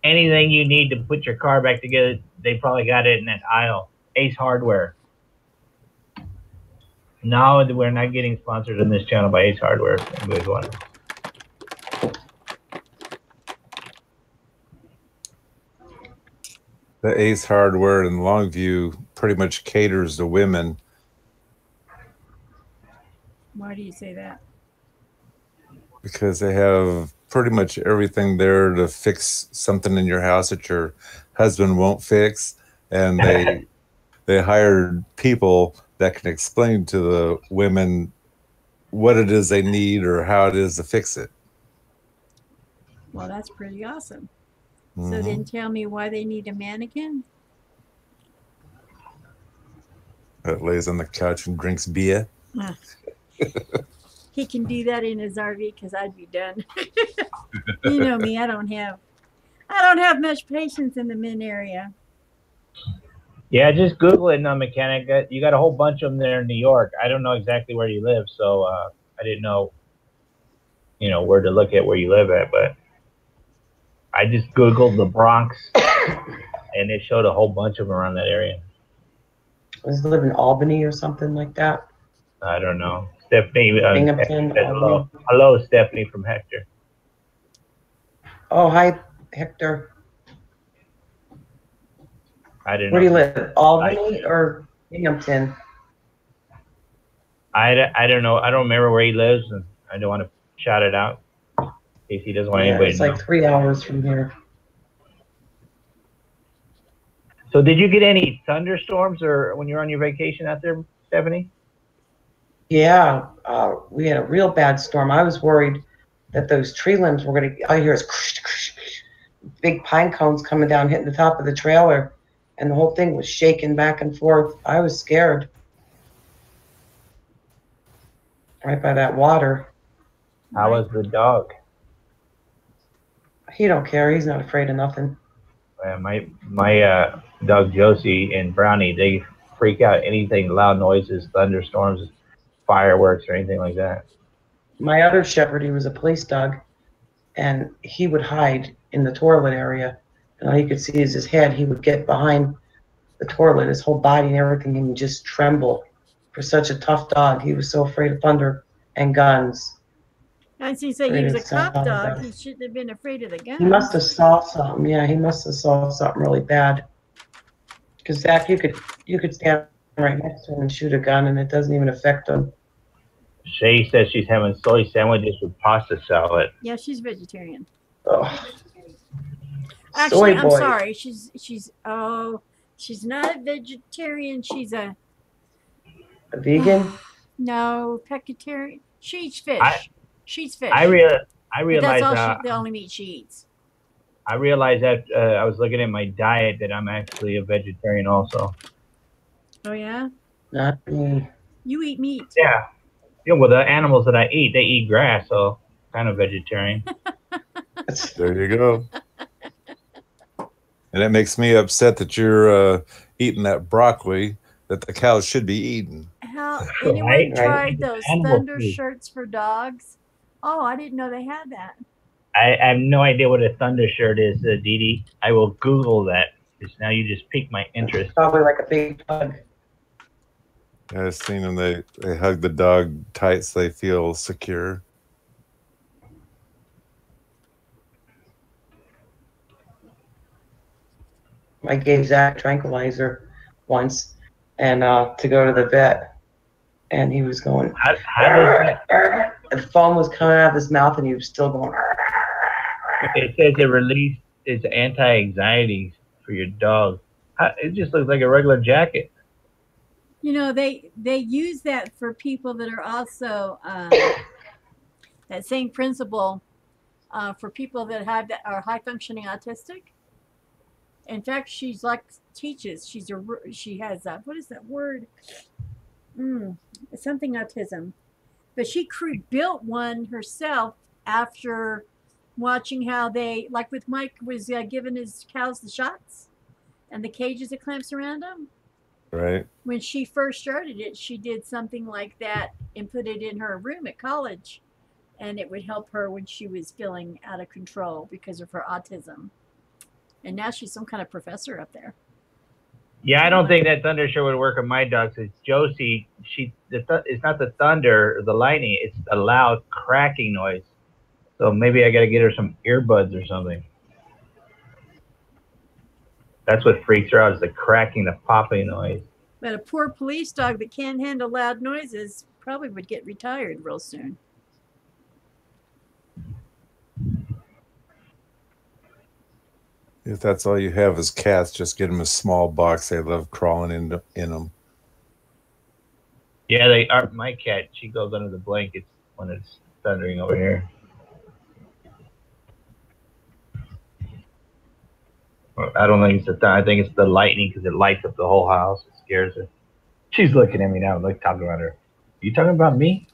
S3: Anything you need to put your car back together, they probably got it in that aisle. Ace Hardware. No, we're not getting sponsored on this channel by Ace Hardware. Anybody's wondering.
S2: The Ace Hardware in Longview pretty much caters to women.
S1: Why do you say that?
S2: Because they have pretty much everything there to fix something in your house that your husband won't fix, and they hired people that can explain to the women what it is they need or how it is to fix it.
S1: Well, that's pretty awesome.
S2: Mm-hmm.
S1: So then tell me why they need a mannequin?
S2: That lays on the couch and drinks beer.
S1: He can do that in his RV because I'd be done. You know me, I don't have much patience in the men area.
S3: Yeah, just Google it, mechanic. You got a whole bunch of them there in New York. I don't know exactly where you live, so I didn't know, where to look at where you live at. But I just Googled the Bronx, and it showed a whole bunch of them around that area.
S4: Does he live in Albany or something like that?
S3: I don't know. Stephanie,
S4: Binghamton,
S3: hello. Hello, Stephanie from Hector.
S4: Oh, hi, Hector.
S3: I didn't
S4: Where
S3: know.
S4: do you live? Albany or Binghamton?
S3: I don't know. I don't remember where he lives, and I don't want to shout it out in case he doesn't want anybody
S4: It's
S3: to know.
S4: like 3 hours from here.
S3: So did you get any thunderstorms or when you're on your vacation out there, Stephanie?
S4: Yeah, we had a real bad storm. I was worried that those tree limbs were going to, all you hear is big pine cones coming down, hitting the top of the trailer, and the whole thing was shaking back and forth. I was scared. Right by that water.
S3: How was the dog?
S4: He don't care. He's not afraid of nothing.
S3: My dog Josie and Brownie, they freak out anything loud noises, thunderstorms, fireworks, or anything like that.
S4: My other shepherd, he was a police dog, and he would hide in the toilet area, and all you could see is his head. He would get behind the toilet, his whole body and everything, and he'd just tremble. For such a tough dog, he was so afraid of thunder and guns.
S1: As you say, he was a cop dog. He shouldn't have been afraid of the guns.
S4: He must have saw something. Yeah, he must have saw something really bad. Because Zach, you could stand right next to him and shoot a gun, and it doesn't even affect him.
S3: Shay says she's having soy sandwiches with pasta salad.
S1: Yeah, she's vegetarian.
S4: Oh.
S1: Actually, I'm sorry. She's not a vegetarian. She's a
S4: vegan.
S1: No, pescatarian. She eats fish. She eats fish.
S3: I realize
S1: that's the only meat she eats.
S3: I realized that I was looking at my diet that I'm actually a vegetarian also.
S1: Oh yeah?
S4: Not me.
S1: You eat meat.
S3: Yeah. Yeah, well, the animals that I eat, they eat grass, so kind of vegetarian.
S2: There you go. And it makes me upset that you're eating that broccoli that the cows should be eating.
S1: Anyone tried those thunder shirts for dogs? Oh, I didn't know they had that.
S3: I have no idea what a thunder shirt is, Dee Dee. I will Google that because now you just piqued my interest.
S4: It's probably like a big hug.
S2: Yeah, I've seen them. They hug the dog tight so they feel secure.
S4: I gave Zach tranquilizer once, and to go to the vet, and he was going. The foam was coming out of his mouth, and he was still going.
S3: It says it released its anti-anxiety for your dog. It just looks like a regular jacket.
S1: You know, they use that for people that are also that same principle for people that are high functioning autistic. In fact, she's like teaches. She has what is that word? Something autism, but she built one herself after watching how they, like with Mike was giving his cows the shots and the cages that clamps around them.
S2: Right.
S1: When she first started it, she did something like that and put it in her room at college, and it would help her when she was feeling out of control because of her autism. And now she's some kind of professor up there.
S3: Yeah, I don't think that thunder show would work on my dogs. Because Josie, it's not the thunder or the lightning; it's a loud cracking noise. So maybe I got to get her some earbuds or something. That's what freaks her out: is the cracking, the popping noise.
S1: But a poor police dog that can't handle loud noises probably would get retired real soon.
S2: If that's all you have is cats, just get them a small box. They love crawling in them.
S3: Yeah, they are. My cat, she goes under the blankets when it's thundering over here. I don't think it's I think it's the lightning because it lights up the whole house. It scares her. She's looking at me now, like talking about her. You talking about me?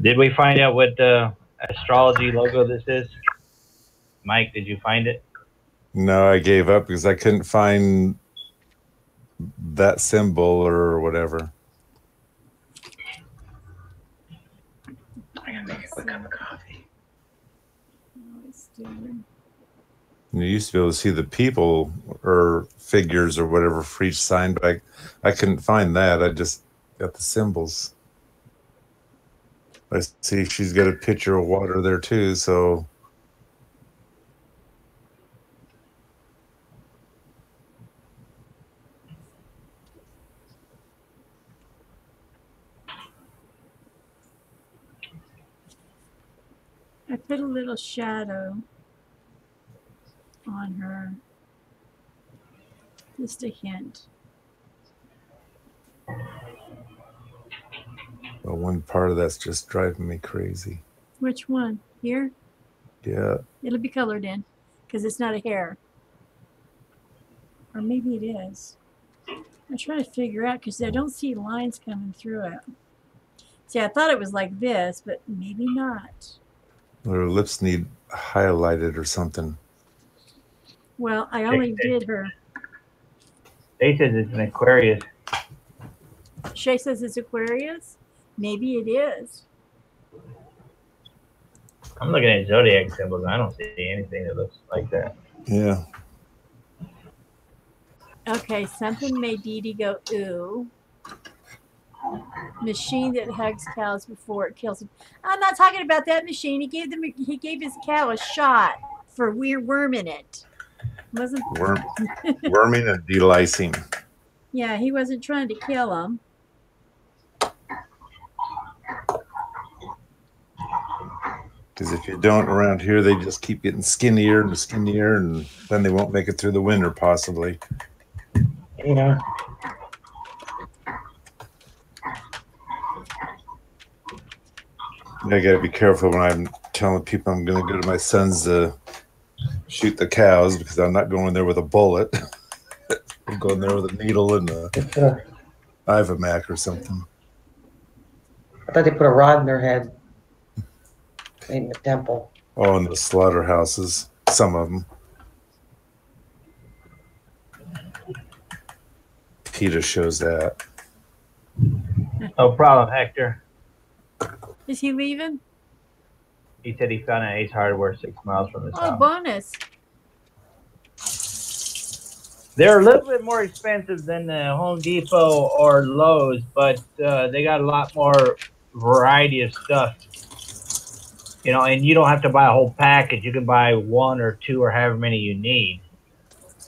S3: Did we find out what astrology logo this is? Mike, did you find it?
S2: No, I gave up because I couldn't find that symbol or whatever.
S4: I gotta make a quick cup of coffee.
S2: You used to be able to see the people or figures or whatever for each sign, but I couldn't find that. I just got the symbols. I see she's got a pitcher of water there too, so
S1: I put a little shadow on her. Just a hint.
S2: well, one part of that's just driving me crazy.
S1: Which one? Here?
S2: Yeah.
S1: It'll be colored in because it's not a hair. Or maybe it is. I'm trying to figure out because I don't see lines coming through it. See, I thought it was like this, but maybe not.
S2: Her lips need highlighted or something.
S1: Well, I only did her.
S3: They said it's an Aquarius.
S1: Shay says it's Aquarius. Maybe it is.
S3: I'm looking at zodiac symbols. And I don't see anything that looks like that.
S2: Yeah.
S1: Okay, something made Dee Dee go, ooh. Machine that hugs cows before it kills them. I'm not talking about that machine. He gave his cow a shot for worming it. Wasn't
S2: Worming and delicing.
S1: Yeah, he wasn't trying to kill him.
S2: Because if you don't around here, they just keep getting skinnier and skinnier, and then they won't make it through the winter, possibly.
S4: Yeah.
S2: I gotta be careful when I'm telling people I'm gonna go to my son's to shoot the cows, because I'm not going there with a bullet. I'm going there with a needle and a Iamacreator or something.
S4: I thought they put a rod in their head. In the temple.
S2: Oh, in the slaughterhouses, some of them. PETA shows that.
S3: No problem, Hector.
S1: Is he leaving?
S3: He said he found an Ace Hardware 6 miles from his
S1: Oh,
S3: house.
S1: bonus.
S3: They're a little bit more expensive than the Home Depot or Lowe's, but they got a lot more variety of stuff. You know, and you don't have to buy a whole package. You can buy one or two or however many you need.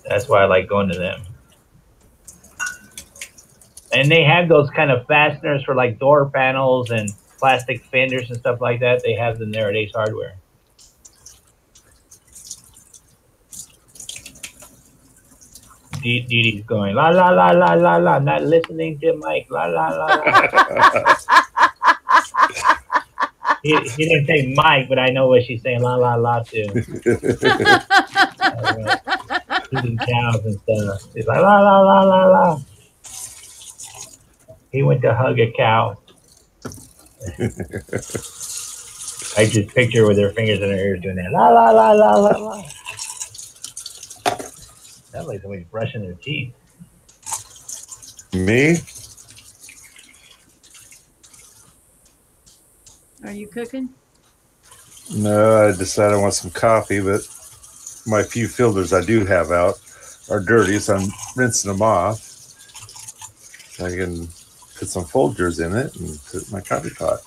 S3: That's why I like going to them. And they have those kind of fasteners for like door panels and plastic fenders and stuff like that. They have them there at Ace Hardware. Dee Dee's going, la, la, la, la, la, la, not listening to Mike, la, la, la, la. He didn't say Mike, but I know what she's saying, la, la, la, too. Eating cows and stuff. He's like, la, la, la, la, la. He went to hug a cow. I just picture her with her fingers in her ears doing that, la, la, la, la, la, la. Sounds like somebody's brushing their teeth.
S2: Me?
S1: Are you cooking?
S2: No, I decided I want some coffee, but my few filters I do have out are dirty, so I'm rinsing them off. So I can put some Folgers in it and put it in my coffee pot.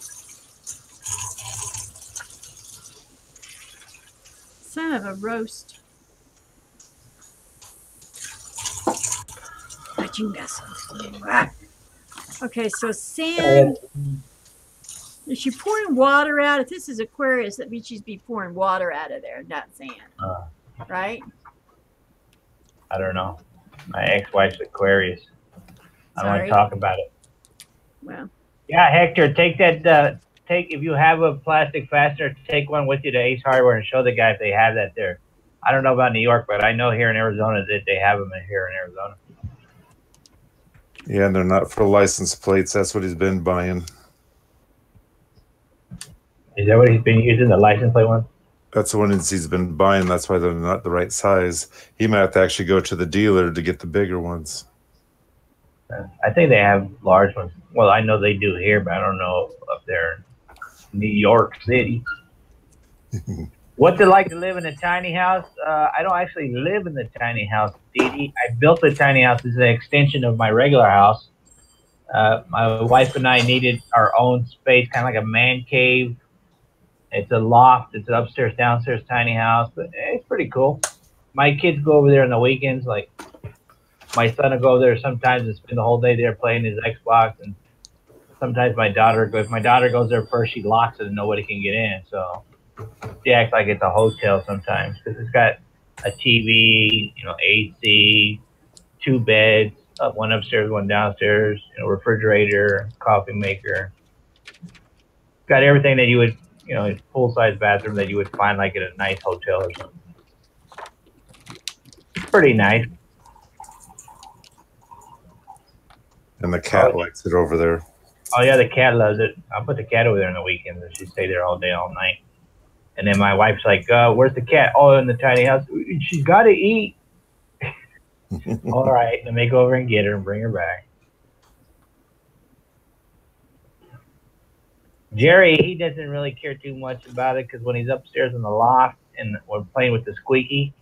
S1: Son of a roast. Okay, so sand. Is she pouring water out? If this is Aquarius, that means she's be pouring water out of there, not sand. Right?
S3: I don't know. My ex-wife's Aquarius. I don't want
S1: Sorry.
S3: to talk about it.
S1: Well,
S3: Yeah, Hector, take that. If you have a plastic fastener, take one with you to Ace Hardware and show the guy if they have that there. I don't know about New York, but I know here in Arizona that they have them here in Arizona.
S2: Yeah, and they're not for license plates. That's what he's been buying.
S3: Is that what he's been using, the license plate one?
S2: That's the one he's been buying. That's why they're not the right size. He might have to actually go to the dealer to get the bigger ones.
S3: I think they have large ones. Well, I know they do here, but I don't know up there in New York City. What's it like to live in a tiny house? I don't actually live in the tiny house, Dee Dee. I built the tiny house as an extension of my regular house. My wife and I needed our own space, kind of like a man cave. It's a loft. It's an upstairs, downstairs tiny house, but it's pretty cool. My kids go over there on the weekends. Like my son will go over there sometimes and spend the whole day there playing his Xbox. And sometimes my daughter goes. If my daughter goes there first, she locks it and nobody can get in. So she acts like it's a hotel sometimes because it's got a TV, AC, 2 beds, one upstairs, one downstairs, refrigerator, coffee maker. Got everything that you would. Full-size bathroom that you would find like at a nice hotel or something. Pretty nice.
S2: And the cat likes it over there.
S3: Oh yeah, the cat loves it. I'll put the cat over there on the weekends and she stay there all day, all night. And then my wife's like, where's the cat? Oh, in the tiny house. She's got to eat. All right, let me go over and get her and bring her back. Jerry, he doesn't really care too much about it because when he's upstairs in the loft and we're playing with the squeaky,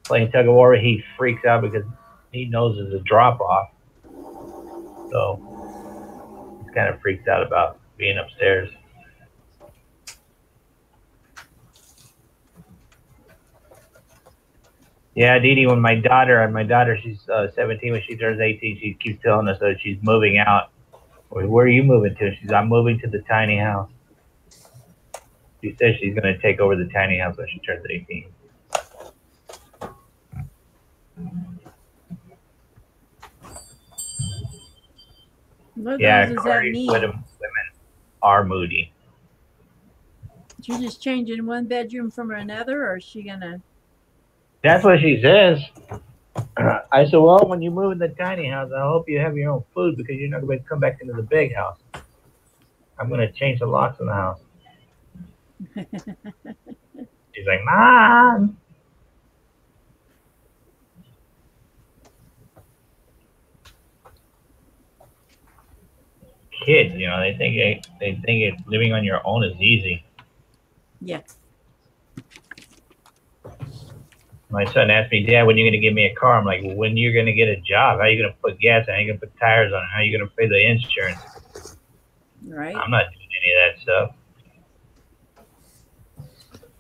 S3: playing tug of war, he freaks out because he knows there's a drop off. So he's kind of freaked out about being upstairs. Yeah, Dee Dee, when my daughter, she's 17, when she turns 18, she keeps telling us that she's moving out. Where are you moving to? I'm moving to the tiny house. She says she's going to take over the tiny house when she turns 18.
S1: what
S3: Yeah,
S1: does that mean?
S3: women are moody.
S1: She's just changing one bedroom from another, or is she gonna?
S3: That's what she says. I said, well, when you move in the tiny house, I hope you have your own food because you're not going to come back into the big house. I'm going to change the locks in the house. She's like, Mom. Kids, they think living on your own is easy.
S1: Yeah.
S3: My son asked me, Dad, when are you going to give me a car? I'm like, well, when you're going to get a job? How are you going to put gas on it? How are you going to put tires on it? How are you going to pay the insurance?
S1: Right.
S3: I'm not doing any of that stuff.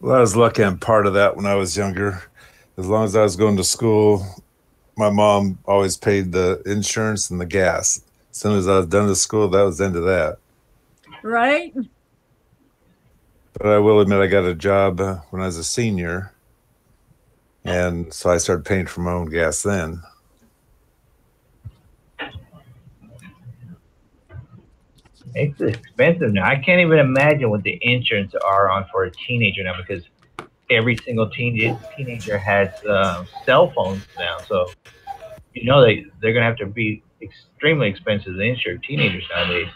S2: Well, I was lucky on part of that when I was younger. As long as I was going to school, my mom always paid the insurance and the gas. As soon as I was done with school, that was the end of that.
S1: Right.
S2: But I will admit I got a job when I was a senior. And so I started paying for my own gas then.
S3: It's expensive now. I can't even imagine what the insurance are on for a teenager now because every single teenager has cell phones now. So, they're going to have to be extremely expensive to insure teenagers nowadays.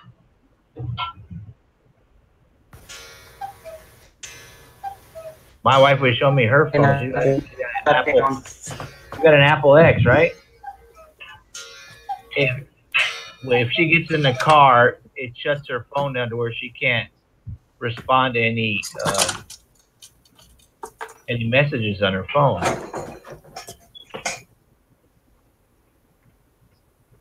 S3: My wife would show me her phone. She's got an Apple. You got an Apple X, right? If she gets in the car, it shuts her phone down to where she can't respond to any messages on her phone.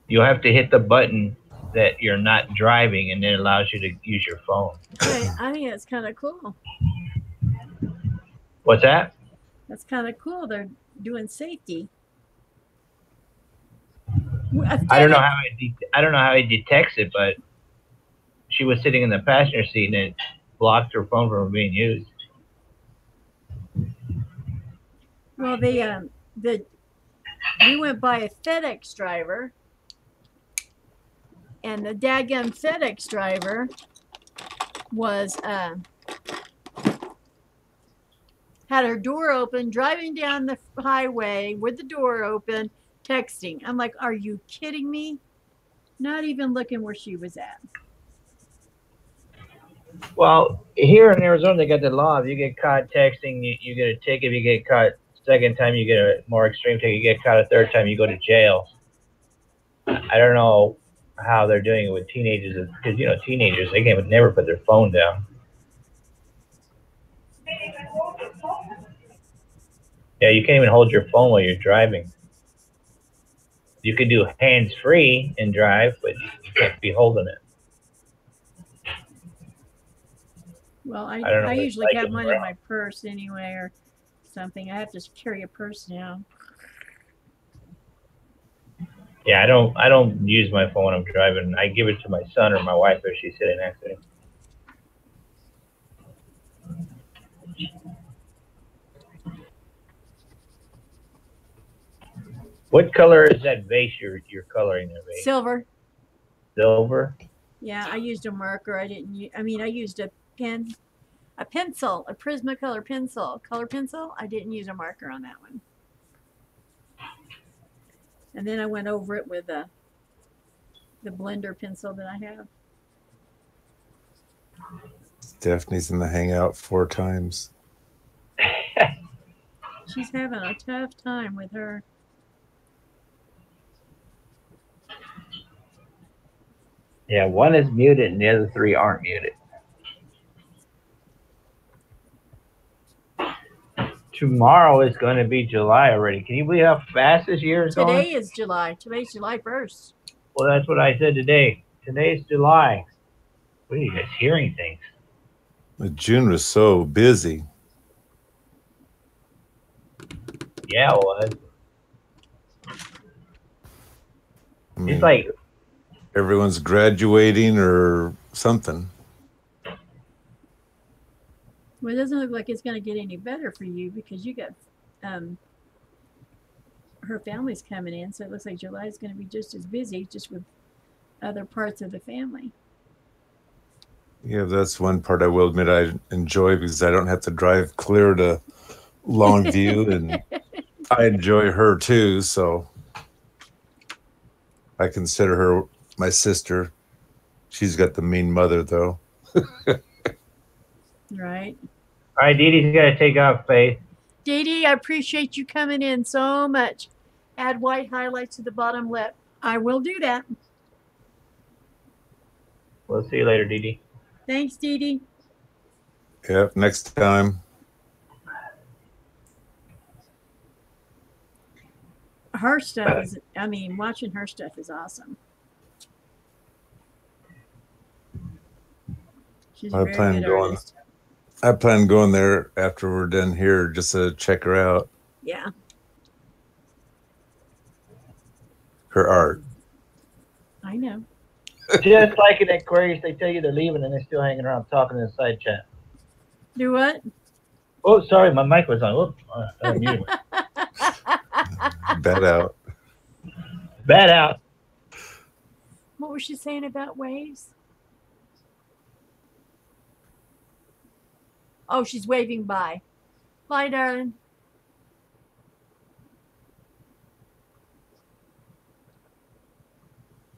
S3: You'll have to hit the button that you're not driving, and then it allows you to use your phone.
S1: Okay, I think that's kind of cool.
S3: What's that?
S1: That's kind of cool. They're doing safety.
S3: I don't know how it detects it, but she was sitting in the passenger seat and it blocked her phone from being used.
S1: Well, we went by a FedEx driver, and the dadgum FedEx driver was had her door open, driving down the highway with the door open, texting. I'm like, are you kidding me? Not even looking where she was at.
S3: Well, here in Arizona, they got the law. If you get caught texting, you get a ticket. If you get caught second time, you get a more extreme ticket. You get caught a third time, you go to jail. I don't know how they're doing it with teenagers, because, you know, teenagers, they can never put their phone down. Yeah, you can't even hold your phone while you're driving. You can do hands-free and drive, but you can't be holding it.
S1: Well, I
S3: don't know what
S1: usually
S3: it's
S1: have
S3: like
S1: mine
S3: in
S1: in my purse anyway, or something. I have to carry a purse now.
S3: Yeah, I don't use my phone when I'm driving. I give it to my son or my wife if she's sitting next to me. What color is that vase you're coloring there, vase?
S1: Silver.
S3: Silver?
S1: Yeah, I used a marker. I didn't. I used a pen, a pencil, a Prismacolor pencil, color pencil. I didn't use a marker on that one. And then I went over it with the blender pencil that I have.
S2: Stephanie's in the hangout 4 times.
S1: She's having a tough time with her.
S3: Yeah, one is muted and the other 3 aren't muted. Tomorrow is going to be July already. Can you believe how fast this year is going?
S1: Today is July. Today's July 1st.
S3: Well, that's what I said today. Today's July. What are you guys hearing things?
S2: June was so busy.
S3: Yeah, it was.
S2: I mean,
S3: It's like
S2: everyone's graduating or something.
S1: Well, it doesn't look like it's going to get any better for you because you got her family's coming in, so it looks like July is going to be just as busy, just with other parts of the family.
S2: Yeah, that's one part I will admit I enjoy because I don't have to drive clear to Longview, and I enjoy her too, so I consider her my sister. She's got the mean mother, though.
S1: Right.
S3: all right, Dee Dee's got to take off, Faith.
S1: Dee Dee, I appreciate you coming in so much. Add white highlights to the bottom lip. I will do that.
S3: We'll see you later, Dee Dee.
S1: Thanks, Dee Dee.
S2: Yep, next time.
S1: Her stuff is, watching her stuff is awesome. She's a very good artist.
S2: I plan going there after we're done here just to check her out.
S1: Yeah.
S2: Her art.
S1: I know.
S3: Just like in Aquarius, they tell you they're leaving and they're still hanging around talking in the side chat.
S1: Do what?
S3: Oh, sorry, my mic was on. Whoops. I muted it.
S2: Bad out.
S3: Bad out.
S1: What was she saying about waves? Oh, she's waving bye. Bye, darling.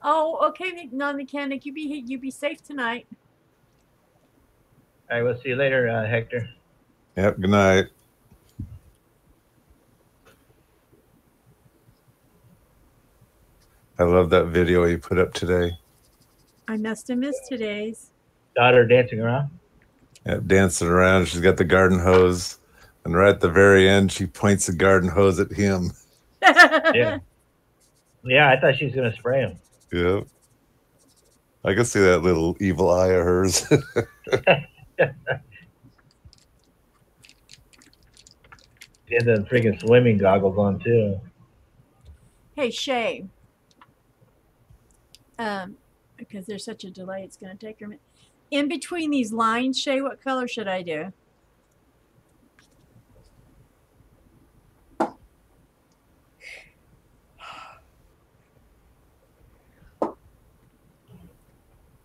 S1: Oh, okay, non-mechanic. You be safe tonight.
S3: All right, we'll see you later, Hector.
S2: Yep, good night. I love that video you put up today.
S1: I must have missed today's.
S3: Daughter dancing around.
S2: Yeah, dancing around. She's got the garden hose. And right at the very end, she points the garden hose at him.
S3: Yeah. Yeah, I thought she was going to spray him.
S2: Yeah. I can see that little evil eye of hers.
S3: She had the freaking swimming goggles on, too.
S1: Hey, Shay. Because there's such a delay, it's going to take her a minute. In between these lines, Shay, what color should I do?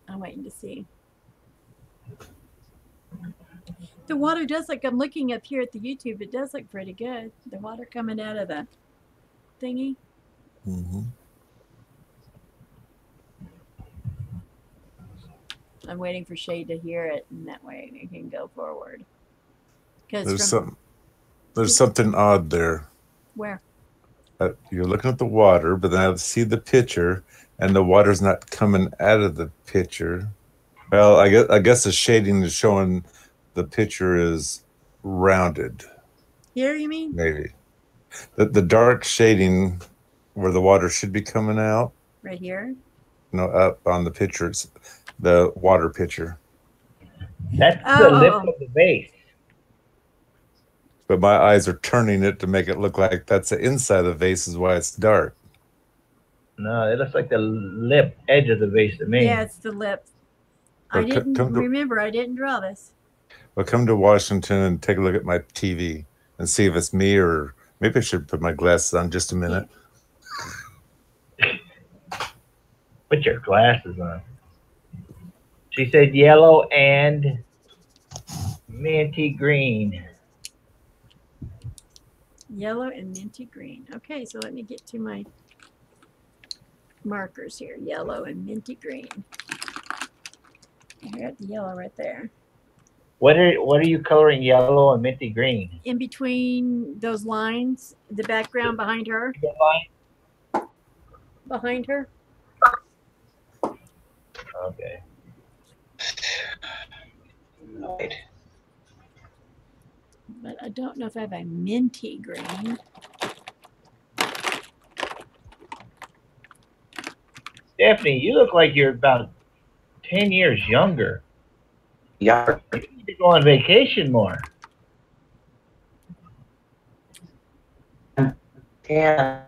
S1: I'm waiting to see. The water does look, I'm looking up here at the YouTube, it does look pretty good. The water coming out of the thingy.
S2: Mm-hmm.
S1: I'm waiting for Shay to hear it, and that way we can go forward.
S2: There's something odd there.
S1: Where?
S2: You're looking at the water, but then I see the pitcher, and the water's not coming out of the pitcher. Well, I guess the shading is showing the pitcher is rounded.
S1: Here, you mean?
S2: Maybe. The dark shading where the water should be coming out.
S1: Right here?
S2: No, up on the pitcher. It's the water pitcher.
S3: That's the lip of the vase.
S2: But my eyes are turning it to make it look like that's the inside of the vase is why it's dark.
S3: No, it looks like the lip edge of the vase to me.
S1: Yeah, it's the lip. I didn't remember. I didn't draw this.
S2: Well, come to Washington and take a look at my TV and see if it's me, or maybe I should put my glasses on just a minute.
S3: Put your glasses on. She said yellow and minty green.
S1: Yellow and minty green. Okay, so let me get to my markers here. Yellow and minty green. I got the yellow right there.
S3: What are you coloring yellow and minty green?
S1: In between those lines, the background behind her. Behind her.
S3: Okay.
S4: Right.
S1: But I don't know if I have a minty green.
S3: Stephanie, you look like you're about 10 years younger.
S4: Yeah.
S3: You need to go on vacation more.
S4: Tan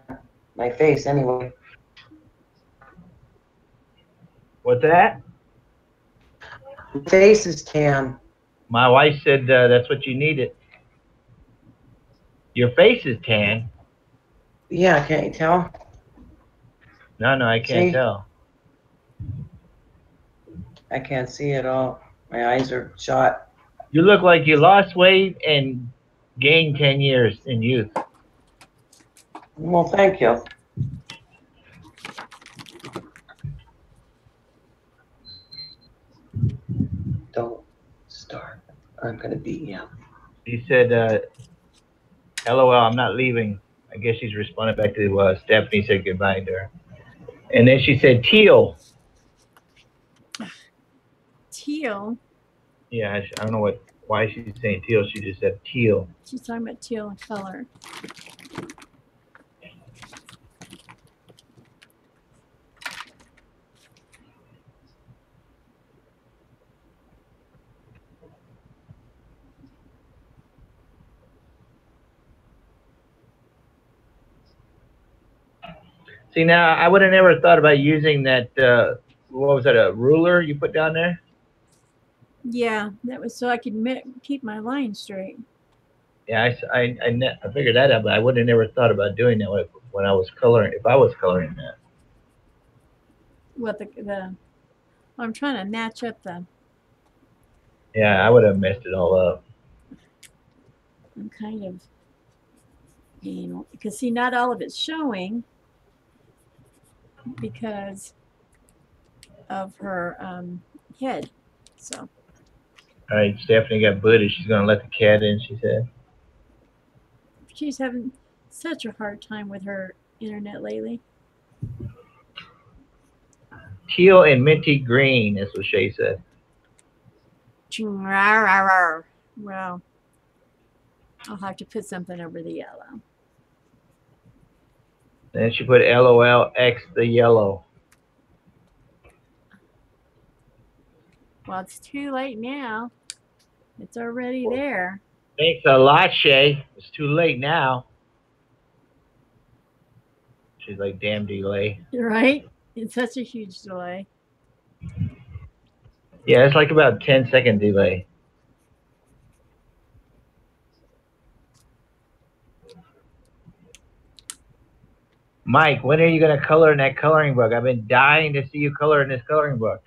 S4: my face anyway.
S3: What's that?
S4: My face is tan.
S3: My wife said that's what you needed. Your face is tan.
S4: Yeah, can't you tell?
S3: No, I can't
S4: See?
S3: tell.
S4: I can't see at all. My eyes are shot.
S3: You look like you lost weight and gained 10 years in youth.
S4: Well, thank you. Don't start. I'm going to beat you.
S3: She said, LOL, I'm not leaving. I guess she's responding back to Stephanie said goodbye to her. And then she said teal.
S1: Teal?
S3: Yeah, I don't know why she's saying teal. She just said teal.
S1: She's talking about teal in color.
S3: See, now I would have never thought about using that, what was that, a ruler you put down there?
S1: Yeah, that was so I could keep my line straight.
S3: Yeah, I figured that out, but I would have never thought about doing that when I was coloring, if I was coloring that.
S1: What I'm trying to match up the.
S3: Yeah, I would have messed it all up.
S1: I'm kind of, because see, not all of it's showing because of her head. So.
S3: All right, Stephanie got booted. She's going to let the cat in, she said.
S1: She's having such a hard time with her internet lately.
S3: teal and minty green. That's what Shay said.
S1: Well, I'll have to put something over the yellow.
S3: Then she put LOL X the yellow.
S1: Well, it's too late now. It's already there.
S3: Thanks a lot, Shay. It's too late now. She's like, damn delay.
S1: Right? It's such a huge delay.
S3: Yeah, it's like about a 10-second delay. Mike, when are you going to color in that coloring book? I've been dying to see you color in this coloring book.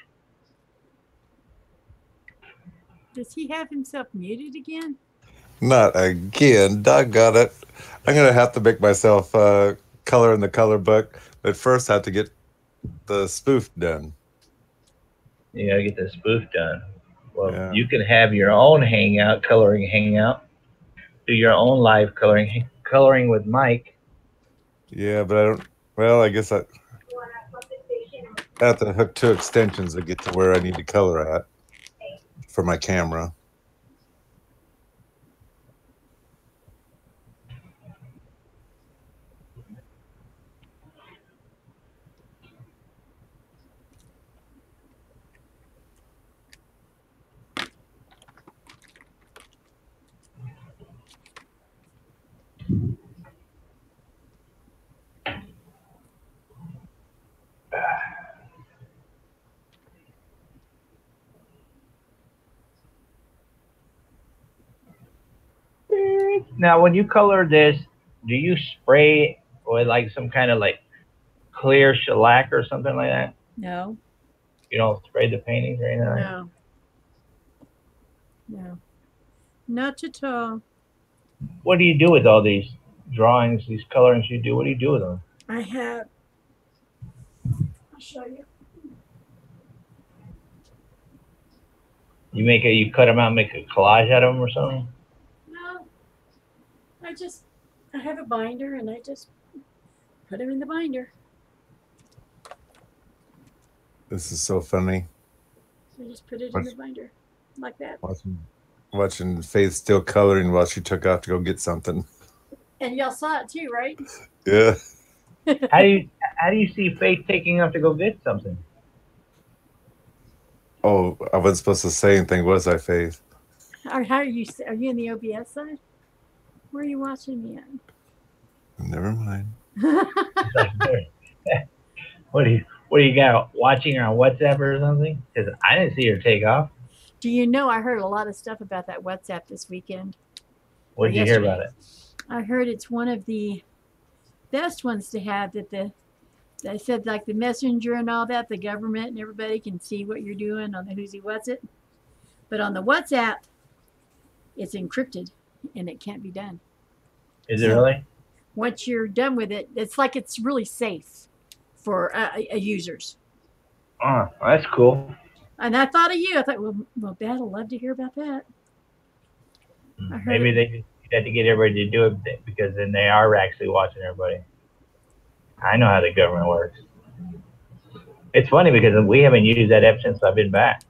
S1: Does he have himself muted again?
S2: Not again. Doggone it. I'm going to have to make myself color in the color book, but first I have to get the spoof done.
S3: You got to get the spoof done. Well,
S2: Yeah.
S3: you can have your own hangout, coloring hangout. Do your own live coloring with Mike.
S2: Yeah, but I don't. Well, I guess I have to hook 2 extensions to get to where I need to color at for my camera.
S3: Now, when you color this, do you spray with like some kind of like clear shellac or something like that?
S1: No.
S3: You don't spray the paintings or anything like that?
S1: No. No. Not at all.
S3: What do you do with all these drawings, these colorings you do? What do you do with them?
S1: I have. I'll show you.
S3: You cut them out and make a collage out of them or something?
S1: No. I have a binder and I just put them in the binder.
S2: This is so funny.
S1: So I just put it in the binder like that.
S2: Watching Faith still coloring while she took off to go get something.
S1: And y'all saw it too, right?
S2: Yeah.
S3: How do you see Faith taking off to go get something?
S2: Oh, I wasn't supposed to say anything, was I, Faith?
S1: Or how are you in the OBS side? Where are you watching me at?
S2: Never mind.
S3: What do you got? Watching her on WhatsApp or something? Because I didn't see her take off.
S1: Do you know I heard a lot of stuff about that WhatsApp this weekend?
S3: What did you hear about it?
S1: I heard it's one of the best ones to have. They said like the messenger and all that, the government and everybody can see what you're doing on the Who's He What's It. But on the WhatsApp, it's encrypted and it can't be done.
S3: Is it really?
S1: Once you're done with it, it's like it's really safe for users.
S3: Oh, that's cool.
S1: And I thought of you. I thought, well, Dad will love to hear about that.
S3: Maybe they had to get everybody to do it because then they are actually watching everybody. I know how the government works. It's funny because we haven't used that app since I've been back.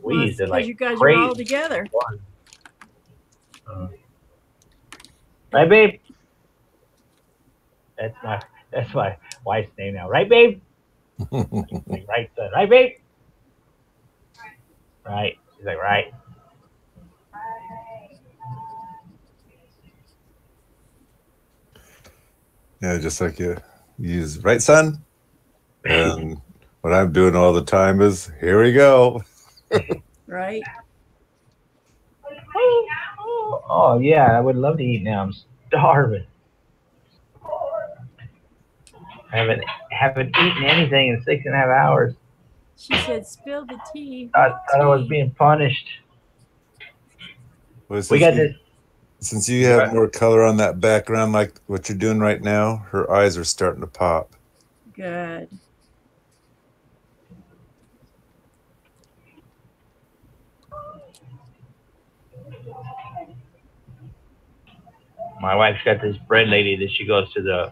S3: We used it like
S1: you guys
S3: crazy.
S1: are all together.
S3: Right, babe? That's my wife's name now. Right, babe? Right, son. Right, babe? Right. She's like, right.
S2: Yeah, just like you use, right, son? And what I'm doing all the time is, here we go.
S1: Right.
S3: Oh, yeah, I would love to eat now. I'm starving. I haven't eaten anything in 6.5 hours.
S1: She said, spill the tea.
S3: I thought I was being punished.
S2: Well,
S3: We got this.
S2: Since you have more color on that background, like what you're doing right now, her eyes are starting to pop.
S1: Good.
S3: My wife's got this bread lady that she goes to the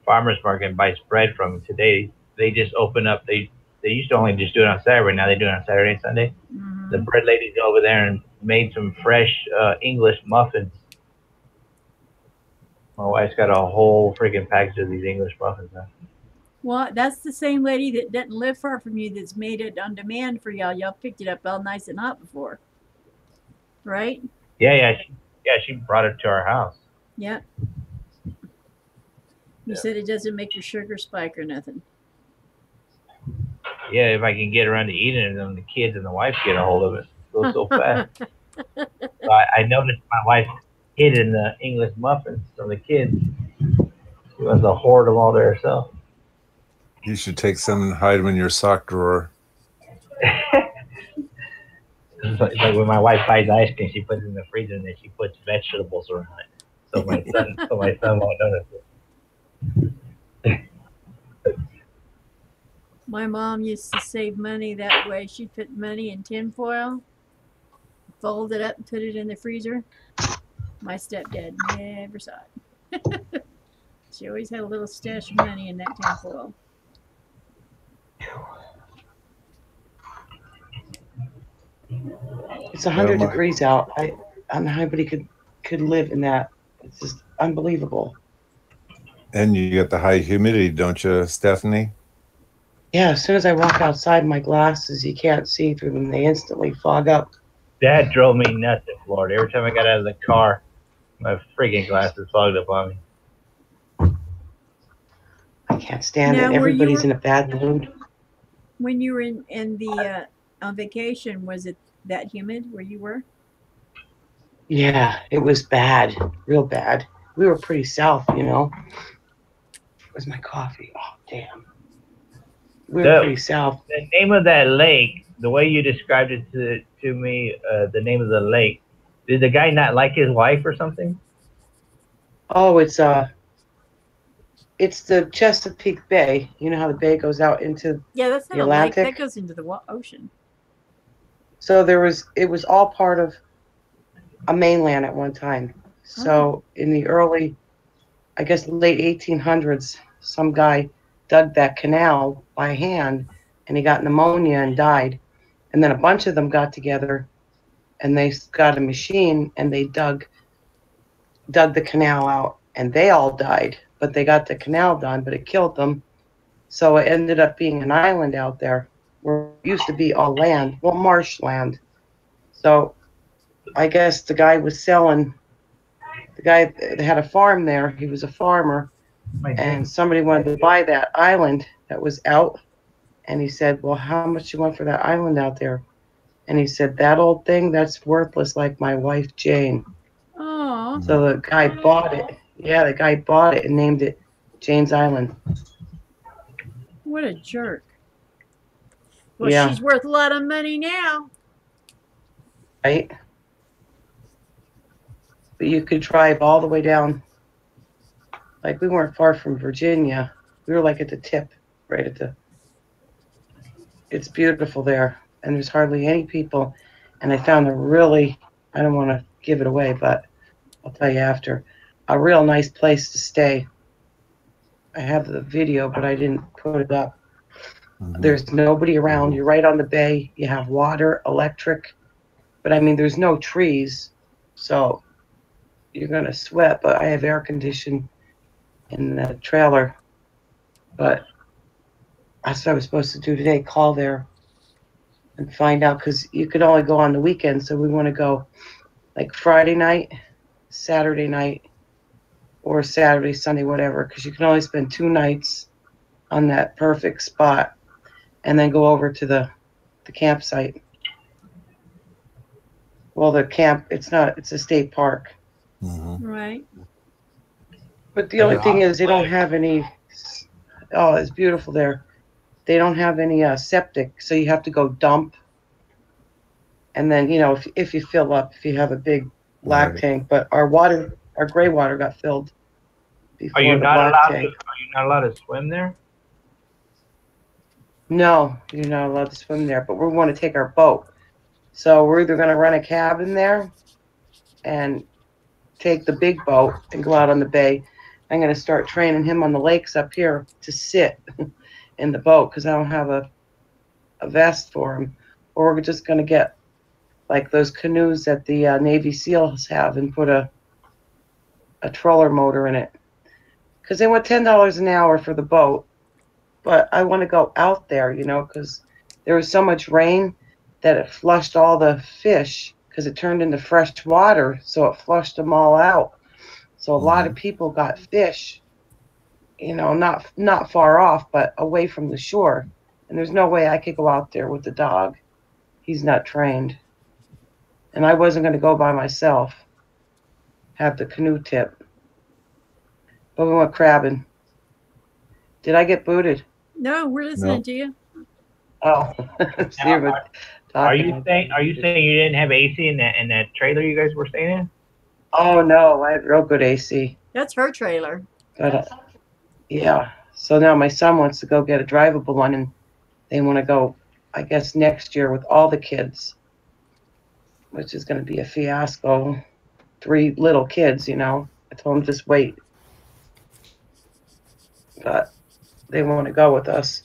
S3: farmer's market and buys bread from. Today, they just opened up. They They used to only just do it on Saturday. Now they do it on Saturday and Sunday.
S1: Mm-hmm.
S3: The bread lady's over there and made some fresh English muffins. My wife's got a whole freaking package of these English muffins now.
S1: Well, that's the same lady that doesn't live far from you that's made it on demand for y'all. Y'all picked it up all nice and hot before, right?
S3: Yeah. She brought it to our house.
S1: Yep. You said it doesn't make your sugar spike or nothing.
S3: Yeah, if I can get around to eating it, then the kids and the wife get a hold of it. It goes so fast. So I noticed my wife hidden the English muffins from the kids. She wants to hoard them all to herself.
S2: You should take some and hide them in your sock drawer.
S3: It's like when my wife buys ice cream, she puts it in the freezer and then she puts vegetables around it, so my son won't notice it.
S1: My mom used to save money that way. She'd put money in tinfoil, fold it up, and put it in the freezer. My stepdad never saw it. She always had a little stash of money in that tinfoil.
S4: It's 100 degrees out. I don't know how anybody could live in that. It's just unbelievable.
S2: And you get the high humidity, don't you, Stephanie?
S4: Yeah, as soon as I walk outside, my glasses, you can't see through them. They instantly fog up.
S3: That drove me nuts in Florida. Every time I got out of the car, my freaking glasses fogged up on me.
S4: I can't stand
S1: Now,
S4: it. Everybody's in a bad mood.
S1: When you were in the on vacation, was it that humid where you were?
S4: Yeah, it was bad, real bad. We were pretty south, you know. Where's my coffee? Oh, damn. We were pretty south.
S3: The name of that lake, the way you described it to me, the name of the lake, did the guy not like his wife or something?
S4: Oh, it's the Chesapeake Bay. You know how the bay goes out into
S1: that's not
S4: the
S1: a lake.
S4: Atlantic?
S1: That goes into the ocean.
S4: So it was all part of a mainland at one time. So in the early, I guess late 1800s, some guy dug that canal by hand and he got pneumonia and died. And then a bunch of them got together and they got a machine and they dug the canal out and they all died, but they got the canal done, but it killed them. So it ended up being an island out there where it used to be all land, well, marshland. So I guess the guy was selling, the guy that had a farm there, he was a farmer, and somebody wanted to buy that island that was out. And he said, well, how much you want for that island out there? And he said, that old thing, that's worthless like my wife, Jane.
S1: Oh.
S4: So the guy bought it. Yeah, the guy bought it and named it Jane's Island.
S1: What a jerk. Well,
S4: Yeah.
S1: she's worth a lot of money now.
S4: Right? But you could drive all the way down. Like, we weren't far from Virginia. We were like at the tip, right at the... It's beautiful there. And there's hardly any people. And I found a really, I don't want to give it away, but I'll tell you after, a real nice place to stay. I have the video, but I didn't put it up. Mm-hmm. There's nobody around. You're right on the bay. You have water, electric. But, I mean, there's no trees. So you're going to sweat. But I have air conditioning in the trailer. But that's what I was supposed to do today, call there and find out. Because you could only go on the weekend. So we want to go like Friday night, Saturday night, or Saturday, Sunday, whatever, because you can only spend 2 nights on that perfect spot and then go over to the campsite. Well, the camp, it's a state park.
S2: Mm-hmm.
S1: Right.
S4: But the only thing is they don't have any, oh, it's beautiful there. They don't have any septic, so you have to go dump. And then, you know, if you fill up, if you have a big black tank, but our gray water got filled.
S3: Are you not allowed to swim there?
S4: No, you're not allowed to swim there, but we want to take our boat. So we're either going to rent a cabin there and take the big boat and go out on the bay. I'm going to start training him on the lakes up here to sit in the boat because I don't have a a vest for him, or we're just going to get like those canoes that the Navy SEALs have and put a troller motor in it. Because they want $10 an hour for the boat, but I want to go out there, you know, because there was so much rain that it flushed all the fish because it turned into fresh water, so it flushed them all out. So a lot of people got fish, you know, not far off, but away from the shore. And there's no way I could go out there with the dog. He's not trained. And I wasn't going to go by myself, have the canoe tip. But we went crabbing. Did I get booted?
S1: No, we're listening to you.
S4: Oh.
S3: Are you saying you didn't have AC in that trailer you guys were staying in?
S4: Oh no, I had real good AC.
S1: That's her trailer.
S4: But yeah. So now my son wants to go get a drivable one, and they want to go, I guess, next year with all the kids, which is going to be a fiasco. 3 little kids, you know. I told them just wait. But they want to go with us.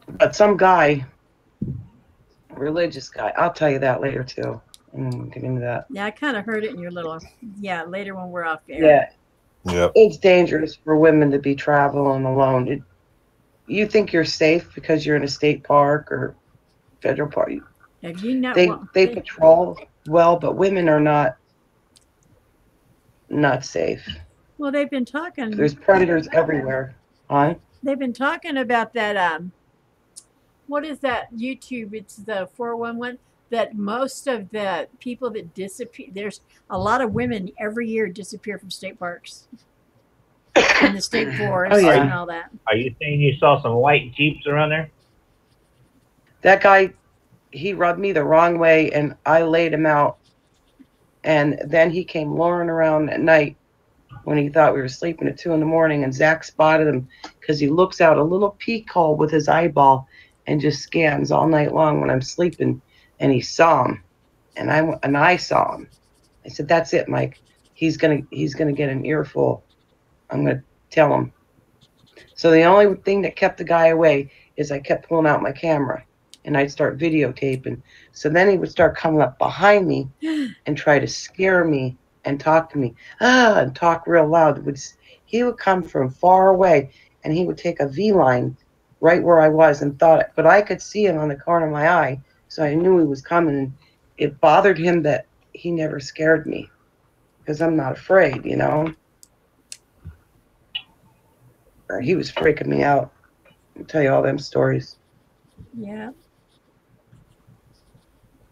S4: But some guy, religious guy, I'll tell you that later too. We'll get into that.
S1: Yeah, I kind of heard it in your little, later when we're off air.
S4: Yeah.
S2: Yep.
S4: It's dangerous for women to be traveling alone. You think you're safe because you're in a state park or federal park.
S1: Have you not?
S4: They patrol well, but women are not safe.
S1: Well, they've been talking.
S4: There's predators everywhere. Huh?
S1: They've been talking about that. What is that YouTube? It's the 411. That most of the people that disappear, there's a lot of women every year disappear from state parks and the state forest and all that.
S3: Are you saying you saw some white Jeeps around there?
S4: That guy, he rubbed me the wrong way, and I laid him out. And then he came luring around at night when he thought we were sleeping at 2 in the morning, and Zach spotted him because he looks out a little peek hole with his eyeball and just scans all night long when I'm sleeping. And he saw him, and I saw him. I said, "That's it, Mike. He's gonna get an earful. I'm gonna tell him." So the only thing that kept the guy away is I kept pulling out my camera, and I'd start videotaping. So then he would start coming up behind me and try to scare me and talk to me, and talk real loud. He would come from far away, and he would take a V line right where I was, but I could see him on the corner of my eye. So I knew he was coming, and it bothered him that he never scared me because I'm not afraid, you know. He was freaking me out. I'll tell you all them stories.
S1: Yeah.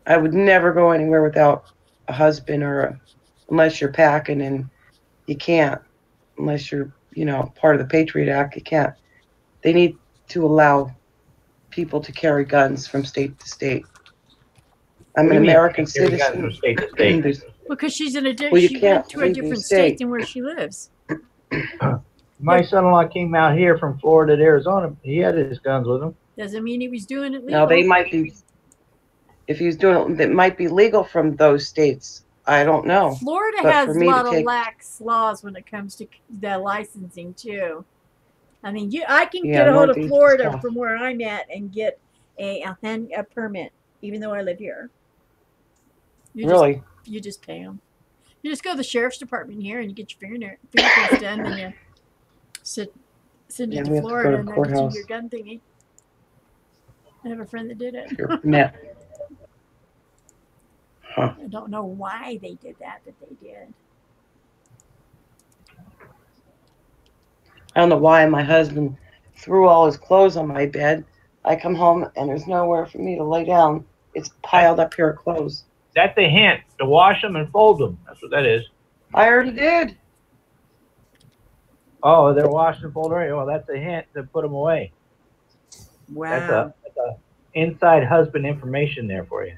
S4: I would never go anywhere without a husband unless you're packing, and you can't unless you're, you know, part of the Patriot Act. You can't. They need to allow people to carry guns from state to state. I'm an American citizen.
S3: From state to state?
S1: Because she's in a
S4: Well, you
S1: she
S4: can't
S1: went to a
S4: leave
S1: different
S4: your
S1: state
S4: state.
S1: than where she lives.
S3: My son-in-law came out here from Florida to Arizona. He had his guns with him.
S1: Doesn't mean he was doing it legal.
S4: Now, they might be, if he was doing it, it might be legal from those states. I don't know.
S1: Florida
S4: But
S1: has
S4: for
S1: a
S4: me to
S1: lot of
S4: take-
S1: lax laws when it comes to the licensing too. I mean, I can
S4: Yeah,
S1: get a hold of
S4: Northeast
S1: Florida
S4: stuff.
S1: from where I'm at and get a permit, even though I live here.
S4: Really?
S1: You just pay them. You just go to the sheriff's department here and you get your fingerprints done, and you send
S4: Yeah,
S1: it
S4: we
S1: to
S4: have to go
S1: Florida,
S4: to
S1: and they'll get you
S4: courthouse.
S1: your gun thingy. I have a friend that did it.
S4: Your permit. Huh.
S1: I don't know why they did that, but they did.
S4: I don't know why my husband threw all his clothes on my bed. I come home and there's nowhere for me to lay down. It's piled up here of clothes.
S3: That's a hint to wash them and fold them. That's what that is.
S4: I already did.
S3: Oh, they're washed and folded already. Well, that's a hint to put them away.
S1: Wow.
S3: That's a inside husband information there for you.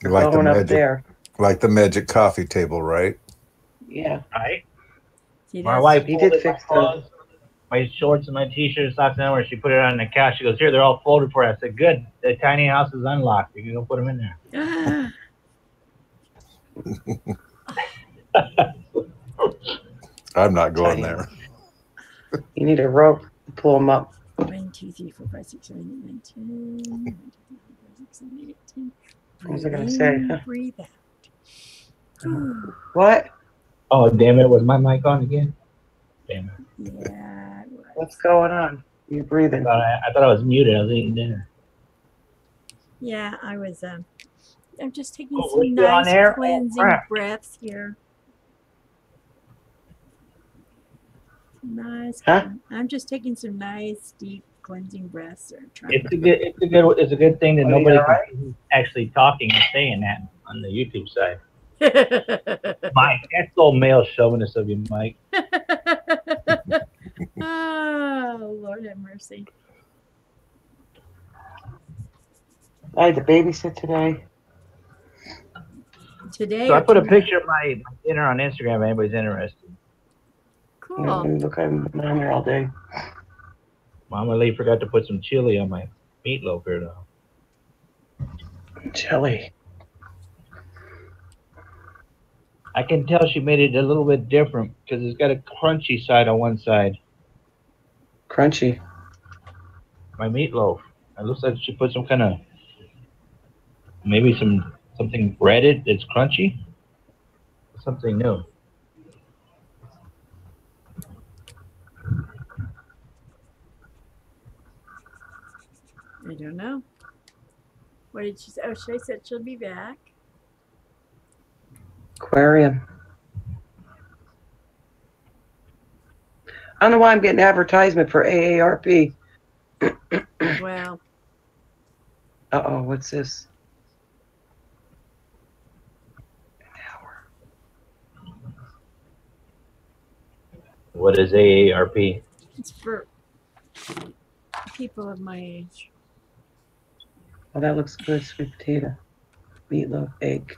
S2: Like the
S4: Going up
S2: magic,
S4: there.
S2: like the magic coffee table, right?
S4: Yeah.
S3: Right?
S1: See,
S3: My
S1: that's-
S3: wife
S4: He
S3: folded
S4: did
S3: my
S4: fix
S3: clothes, my shorts and my t-shirts, socks, and where she put it on the couch. She goes, "Here, they're all folded for you." I said, "Good. The tiny house is unlocked. You can go put them in there."
S2: I'm not going there.
S4: You need a rope to pull them up. was I gonna say?
S1: In, breathe out.
S4: What?
S3: Oh, damn it. Was my mic on again? Damn it.
S1: Yeah, it was.
S4: What's going on? You breathing?
S3: I thought I was muted. I was eating dinner.
S1: Yeah, I was. I'm just taking
S3: Oh, we're
S1: some
S3: still on
S1: nice
S3: air? Oh,
S1: cleansing
S3: crap.
S1: breaths here. Nice.
S4: Huh?
S1: I'm just taking some nice deep cleansing breaths. Or trying
S3: It's a good thing that
S4: Are you
S3: nobody
S4: all right?
S3: can see who's actually talking and saying that on the YouTube side.
S1: to...
S3: Mike, that's the old male chauvinist of you, Mike.
S1: Oh, Lord have mercy.
S4: I had to babysit today.
S1: Today
S3: So I
S1: or
S3: put a
S1: tomorrow?
S3: picture of my dinner on Instagram if anybody's interested.
S1: Cool.
S4: Look, I've been on here all day.
S3: Mama Lee forgot to put some chili on my meatloaf here, though.
S4: Chili.
S3: I can tell she made it a little bit different because it's got a crunchy side on one side.
S4: Crunchy.
S3: My meatloaf. It looks like she put some kind of maybe something breaded that's crunchy. Something new.
S1: I don't know. What did she say? Oh, she said she'll be back.
S4: Aquarium. I don't know why I'm getting advertisement for AARP.
S1: Well,
S4: Uh-oh, what's this?
S3: What is AARP?
S1: it's for people of my age.
S4: Oh, that looks good. Sweet potato. Meatloaf, egg.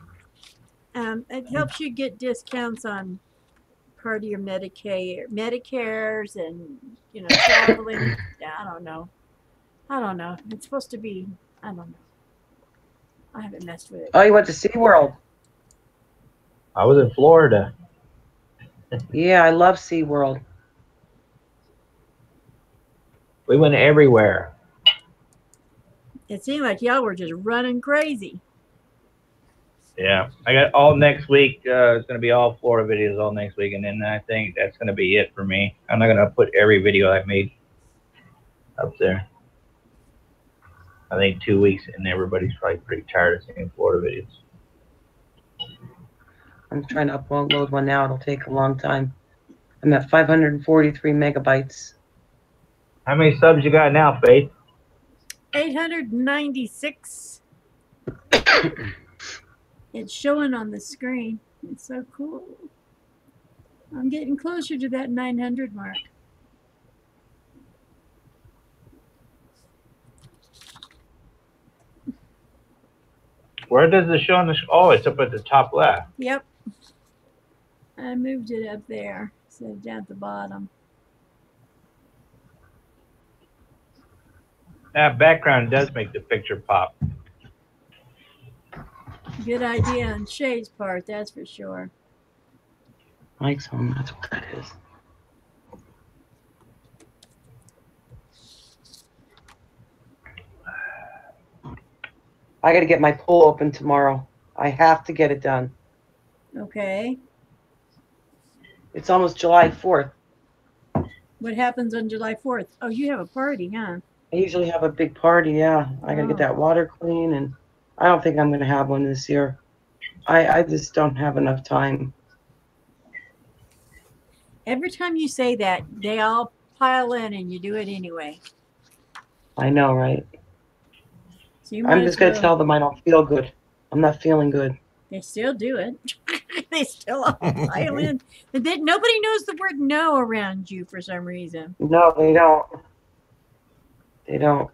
S1: It helps you get discounts on part of your Medicares and, traveling. Yeah, I don't know. It's supposed to be, I don't know. I haven't messed with it.
S4: Oh, you went to SeaWorld.
S3: I was in Florida.
S4: Yeah, I love SeaWorld.
S3: We went everywhere.
S1: It seemed like y'all were just running crazy.
S3: Yeah, I got all next week. It's going to be all Florida videos all next week, and then I think that's going to be it for me. I'm not going to put every video I've made up there. I think 2 weeks, and everybody's probably pretty tired of seeing Florida videos.
S4: I'm trying to upload one now. It'll take a long time. I'm at 543 megabytes.
S3: How many subs you got now, Faith?
S1: 896. It's showing on the screen. It's so cool. I'm getting closer to that 900 mark.
S3: Where does it show on the? Oh, it's up at the top left.
S1: Yep. I moved it up there, so down at the bottom.
S3: That background does make the picture pop.
S1: Good idea on Shay's part, that's for sure.
S4: Mike's home. That's what that is. I got to get my pool open tomorrow. I have to get it done.
S1: Okay.
S4: It's almost July 4th.
S1: What happens on July 4th? Oh, you have a party, huh?
S4: I usually have a big party, yeah. I got to get that water clean, and I don't think I'm going to have one this year. I just don't have enough time.
S1: Every time you say that, they all pile in and you do it anyway.
S4: I know, right?
S1: So you
S4: I'm just going to tell them I don't feel good. I'm not feeling good.
S1: They still do it. They still all pile in. Nobody knows the word no around you for some reason.
S4: No, they don't. They don't.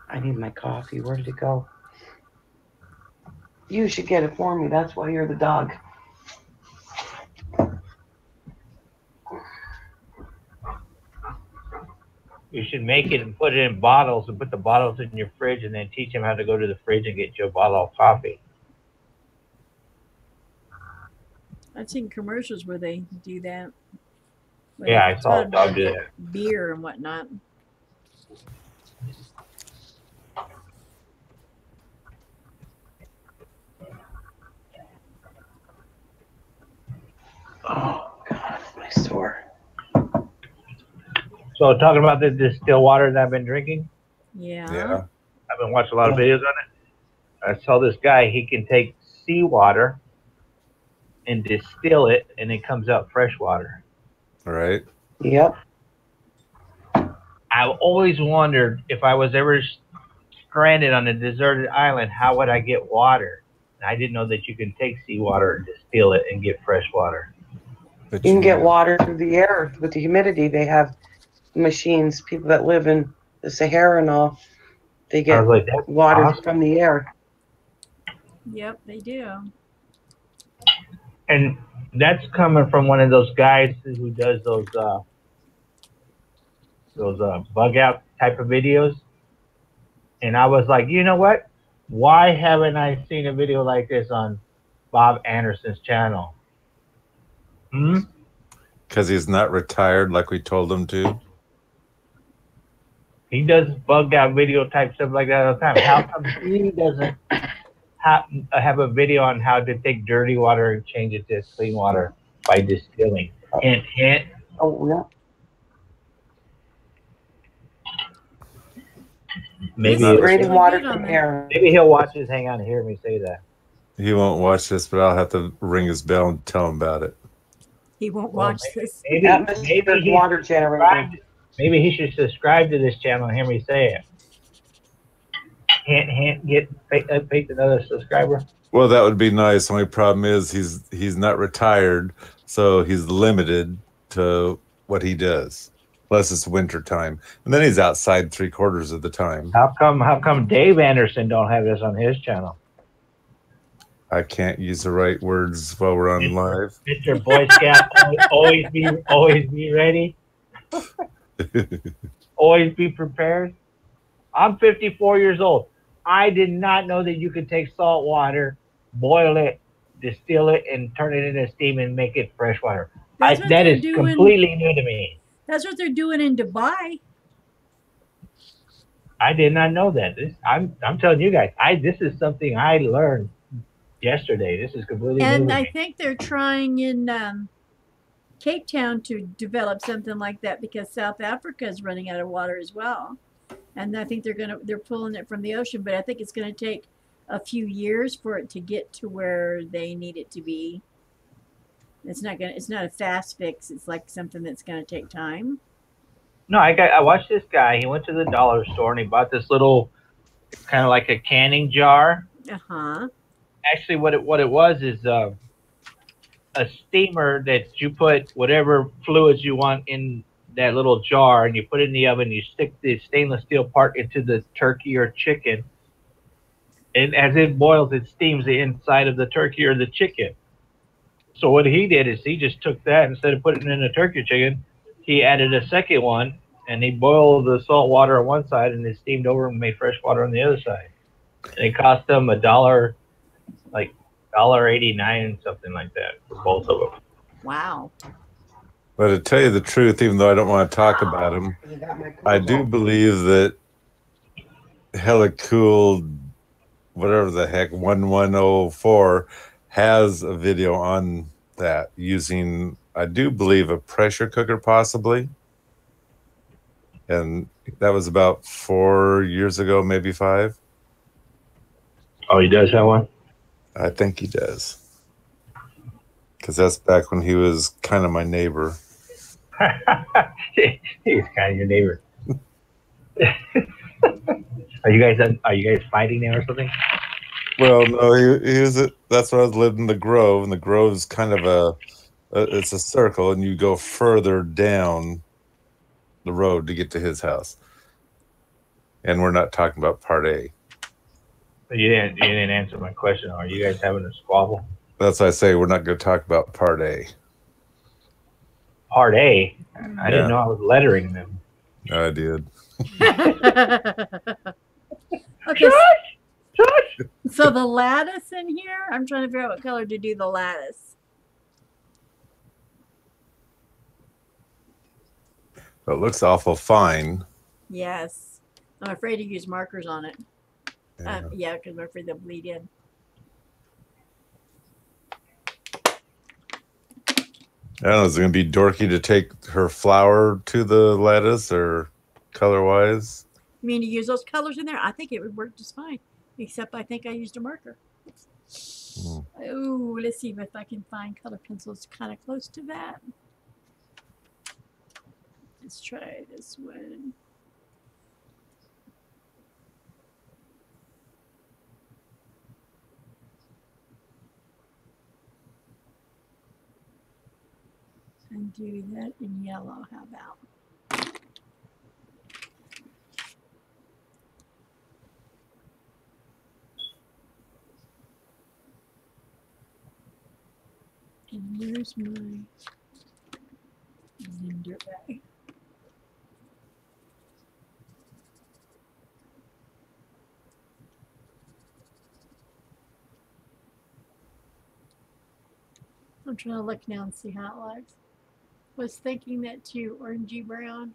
S4: I need my coffee. Where did it go? You should get it for me. That's why you're the dog.
S3: You should make it and put it in bottles and put the bottles in your fridge and then teach them how to go to the fridge and get you a bottle of coffee.
S1: I've seen commercials where they do that. Where
S3: Yeah,
S1: they
S3: I saw a
S1: ton
S3: dog do that.
S1: beer and whatnot.
S4: Oh God, my sore.
S3: So talking about the distilled water that I've been drinking,
S1: Yeah.
S3: I've been watching a lot of videos on it. I saw this guy, he can take seawater and distill it, and it comes out fresh water.
S2: Right.
S4: Yep.
S3: I've always wondered if I was ever stranded on a deserted island, how would I get water? I didn't know that you can take seawater and distill it and get fresh water.
S2: But
S4: You can get water through the air with the humidity. They have machines. People that live in the Sahara and all, they
S3: I
S4: get
S3: was like, that's
S4: water
S3: awesome.
S4: from the air.
S1: Yep, they do.
S3: And that's coming from one of those guys who does those bug out type of videos. And I was like, you know what? Why haven't I seen a video like this on Bob Anderson's channel?
S2: Because he's not retired like we told him to.
S3: He does bugged out video type stuff like that all the time. How come he doesn't have a video on how to take dirty water and change it to clean water by distilling? Hint, hint.
S4: Oh yeah.
S3: Maybe
S4: Separating water from air.
S3: Maybe he'll watch this. Hang on, and hear me say that.
S2: He won't watch this, but I'll have to ring his bell and tell him about it.
S1: He won't watch this.
S4: Maybe water generator.
S3: Maybe he should subscribe to this channel and hear me say it. Hint, hint. Get another subscriber.
S2: Well, that would be nice. Only problem is he's not retired, so he's limited to what he does. Plus it's winter time, and then he's outside 3/4 of the time.
S3: How come Dave Anderson don't have this on his channel?
S2: I can't use the right words while we're on live.
S3: Mr. Boy Scout, always be ready. Always be prepared. I'm 54 years old. I did not know that you could take salt water, boil it, distill it, and turn it into steam and make it fresh water. That is completely new to me.
S1: That's what they're doing in Dubai.
S3: I did not know that. I'm telling you guys, this is something I learned yesterday. This is completely new.
S1: And
S3: to
S1: I
S3: me.
S1: think they're trying in Cape Town to develop something like that because South Africa is running out of water as well. And I think they're pulling it from the ocean, but I think it's going to take a few years for it to get to where they need it to be. It's not a fast fix. It's like something that's going to take time.
S3: No, I watched this guy. He went to the dollar store and he bought this little kind of like a canning jar. Actually, what it was is a steamer that you put whatever fluids you want in that little jar, and you put it in the oven. You stick the stainless steel part into the turkey or chicken, and as it boils, it steams the inside of the turkey or the chicken. So what he did is he just took that, instead of putting it in a turkey or chicken, he added a second one, and he boiled the salt water on one side, and it steamed over and made fresh water on the other side. And it cost them $1, like $1.89, something like that, for both of them.
S1: Wow.
S2: But to tell you the truth, even though I don't want to talk about him, I do believe that Hella Cool, whatever the heck, 1104, has a video on that using, I do believe, a pressure cooker possibly. And that was about 4 years ago, maybe 5.
S3: Oh, he does have one?
S2: I think he does. Because that's back when he was kind of my neighbor.
S3: He's kind of your neighbor. Are you guys fighting now or something?
S2: Well, no, he was. That's where I lived in the Grove, and the Grove is kind of it's a circle, and you go further down the road to get to his house. And we're not talking about Part A.
S3: You didn't answer my question. Are you guys having a squabble?
S2: That's why I say we're not going to talk about Part A.
S3: Part A? I didn't know I was lettering them.
S2: No, I did.
S1: Okay. So the lattice in here, I'm trying to figure out what color to do the lattice.
S2: It looks awful fine.
S1: Yes. I'm afraid to use markers on it.
S2: Yeah.
S1: Yeah, because I'm afraid they'll bleed in.
S2: I don't know, is it going to be dorky to take her flower to the lettuce or color-wise?
S1: You mean to use those colors in there? I think it would work just fine. Except I think I used a marker. Oh, let's see if I can find color pencils kind of close to that. Let's try this one. And do that in yellow, how about? And where's my Zinder bag? I'm trying to look now and see how it looks. Was thinking that too, orangey brown.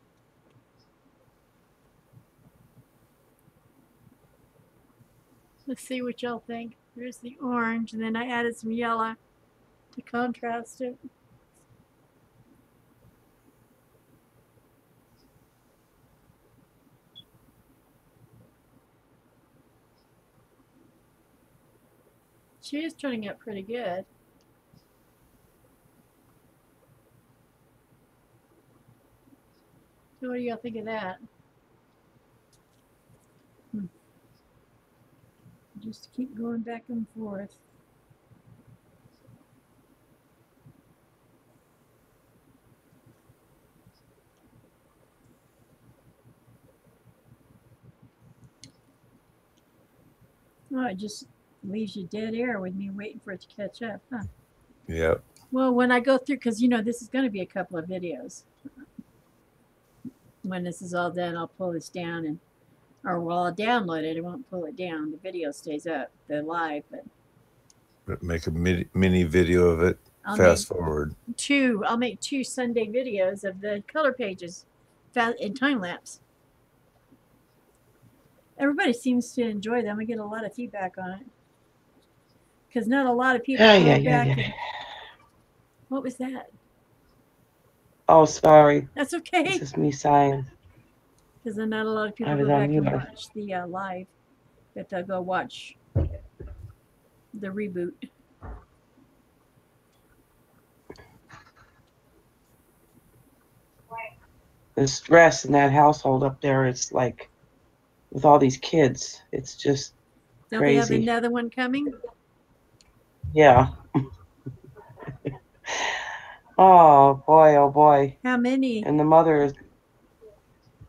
S1: Let's see what y'all think. There's the orange, and then I added some yellow to contrast it. She is turning out pretty good. So what do y'all think of that? Just keep going back and forth. Oh, it just leaves you dead air with me waiting for it to catch up, huh?
S2: Yep.
S1: Well, when I go through, because you know this is going to be a couple of videos. When this is all done, I'll pull this down and, or well, I'll download it. I won't pull it down. The video stays up, the live, but
S2: Make a mini video of it. Fast forward.
S1: I'll make 2 Sunday videos of the color pages in time lapse. Everybody seems to enjoy them. I get a lot of feedback on it. Because not a lot of people go back. And, what was that?
S4: Oh, sorry.
S1: That's okay.
S4: This is me sighing.
S1: Because then not a lot of people go back and watch the live, but they'll go watch the reboot.
S4: The stress in that household up there, it's like with all these kids, it's just
S1: Don't
S4: crazy.
S1: they have another one coming?
S4: Yeah. Oh boy, oh boy.
S1: How many?
S4: And the mother is,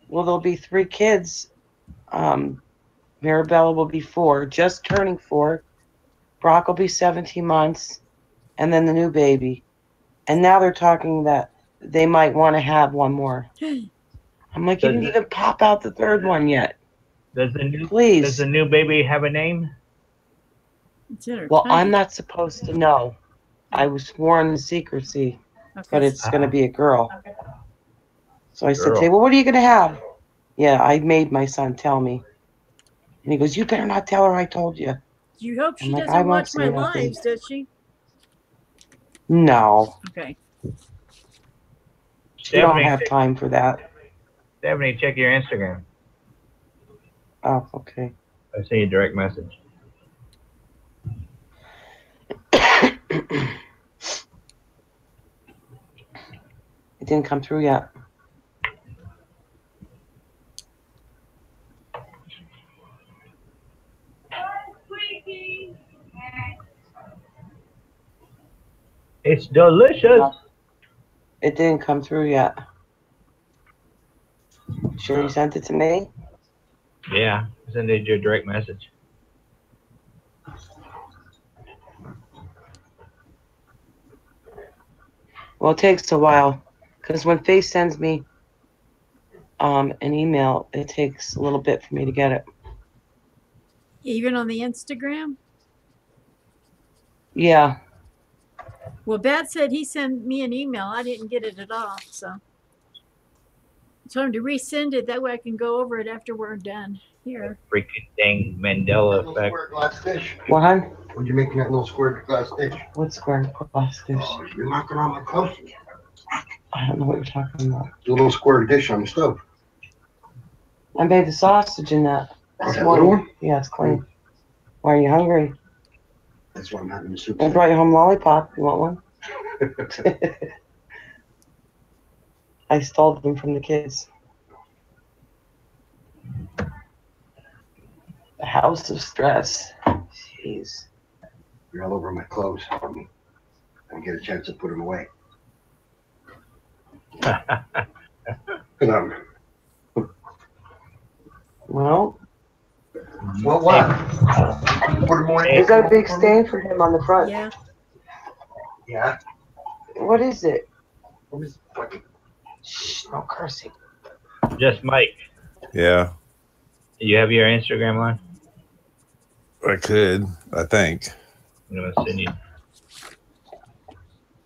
S4: well, there'll be 3 kids. Maribella will be 4, just turning 4. Brock will be 17 months, and then the new baby. And now they're talking that they might want to have one more. I'm like, you didn't even pop out the 3rd one yet.
S3: Does the
S4: Please.
S3: new baby have a name?
S4: Well, I'm not supposed to know. I was sworn to secrecy, but it's going to be a girl.
S1: Okay.
S4: So I said, "Hey, well, what are you going to have?" Yeah, I made my son tell me. And he goes, "You better not tell her I told you."
S1: You hope she
S4: like,
S1: doesn't watch my lives, does she?
S4: No.
S1: Okay.
S4: She don't have time for that.
S3: Stephanie, check your Instagram.
S4: Oh, okay.
S3: I sent you a direct message.
S4: It didn't come through yet.
S3: It's delicious.
S4: No, it didn't come through yet. Sure you sent it to me?
S3: Yeah, I sent you a direct message.
S4: Well, it takes a while because when Face sends me an email, it takes a little bit for me to get it.
S1: Even on the Instagram?
S4: Yeah.
S1: Well, Bat said he sent me an email. I didn't get it at all, so. Tell him to resend it. That way I can go over it after we're done here.
S3: Freaking dang Mandela effect.
S6: Square glass dish.
S4: What, hon?
S6: When you're making that little square glass dish.
S4: What square glass dish?
S6: Oh, you're knocking on my clothes.
S4: I don't know what you're talking about.
S6: The little square dish on the stove.
S4: I made the sausage in that this
S6: That
S4: morning.
S6: little one?
S4: Yeah, it's clean. Why are you hungry?
S6: That's why I'm having the soup.
S4: I brought you home lollipop. You want one? I stole them from the kids. The house of stress. Jeez.
S6: You're all over my clothes. I don't get a chance to put them away.
S4: Well,
S6: Well, what? Put them away.
S4: there's got a big stain for him on the front.
S1: Yeah.
S6: Yeah.
S4: What is it?
S6: What is fucking?
S4: Shh, no cursing.
S3: Just Mike.
S2: Yeah,
S3: You have your Instagram on?
S2: I could. I think.
S3: I'm gonna send you.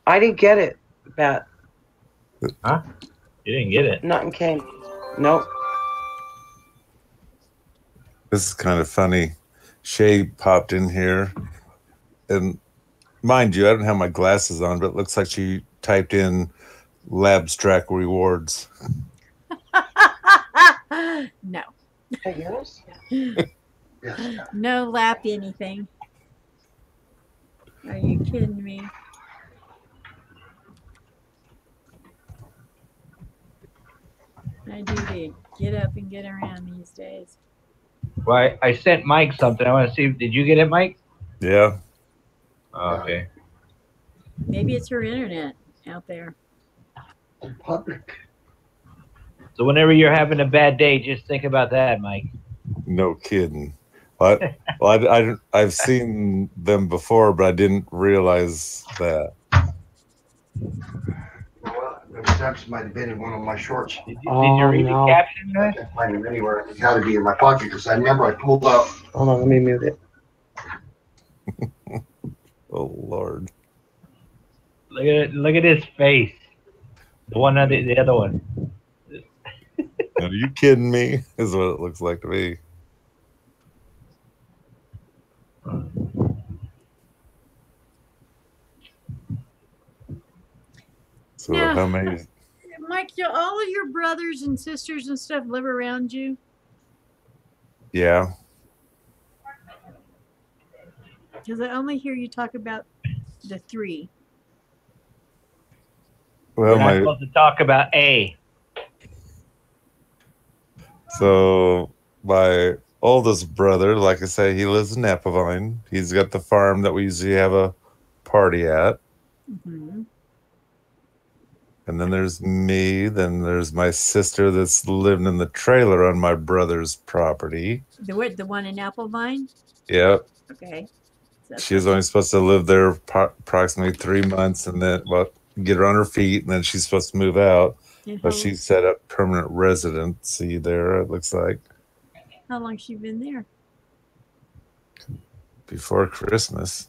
S4: I didn't get it, Pat.
S3: Huh? You didn't get it.
S4: Nothing came. Nope.
S2: This is kind of funny. Shay popped in here, and mind you, I don't have my glasses on, but it looks like she typed in Labstrack rewards.
S1: No.
S4: Hey, yours?
S6: Yes.
S1: No lap anything. Are you kidding me? I do to get up and get around these days.
S3: Well, I sent Mike something. I want to see. Did you get it, Mike?
S2: Yeah.
S3: Oh, okay.
S1: Maybe it's her internet out there.
S6: Public.
S3: So whenever you're having a bad day, just think about that, Mike.
S2: No kidding. I've seen them before, but I didn't realize that.
S6: Well, the steps might have been in one of my shorts.
S3: Did
S4: Oh,
S3: you read
S4: no.
S3: the caption?
S6: I can't find them anywhere. It's got to be in my pocket because I remember I pulled out.
S4: Hold on, let me mute it.
S2: Oh Lord.
S3: Look at it. Look at his face. The one on the other one.
S2: Are you kidding me? Is what it looks like to me. So
S1: Yeah.
S2: how many?
S1: Mike, do all of your brothers and sisters and stuff live around you?
S2: Yeah.
S1: Because I only hear you talk about the three.
S2: Well,
S3: We're not supposed to talk about A.
S2: So my oldest brother, like I say, he lives in Napavine. He's got the farm that we usually have a party at.
S1: Mm-hmm.
S2: And then there's me. Then there's my sister that's living in the trailer on my brother's property.
S1: The what? The one in Applevine?
S2: Yep.
S1: Okay. So
S2: She was only supposed to live there approximately 3 months and then, well, get her on her feet. And then she's supposed to move out. But she set up permanent residency there, it looks like.
S1: How long she been there?
S2: Before Christmas.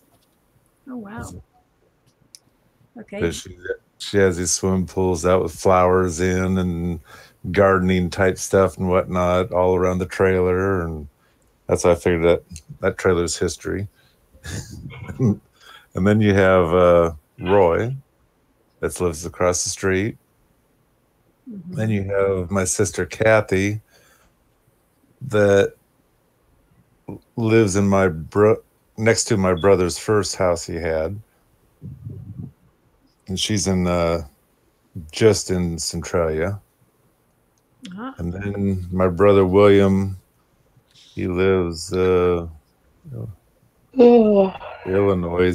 S1: Oh, wow. Okay.
S2: But she has these swimming pools out with flowers in and gardening type stuff and whatnot all around the trailer. And that's why I figured that trailer's history. And then you have Roy that lives across the street.
S1: Mm-hmm.
S2: Then you have my sister Kathy that lives in next to my brother's first house he had, and she's in just in Centralia.
S1: Uh-huh.
S2: And then my brother William, he lives Illinois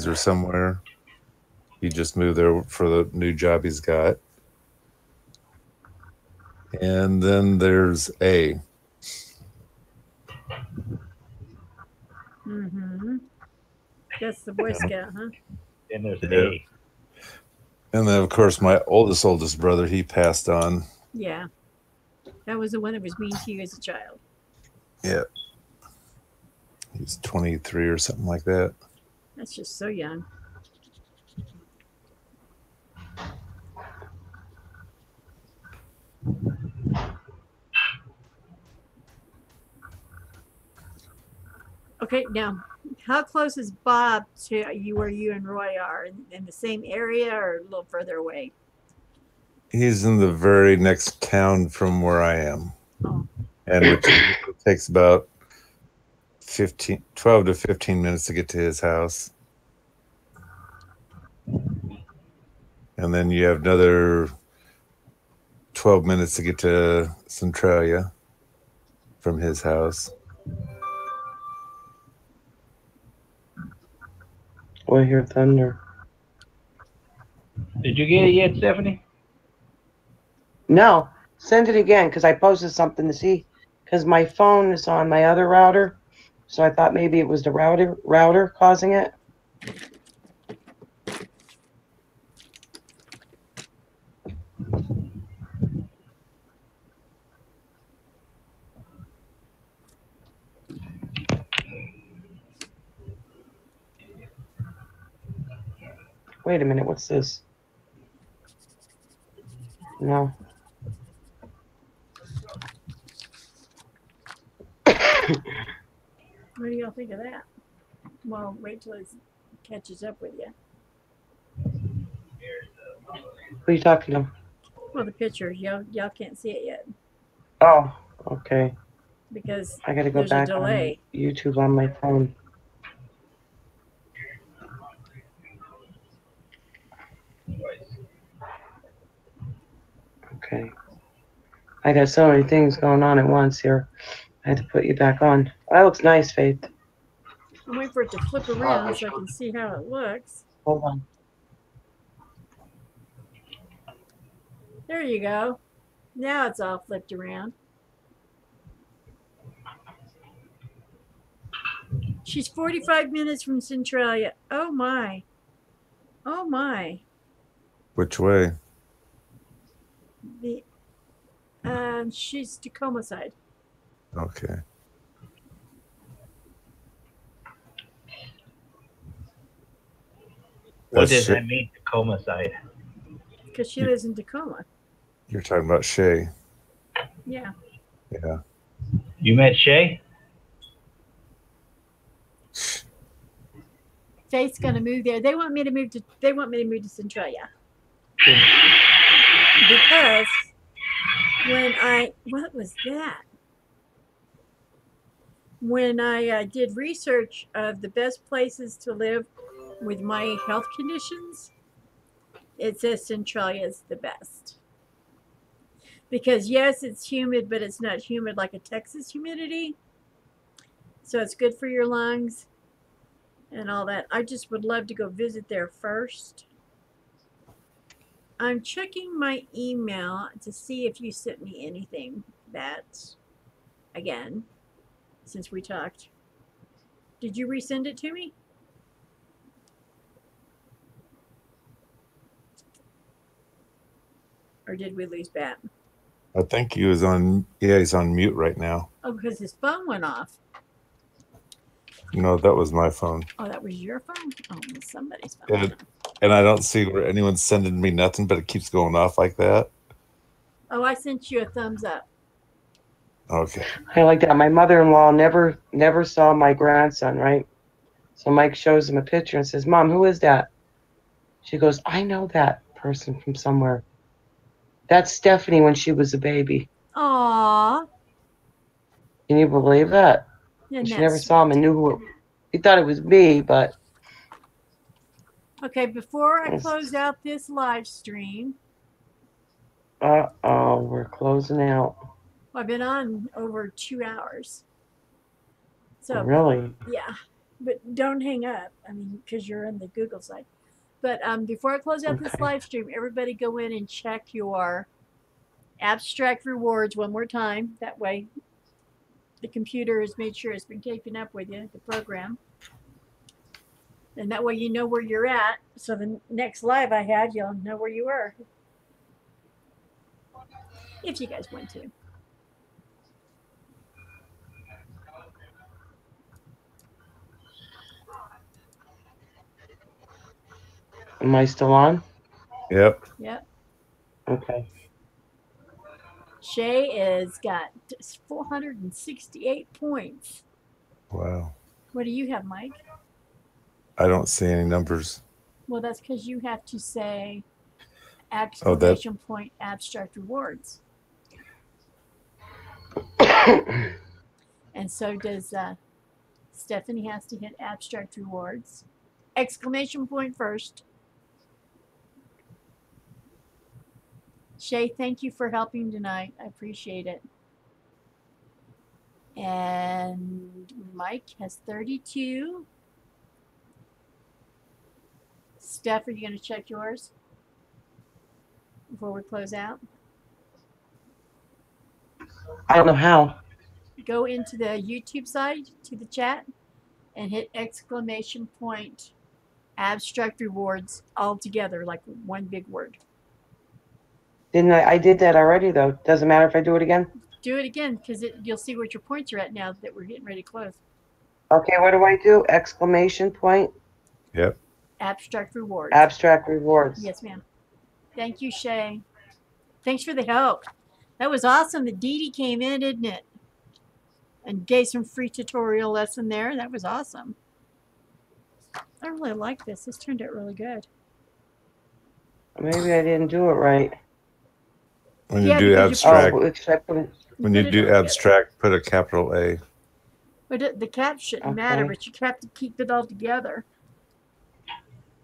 S2: or somewhere. He just moved there for the new job he's got. And then there's A.
S1: Mm-hmm. That's the Boy Scout, huh?
S3: And there's
S2: Yeah.
S3: A.
S2: And then, of course, my oldest brother, he passed on.
S1: Yeah. That was the one that was mean to you as a child.
S2: Yeah. He's 23 or something like that.
S1: That's just so young. Okay, now, how close is Bob to you where you and Roy are? In the same area or a little further away?
S2: He's in the very next town from where I am.
S1: Oh.
S2: And which takes about 12 to 15 minutes to get to his house. And then you have another 12 minutes to get to Centralia from his house.
S4: Oh, I hear thunder.
S3: Did you get it yet, Stephanie?
S4: No, send it again because I posted something to see. Because my phone is on my other router, so I thought maybe it was the router causing it. Wait a minute, what's this? No.
S1: What do y'all think of that? Well, wait till it catches up with you.
S4: Who are you talking to?
S1: Well, the picture, y'all can't see it yet
S4: Oh, okay.
S1: because
S4: I gotta go
S1: there's a
S4: back on
S1: delay.
S4: YouTube on my phone. Okay. I got so many things going on at once here. I had to put you back on. That looks nice, Faith.
S1: I'm waiting for it to flip around so I can see how it looks.
S4: Hold on.
S1: There you go. Now it's all flipped around. She's 45 minutes from Centralia. Oh my. Oh my.
S2: Which way?
S1: She's Tacoma side.
S2: Okay.
S3: What does that mean, Tacoma side?
S1: Because she lives in Tacoma.
S2: You're talking about Shay.
S1: Yeah.
S2: Yeah.
S3: You met Shay?
S1: Faith's gonna move there. They want me to move to Centralia. Because what was that? When I did research of the best places to live with my health conditions, it says Centralia is the best. Because yes, it's humid, but it's not humid like a Texas humidity. So it's good for your lungs and all that. I just would love to go visit there first. I'm checking my email to see if you sent me anything that, again, since we talked. Did you resend it to me? Or did we lose Bat?
S2: I think he was on, he's on mute right now.
S1: Oh, because his phone went off.
S2: No, that was my phone.
S1: Oh, that was your phone? Oh, it was somebody's phone.
S2: And I don't see where anyone's sending me nothing, but it keeps going off like that.
S1: Oh, I sent you a thumbs up.
S2: Okay.
S4: I like that. My mother-in-law never saw my grandson, right? So Mike shows him a picture and says, "Mom, who is that?" She goes, "I know that person from somewhere. That's Stephanie when she was a baby."
S1: Aww.
S4: Can you believe that?
S1: Isn't
S4: She
S1: that
S4: never saw him and knew who it. He thought it was me, but.
S1: Okay, before I close out this live stream.
S4: Uh-oh, we're closing out.
S1: I've been on over 2 hours. So
S4: really?
S1: Yeah, but don't hang up. I mean, because you're on the Google side. But before I close out this live stream, everybody go in and check your abstract rewards one more time. That way, the computer has made sure it's been keeping up with you, the program. And that way you know where you're at. So the next live I had, you'll know where you were. If you guys want to.
S4: Am I still on?
S2: Yep.
S1: Yep.
S4: Okay.
S1: Shay has got 468 points.
S2: Wow.
S1: What do you have, Mike?
S2: I don't see any numbers.
S1: Well, that's because you have to say
S2: Oh, that.
S1: exclamation point abstract rewards. And so does Stephanie has to hit abstract rewards. Exclamation point first. Shay, thank you for helping tonight. I appreciate it. And Mike has 32. Steph, are you going to check yours before we close out?
S4: I don't know how.
S1: Go into the YouTube side to the chat and hit exclamation point abstract rewards all together, like one big word.
S4: Didn't I? I did that already, though. Doesn't matter if I do it again?
S1: Do it again, because you'll see what your points are at now that we're getting ready to close.
S4: Okay, what do I do? Exclamation point?
S2: Yep.
S1: Abstract rewards.
S4: Abstract rewards.
S1: Yes, ma'am. Thank you, Shay. Thanks for the help. That was awesome that Dee Dee came in, didn't it? And gave some free tutorial lesson there. That was awesome. I really like this. This turned out really good.
S4: Maybe I didn't do it right.
S2: When you
S1: Yeah,
S2: do
S1: because you-
S2: abstract,
S4: Oh, should I put it?
S2: when
S1: put
S2: you
S1: it
S2: do
S1: all together.
S2: abstract, put a capital A.
S1: But the cap shouldn't matter,
S4: Okay.
S1: but you have to keep it all together.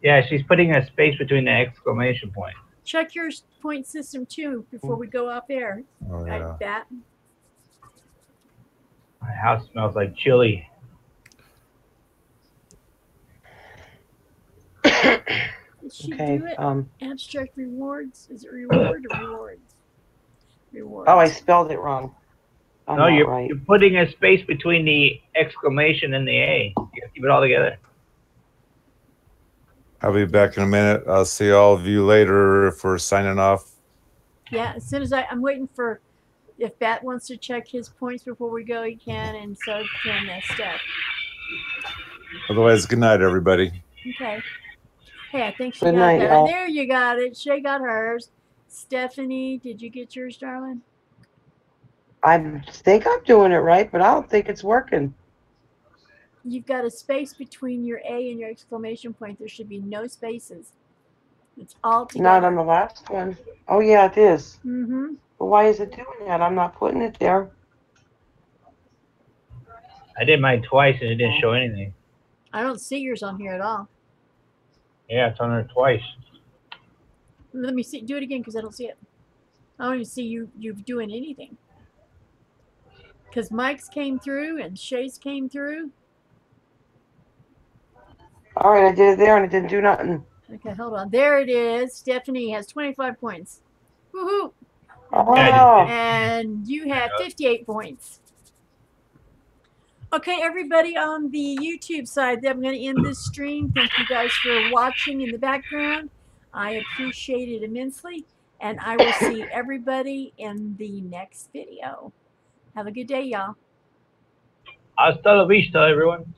S3: Yeah, she's putting a space between the exclamation point.
S1: Check your point system too before we go off air.
S2: Oh yeah.
S1: Like that.
S3: My house smells like chili.
S1: Did she
S4: Okay.
S1: do it?
S4: Oh,
S1: Abstract rewards? Is it reward or rewards? Rewards.
S4: I spelled it wrong. I'm
S3: No,
S4: not
S3: you're
S4: right.
S3: you're putting a space between the exclamation and the A. You gotta keep it all together.
S2: I'll be back in a minute. I'll see all of you later if we're signing off.
S1: Yeah, as soon as I'm waiting for, if Bat wants to check his points before we go, he can, and so can Steph.
S2: Otherwise, good night, everybody.
S1: Okay. Hey, I think she
S4: Good
S1: got
S4: night,
S1: that.
S4: y'all.
S1: There you got it. Shay got hers. Stephanie, did you get yours, darling?
S4: I think I'm doing it right, but I don't think it's working.
S1: You've got a space between your A and your exclamation point. There should be no spaces. It's all together.
S4: Not on the last one. Oh, yeah, it is.
S1: Mm-hmm.
S4: But why is it doing that? I'm not putting it there.
S3: I did mine twice and it didn't show anything.
S1: I don't see yours on here at all.
S3: Yeah, it's on there twice.
S1: Let me see. Do it again because I don't see it. I don't even see you doing anything. Because Mike's came through and Shay's came through.
S4: All right, I did it there and it didn't do nothing.
S1: Okay, hold on. There it is. Stephanie has 25 points. Woohoo!
S4: Oh,
S1: And you have 58 points. Okay, everybody on the YouTube side, I'm going to end this stream. Thank you guys for watching in the background. I appreciate it immensely. And I will see everybody in the next video. Have a good day, y'all.
S3: Hasta la vista, everyone.